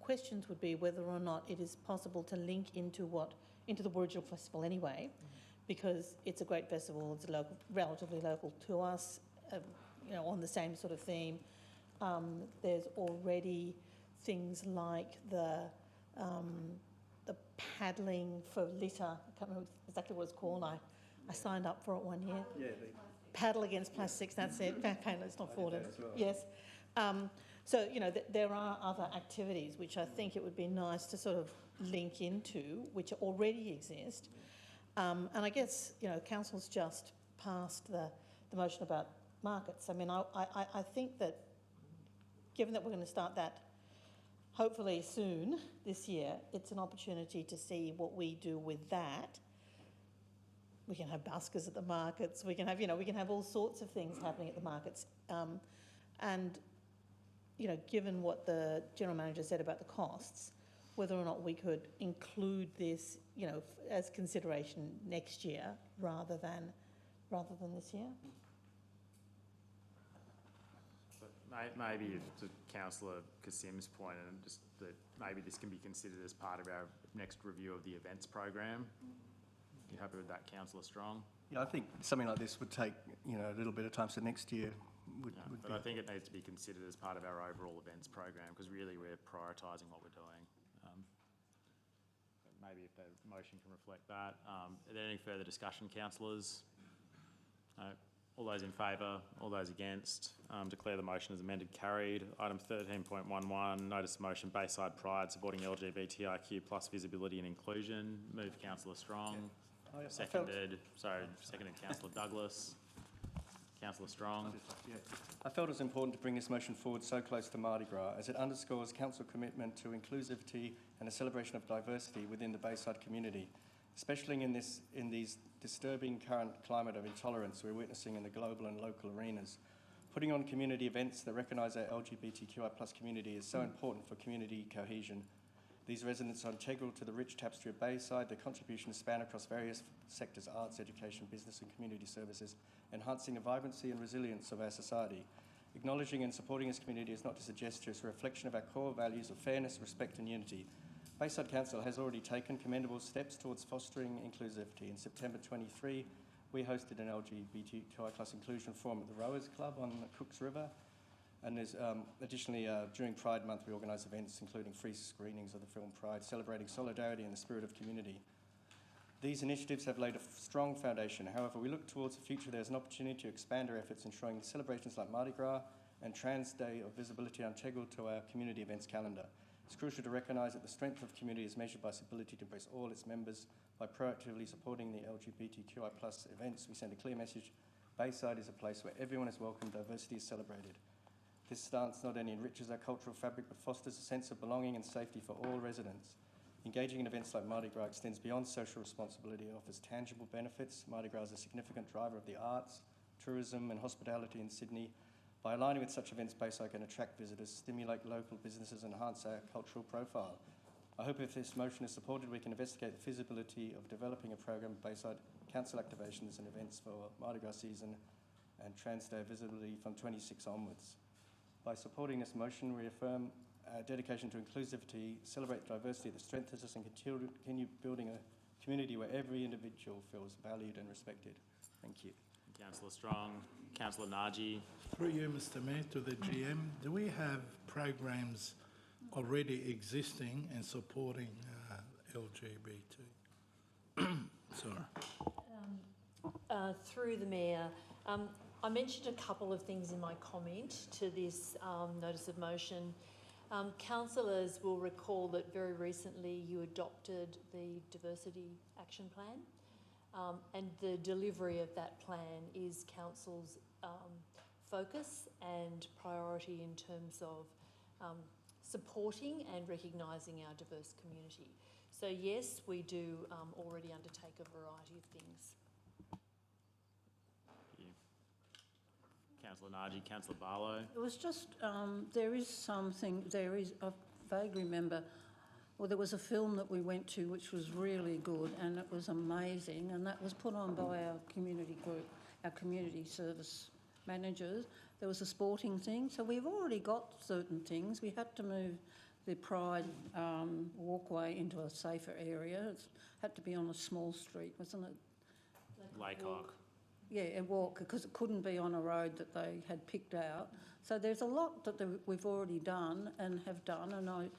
questions would be whether or not it is possible to link into the Warragul Festival anyway, because it's a great festival. It's relatively local to us, on the same sort of theme. There's already things like the paddling for litter. I can't remember exactly what it's called. I signed up for it one year. Yeah, Paddle against plastics, that's it. Let's not forward it. Well. Yes. So, there are other activities which I think it would be nice to sort of link into, which already exist. And I guess, Council's just passed the motion about markets. I mean, I think that given that we're going to start that hopefully soon this year, it's an opportunity to see what we do with that. We can have buskers at the markets. We can have all sorts of things happening at the markets. And, given what the General Manager said about the costs, whether or not we could include this, as consideration next year rather than this year. Maybe to Councillor Kassim's point, and just that maybe this can be considered as part of our next review of the events program. You happy with that, Councillor Strong? Yeah, I think something like this would take a little bit of time. So next year would but I think it needs to be considered as part of our overall events program, because really we're prioritising what we're doing. Maybe if the motion can reflect that. Are there any further discussion, councillors? No. All those in favour, all those against, declare the motion as amended carried. Item 13.11, notice of motion Bayside Pride supporting LGBTIQ plus visibility and inclusion. Moved Councillor Strong. Yeah. Seconded Councillor Douglas. Councillor Strong. I felt it was important to bring this motion forward so close to Mardi Gras, as it underscores council commitment to inclusivity and a celebration of diversity within the Bayside community, especially in these disturbing current climate of intolerance we're witnessing in the global and local arenas. Putting on community events that recognise our LGBTQI+ community is so important for community cohesion. These residents are integral to the rich tapestry of Bayside. Their contributions span across various sectors: arts, education, business and community services, enhancing the vibrancy and resilience of our society. Acknowledging and supporting this community is not just a gesture, it's a reflection of our core values of fairness, respect and unity. Bayside Council has already taken commendable steps towards fostering inclusivity. In September 23, we hosted an LGBTQI+ inclusion forum at the Rowers Club on the Cooks River. And there's additionally, during Pride Month, we organise events including free screenings of the film Pride, celebrating solidarity and the spirit of community. These initiatives have laid a strong foundation. However, we look towards the future, there's an opportunity to expand our efforts, ensuring celebrations like Mardi Gras and Trans Day of Visibility are integral to our community events calendar. It's crucial to recognise that the strength of community is measured by its ability to embrace all its members. By proactively supporting the LGBTQI+ events, we send a clear message. Bayside is a place where everyone is welcome, diversity is celebrated. This stance not only enriches our cultural fabric, but fosters a sense of belonging and safety for all residents. Engaging in events like Mardi Gras extends beyond social responsibility. It offers tangible benefits. Mardi Gras is a significant driver of the arts, tourism and hospitality in Sydney. By aligning with such events, Bayside can attract visitors, stimulate local businesses and enhance our cultural profile. I hope if this motion is supported, we can investigate the feasibility of developing a program of Bayside Council activations and events for Mardi Gras season and Trans Day Visibility from 26 onwards. By supporting this motion, we affirm our dedication to inclusivity, celebrate diversity that strengthens us and continue building a community where every individual feels valued and respected. Thank you. Councillor Strong. Councillor Naji. Through you, Mr Mayor, to the GM, do we have programs already existing and supporting LGBT? Sorry. Through the Mayor, I mentioned a couple of things in my comment to this notice of motion. Councillors will recall that very recently you adopted the Diversity Action Plan, and the delivery of that plan is Council's focus and priority in terms of supporting and recognising our diverse community. So yes, we do already undertake a variety of things. Councillor Naji. Councillor Barlow. It was just, I vaguely remember, well, there was a film that we went to which was really good and it was amazing, and that was put on by our community group, our community service managers. There was a sporting thing, so we've already got certain things. We had to move the Pride walkway into a safer area. It had to be on a small street, wasn't it? Laycock. Yeah, a walk, because it couldn't be on a road that they had picked out. So there's a lot that we've already done and have done, and I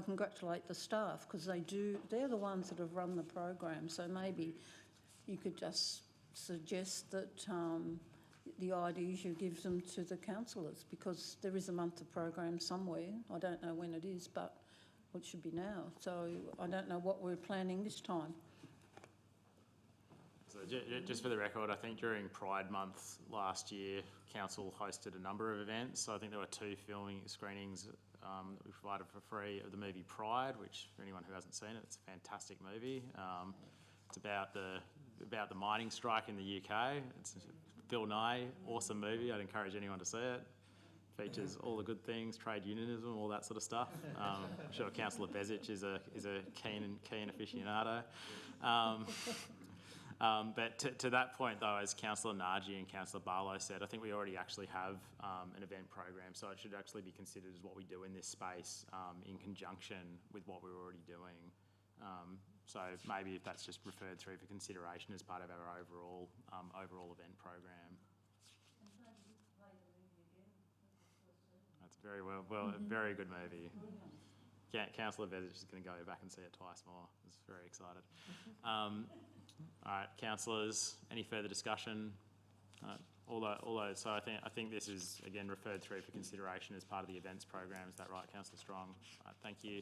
congratulate the staff because they're the ones that have run the program. So maybe you could just suggest that the ideas you give them to the councillors, because there is a month of program somewhere. I don't know when it is, but it should be now. So I don't know what we're planning this time. So just for the record, I think during Pride Month last year, Council hosted a number of events. So I think there were 2 filming screenings that we provided for free of the movie Pride, which for anyone who hasn't seen it, it's a fantastic movie. It's about the mining strike in the UK. It's Bill Nye, awesome movie. I'd encourage anyone to see it. Features all the good things, trade unionism, all that sort of stuff. I'm sure Councillor Bezic is a keen aficionado. But to that point, though, as Councillor Naji and Councillor Barlow said, I think we already actually have an event program, so it should actually be considered as what we do in this space in conjunction with what we're already doing. So maybe if that's just referred through for consideration as part of our overall event program. That's very very good movie. Councillor Bezic is going to go back and see it twice more. I was very excited. All right, councillors, any further discussion? All those. So I think this is again referred through for consideration as part of the events program. Is that right, Councillor Strong? Thank you.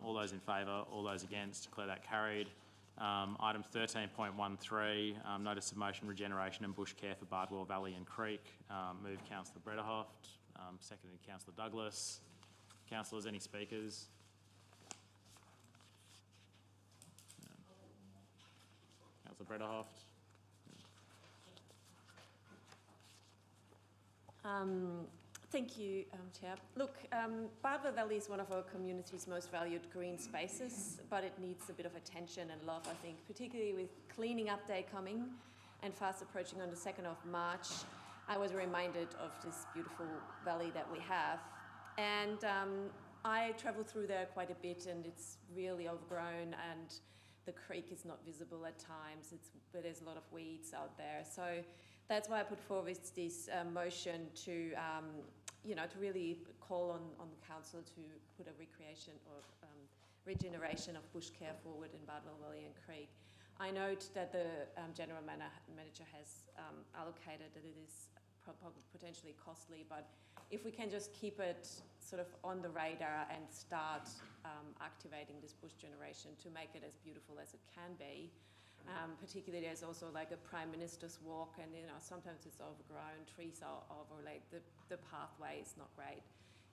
All those in favour, all those against, declare that carried. Item 13.13, notice of motion regeneration and bush care for Bardwell Valley and Creek. Moved Councillor Brederhoft, seconded Councillor Douglas. Councillors, any speakers? Councillor Brederhoft. Thank you, Chair. Look, Bardwell Valley is one of our community's most valued green spaces, but it needs a bit of attention and love, I think, particularly with Cleaning Up Day coming and fast approaching on the 2nd of March. I was reminded of this beautiful valley that we have. And I travel through there quite a bit, and it's really overgrown, and the creek is not visible at times. But there's a lot of weeds out there. So that's why I put forward this motion to, to really call on the council to put a recreation or regeneration of bush care forward in Bardwell Valley and Creek. I note that the general manager has allocated that it is potentially costly, but if we can just keep it sort of on the radar and start activating this bush generation to make it as beautiful as it can be. Particularly, there's also like a Prime Minister's walk, and sometimes it's overgrown, trees are overlaid, the pathway is not great.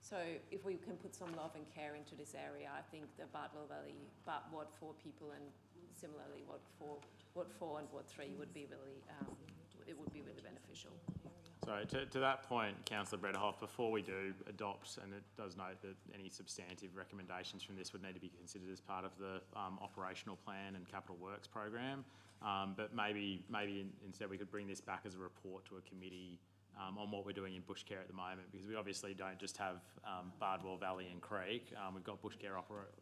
So if we can put some love and care into this area, I think the Bardwell Valley, Ward 4 people, and similarly Ward 4 and Ward 3 would be really, it would be really beneficial. So to that point, Councillor Brederhoff, before we do adopt, and it does note that any substantive recommendations from this would need to be considered as part of the operational plan and capital works program, but maybe instead we could bring this back as a report to a committee on what we're doing in bush care at the moment, because we obviously don't just have Bardwell Valley and Creek. We've got bush care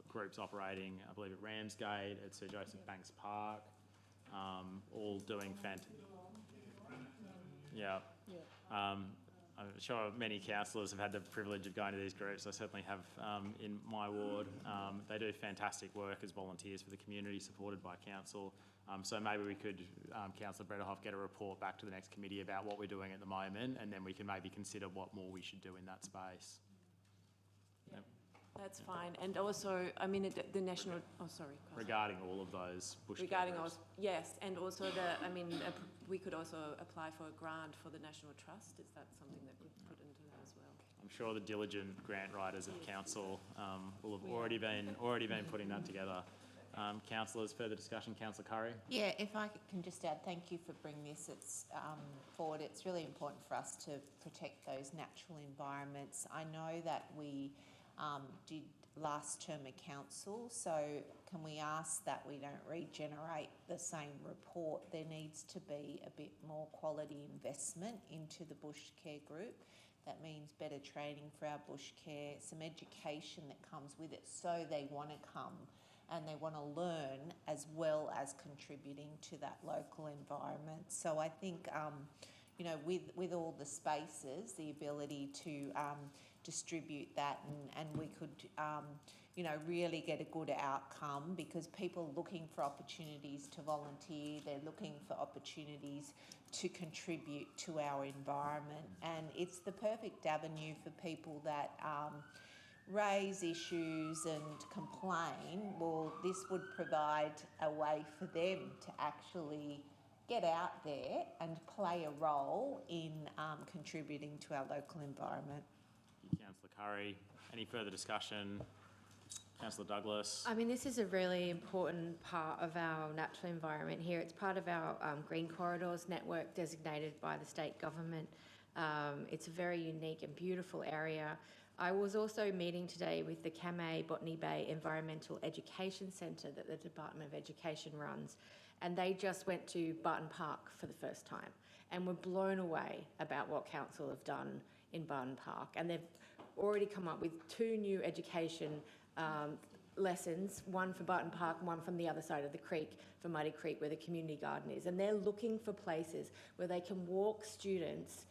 groups operating, I believe, at Ramsgate, at Sir Joseph Banks Park, all doing fantastic. Yeah. I'm sure many councillors have had the privilege of going to these groups. I certainly have in my ward. They do fantastic work as volunteers for the community, supported by council. So maybe we could, Councillor Brederhoff, get a report back to the next committee about what we're doing at the moment, and then we can maybe consider what more we should do in that space. Yep. That's fine. And also, I mean, the national, regarding all of those bush regarding care us, yes, and also we could also apply for a grant for the National Trust. Is that something that we put into that as well? I'm sure the diligent grant writers at council will have already been putting that together. Councillors, further discussion. Councillor Curry. Yeah, if I can just add, thank you for bringing this forward. It's really important for us to protect those natural environments. I know that we did last term at council, so can we ask that we don't regenerate the same report? There needs to be a bit more quality investment into the bush care group. That means better training for our bush care, some education that comes with it, so they want to come and they want to learn as well as contributing to that local environment. So I think, with all the spaces, the ability to distribute that and we could, really get a good outcome, because people are looking for opportunities to volunteer, they're looking for opportunities to contribute to our environment, and it's the perfect avenue for people that raise issues and complain. Well, this would provide a way for them to actually get out there and play a role in contributing to our local environment. Thank you, Councillor Curry. Any further discussion? Councillor Douglas. I mean, this is a really important part of our natural environment here. It's part of our Green Corridors network designated by the state government. It's a very unique and beautiful area. I was also meeting today with the Kamay Botany Bay Environmental Education Centre that the Department of Education runs, and they just went to Barton Park for the first time and were blown away about what council have done in Barton Park. And they've already come up with 2 new education lessons, one for Barton Park and one from the other side of the creek, for Muddy Creek, where the community garden is. And they're looking for places where they can walk students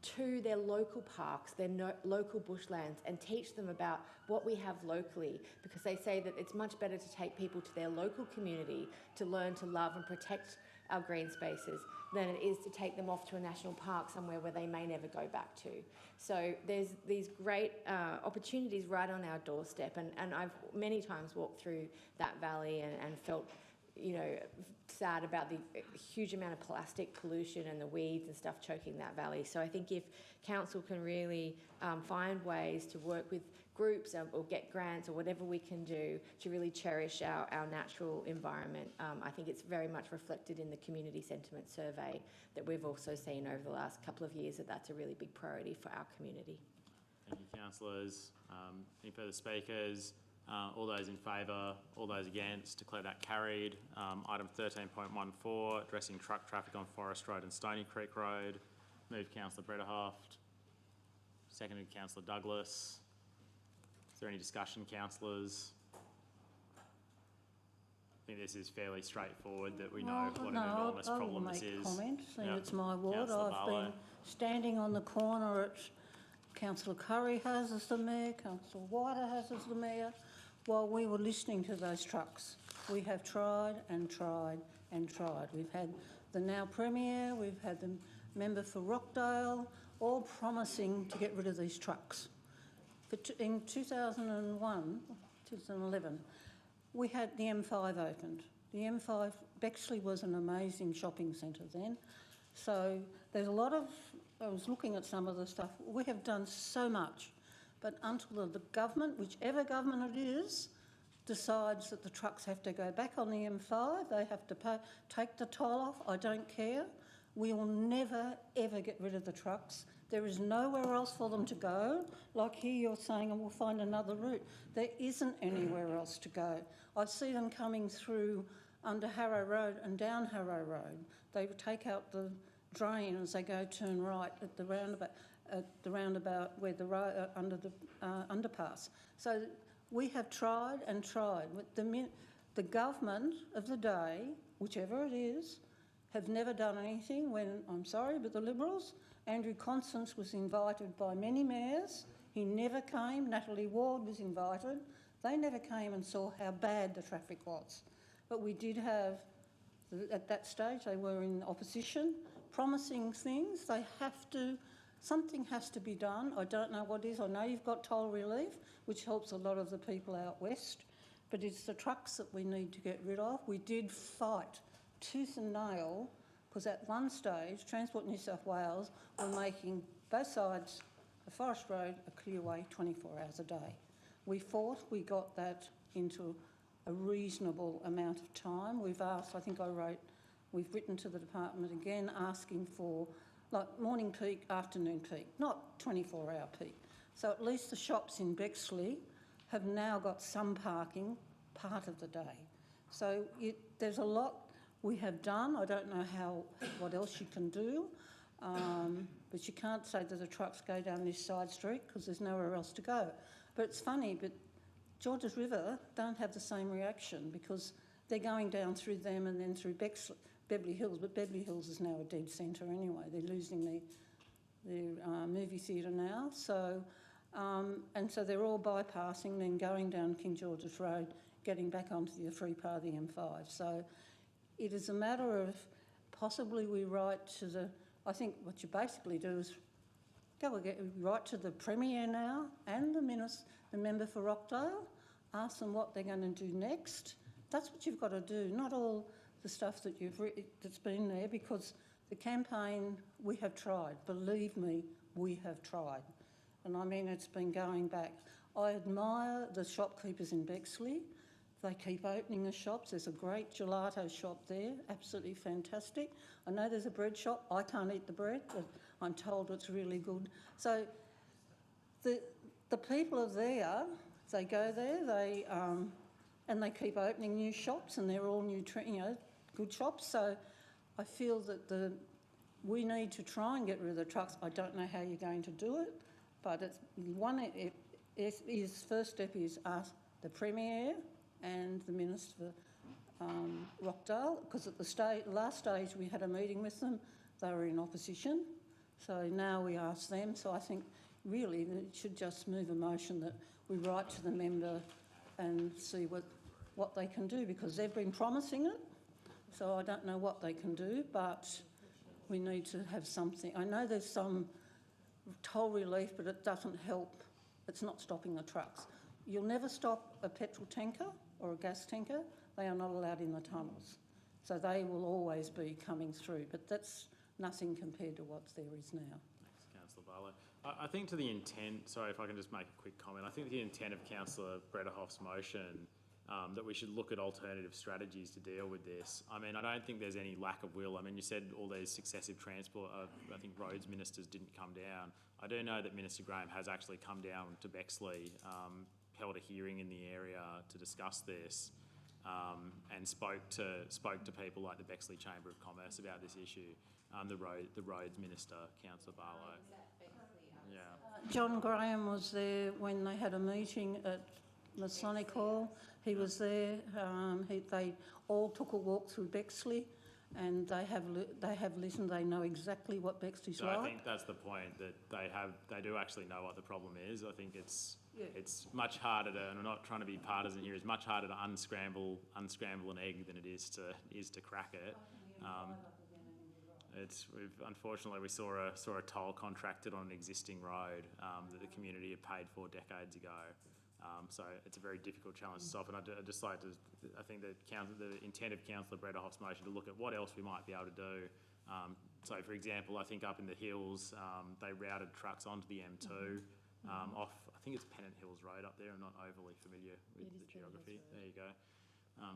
to their local parks, their local bushlands, and teach them about what we have locally, because they say that it's much better to take people to their local community to learn to love and protect our green spaces than it is to take them off to a national park somewhere where they may never go back to. So there's these great opportunities right on our doorstep, and I've many times walked through that valley and felt sad about the huge amount of plastic pollution and the weeds and stuff choking that valley. So I think if council can really find ways to work with groups or get grants or whatever we can do to really cherish our natural environment, I think it's very much reflected in the community sentiment survey that we've also seen over the last couple of years, that that's a really big priority for our community. Thank you, councillors. Any further speakers? All those in favour, all those against, declare that carried. Item 13.14, addressing truck traffic on Forest Road and Stony Creek Road. Moved Councillor Brederhoff. Seconded Councillor Douglas. Is there any discussion, councillors? I think this is fairly straightforward, that we know what an enormous problem this is. I will make comments, and it's my ward. Councillor I've Barlow. been standing on the corner at Councillor Curry has as the mayor, Councillor Whiter has as the mayor, while we were listening to those trucks. We have tried and tried and tried. We've had the now Premier, we've had the member for Rockdale, all promising to get rid of these trucks. In 2011, we had the M5 opened. The M5, Bexley was an amazing shopping centre then. So there's a lot of, I was looking at some of the stuff, we have done so much, but until the government, whichever government it is, decides that the trucks have to go back on the M5, they have to take the toll off, I don't care. We will never, ever get rid of the trucks. There is nowhere else for them to go. Like here you're saying, and we'll find another route. There isn't anywhere else to go. I see them coming through under Harrow Road and down Harrow Road. They take out the drain as they go turn right at the roundabout where the road, under the underpass. So we have tried and tried. The government of the day, whichever it is, have never done anything when, I'm sorry, but the Liberals, Andrew Constance was invited by many mayors. He never came. Natalie Ward was invited. They never came and saw how bad the traffic was. But we did have, at that stage, they were in opposition, promising things. They have to, something has to be done. I don't know what it is. I know you've got toll relief, which helps a lot of the people out west, but it's the trucks that we need to get rid of. We did fight tooth and nail, because at one stage, Transport New South Wales were making both sides of Forest Road a clearway 24 hours a day. We fought, we got that into a reasonable amount of time. We've asked, I think we've written to the department again asking for like morning peak, afternoon peak, not 24-hour peak. So at least the shops in Bexley have now got some parking part of the day. So there's a lot we have done. I don't know what else you can do, but you can't say that the trucks go down this side street because there's nowhere else to go. But it's funny, but Georges River don't have the same reaction because they're going down through them and then through Beverly Hills, but Beverly Hills is now a dead centre anyway. They're losing their movie theatre now. So, and so they're all bypassing, then going down King George's Road, getting back onto the free part of the M5. So it is a matter of possibly we write to the, I think what you basically do is write to the Premier now and the member for Rockdale, ask them what they're going to do next. That's what you've got to do, not all the stuff that that's been there, because the campaign, we have tried. Believe me, we have tried. And I mean, it's been going back. I admire the shopkeepers in Bexley. They keep opening the shops. There's a great gelato shop there, absolutely fantastic. I know there's a bread shop. I can't eat the bread, but I'm told it's really good. So the people are there. They go there. And they keep opening new shops, and they're all new, good shops. So I feel that we need to try and get rid of the trucks. I don't know how you're going to do it, but first step is ask the Premier and the Minister for Rockdale, because at the last stage we had a meeting with them, they were in opposition. So now we ask them. So I think really that it should just move a motion that we write to the member and see what they can do, because they've been promising it. So I don't know what they can do, but we need to have something. I know there's some toll relief, but it doesn't help. It's not stopping the trucks. You'll never stop a petrol tanker or a gas tanker. They are not allowed in the tunnels. So they will always be coming through, but that's nothing compared to what there is now. Thanks, Councillor Barlow. I think to the intent, sorry if I can just make a quick comment, I think the intent of Councillor Brederhoff's motion that we should look at alternative strategies to deal with this. I mean, I don't think there's any lack of will. I mean, you said all these successive transport, I think roads ministers didn't come down. I do know that Minister Graham has actually come down to Bexley, held a hearing in the area to discuss this, and spoke to people like the Bexley Chamber of Commerce about this issue. The roads minister, Councillor Barlow. Yeah. John Graham was there when they had a meeting at Masonic Hall. He was there. They all took a walk through Bexley, and they have listened. They know exactly what Bexley's So like. I think that's the point, that they do actually know what the problem is. I think it's much harder to, and I'm not trying to be partisan here, it's much harder to unscramble an egg than it is to crack it. Unfortunately we saw a toll contracted on an existing road that the community had paid for decades ago. So it's a very difficult challenge to solve, and I'd just like to, I think the intent of Councillor Brederhoff's motion to look at what else we might be able to do. So for example, I think up in the hills, they routed trucks onto the M2 off, I think it's Pennant Hills Road up there. I'm not overly familiar with the geography. There you go.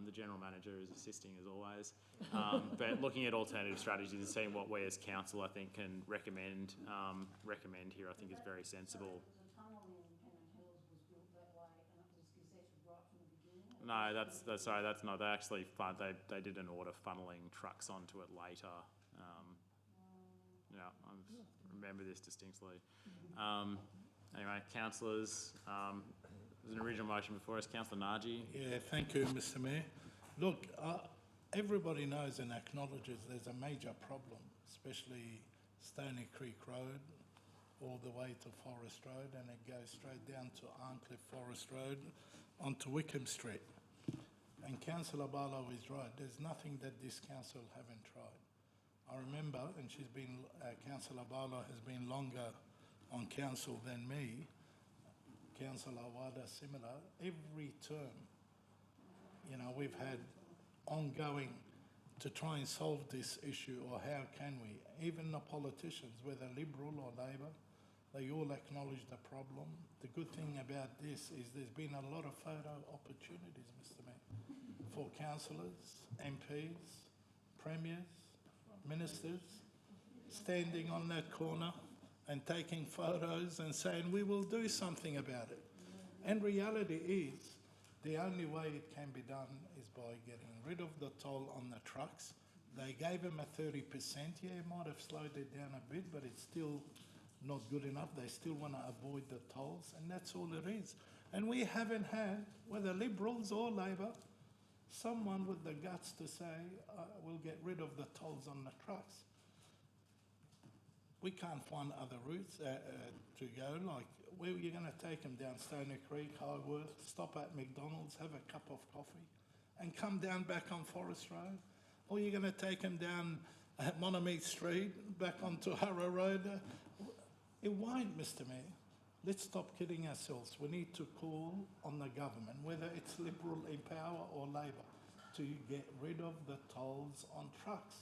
The General Manager is assisting as always. But looking at alternative strategies and seeing what we as council, I think, can recommend here, I think is very sensible. No, sorry, that's not. They actually they did an order funneling trucks onto it later. Yeah, I remember this distinctly. Anyway, councillors, there's an original motion before us. Councillor Naji. Yeah, thank you, Mr. Mayor. Look, everybody knows and acknowledges there's a major problem, especially Stony Creek Road, all the way to Forest Road, and it goes straight down to Arncliffe Forest Road onto Wickham Street. And Councillor Barlow is right. There's nothing that this council haven't tried. I remember, and Councillor Barlow has been longer on council than me, Councillor Wada similar, every term, we've had ongoing to try and solve this issue, or how can we. Even the politicians, whether Liberal or Labor, they all acknowledge the problem. The good thing about this is there's been a lot of photo opportunities, Mr. Mayor, for councillors, MPs, premiers, ministers, standing on that corner and taking photos and saying, we will do something about it. And reality is, the only way it can be done is by getting rid of the toll on the trucks. They gave them a 30%. Yeah, it might have slowed it down a bit, but it's still not good enough. They still want to avoid the tolls, and that's all it is. And we haven't had, whether Liberals or Labor, someone with the guts to say, we'll get rid of the tolls on the trucks. We can't find other routes to go, like where are you going to take them? Down Stony Creek, Highworth, stop at McDonald's, have a cup of coffee, and come down back on Forest Road? Or you're going to take them down Monomeat Street, back onto Harrow Road? It won't, Mr. Mayor. Let's stop kidding ourselves. We need to call on the government, whether it's Liberal in power or Labor, to get rid of the tolls on trucks.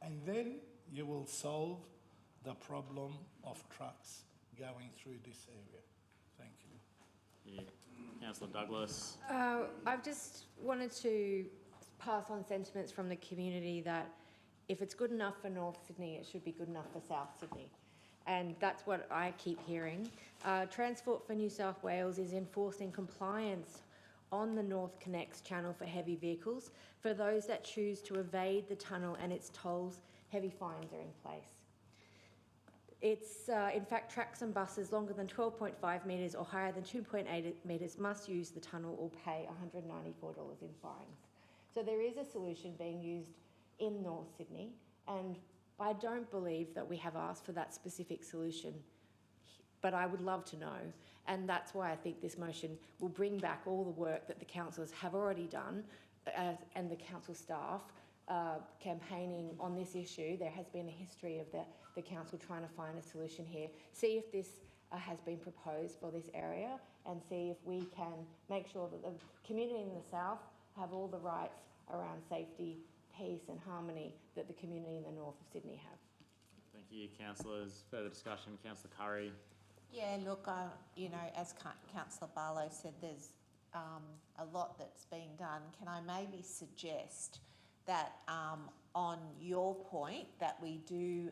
And then you will solve the problem of trucks going through this area. Thank you. Yeah. Councillor Douglas. I've just wanted to pass on sentiments from the community that if it's good enough for North Sydney, it should be good enough for South Sydney. And that's what I keep hearing. Transport for New South Wales is enforcing compliance on the North Connects channel for heavy vehicles. For those that choose to evade the tunnel and its tolls, heavy fines are in place. It's, in fact, trucks and buses longer than 12.5 metres or higher than 2.8 metres must use the tunnel or pay $194 in fines. So there is a solution being used in North Sydney, and I don't believe that we have asked for that specific solution, but I would love to know. And that's why I think this motion will bring back all the work that the councillors have already done and the council staff campaigning on this issue. There has been a history of the council trying to find a solution here. See if this has been proposed for this area, and see if we can make sure that the community in the south have all the rights around safety, peace and harmony that the community in the north of Sydney have. Thank you, councillors. Further discussion, Councillor Curry. Yeah, look, as Councillor Barlow said, there's a lot that's being done. Can I maybe suggest that on your point that we do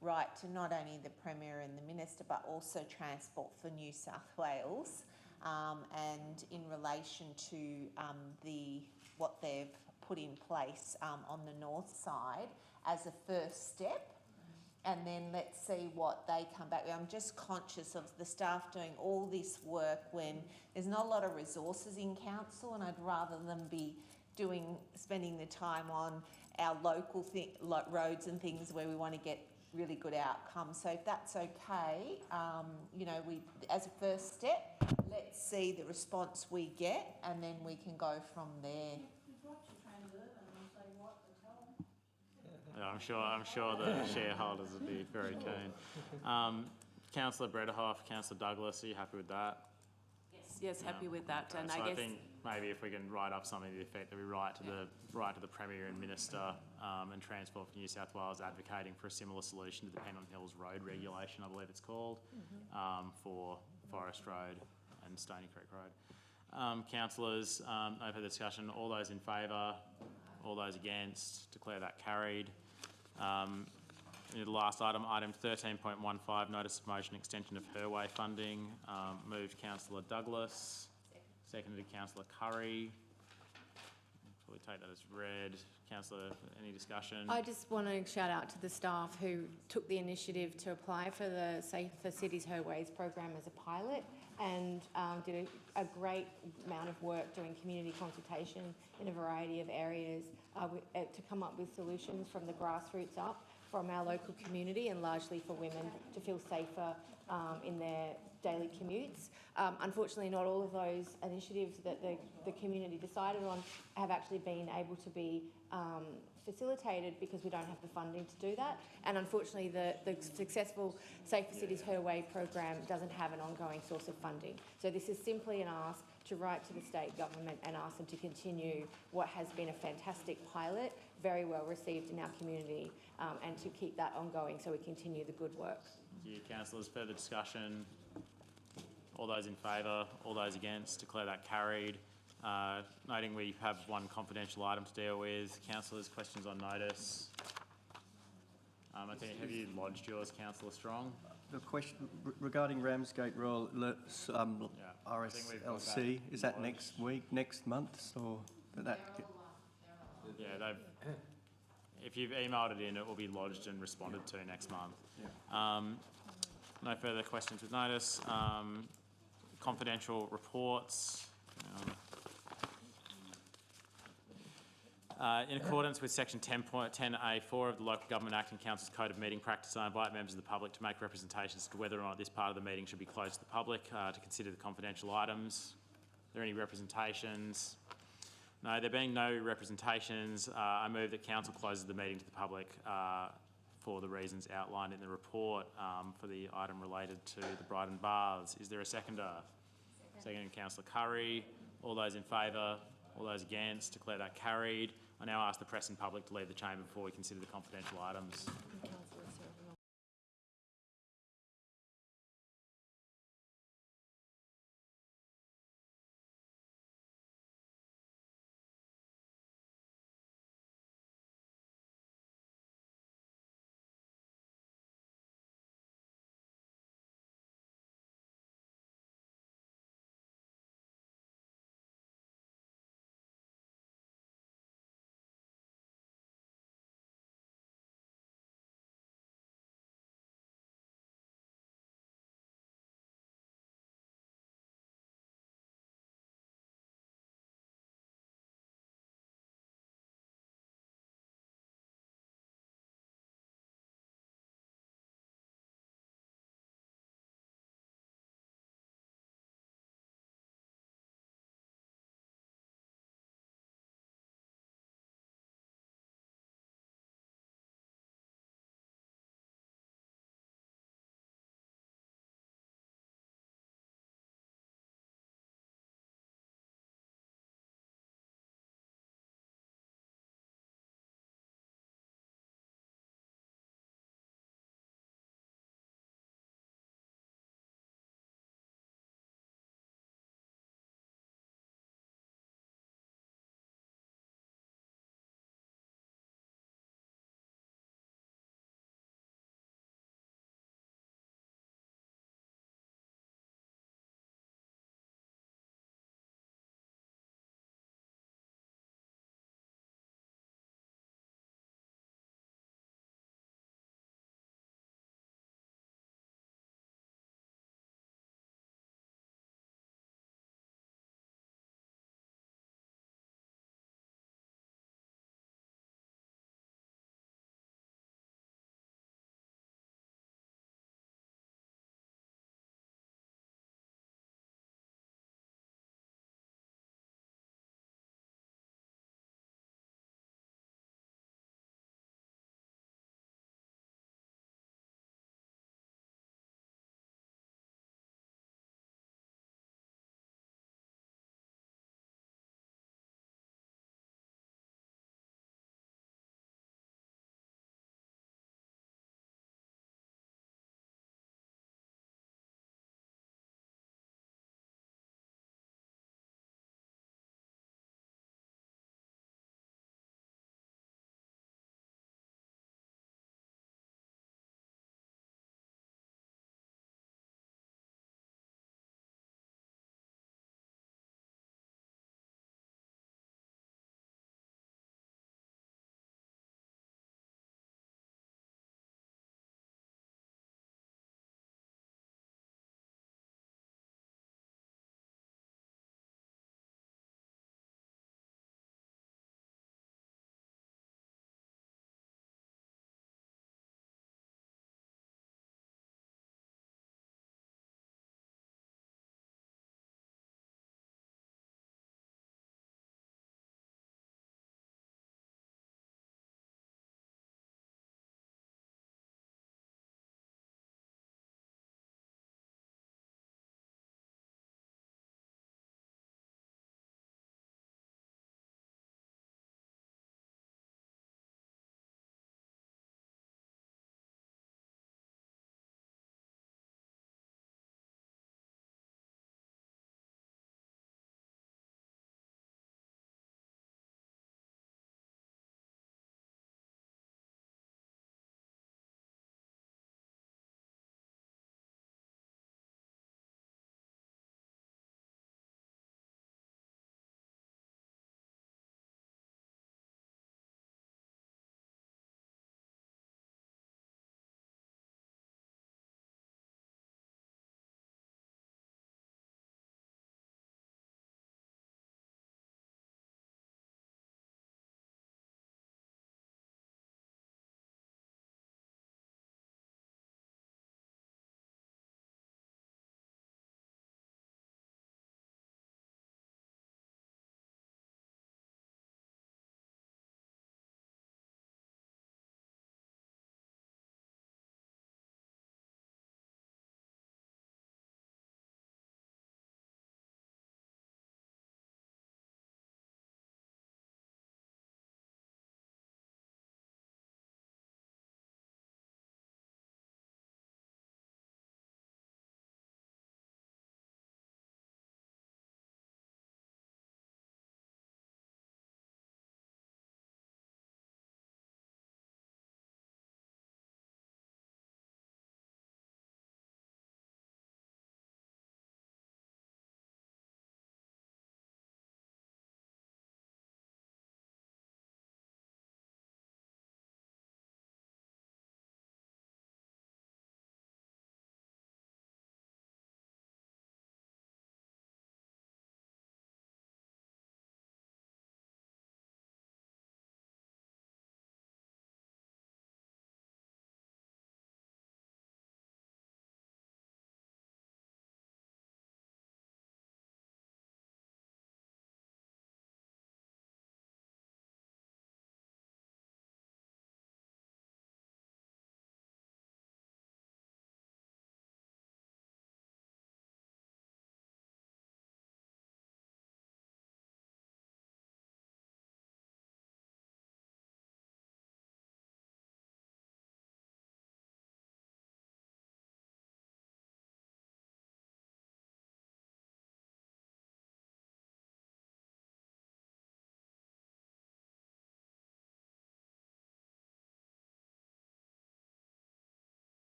write to not only the Premier and the Minister but also Transport for New South Wales, and in relation to what they've put in place on the north side as a first step, and then let's see what they come back with. I'm just conscious of the staff doing all this work when there's not a lot of resources in council, and I'd rather them be doing spending the time on our local roads and things where we want to get really good outcomes. So if that's okay, you know, we, as a first step, let's see the response we get, and then we can go from there. Yeah, I'm sure the shareholders would be very keen. Councillor Brederhoff, Councillor Douglas, are you happy with that? Yes, happy with that. Okay, And so I guess think maybe if we can write up something to the effect that we write to the Premier and Minister and Transport for New South Wales advocating for a similar solution to the Pennant Hills Road regulation, I believe it's called, for Forest Road and Stony Creek Road. Councillors, no further discussion. All those in favour? All those against? Declare that carried. The last item, item 13.15, notice of motion extension of Herway funding. Moved Councillor Douglas, seconded Councillor Curry. Probably take that as read. Councillor, any discussion? I just want to shout out to the staff who took the initiative to apply for the Safer Cities Herways program as a pilot, and did a great amount of work doing community consultation in a variety of areas to come up with solutions from the grassroots up, from our local community, and largely for women to feel safer in their daily commutes. Unfortunately, not all of those initiatives that the community decided on have actually been able to be facilitated because we don't have the funding to do that. And unfortunately, the successful Safer Cities Her Way program doesn't have an ongoing source of funding. So this is simply an ask to write to the state government and ask them to continue what has been a fantastic pilot, very well received in our community, and to keep that ongoing so we continue the good work. Thank you, councillors. Further discussion? All those in favour? All those against? Declare that carried. Noting we have one confidential item to deal with. Councillors, questions on notice? I think, have you lodged yours, Councillor Strong? The question regarding Ramsgate Royal RSLC, is that next week, next month, or that? Yeah, if you've emailed it in, it will be lodged and responded to next month. Yeah. No further questions with notice. Confidential reports. In accordance with section 10.10A4 of the Local Government Act and Council's Code of Meeting Practice, I invite members of the public to make representations as to whether or not this part of the meeting should be closed to the public to consider the confidential items. Are there any representations? No, there being no representations, I move that Council closes the meeting to the public for the reasons outlined in the report for the item related to the Brighton Baths. Is there a seconder? Second, Councillor Curry. All those in favour? All those against? Declare that carried. I now ask the press and public to leave the chamber before we consider the confidential items.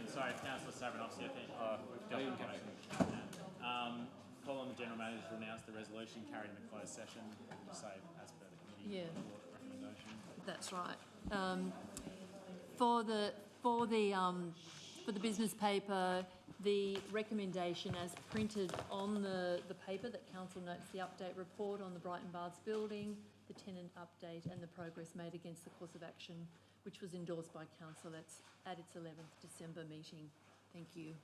sorry, Councillor Savinovsky, I think we've definitely got to call on the General Manager to announce the resolution carried in the closed session, say as per the committee recommendation. That's right. For the business paper, the recommendation as printed on the paper that Council notes the update report on the Brighton Baths building, the tenant update and the progress made against the course of action, which was endorsed by Council at its 11th December meeting. Thank you.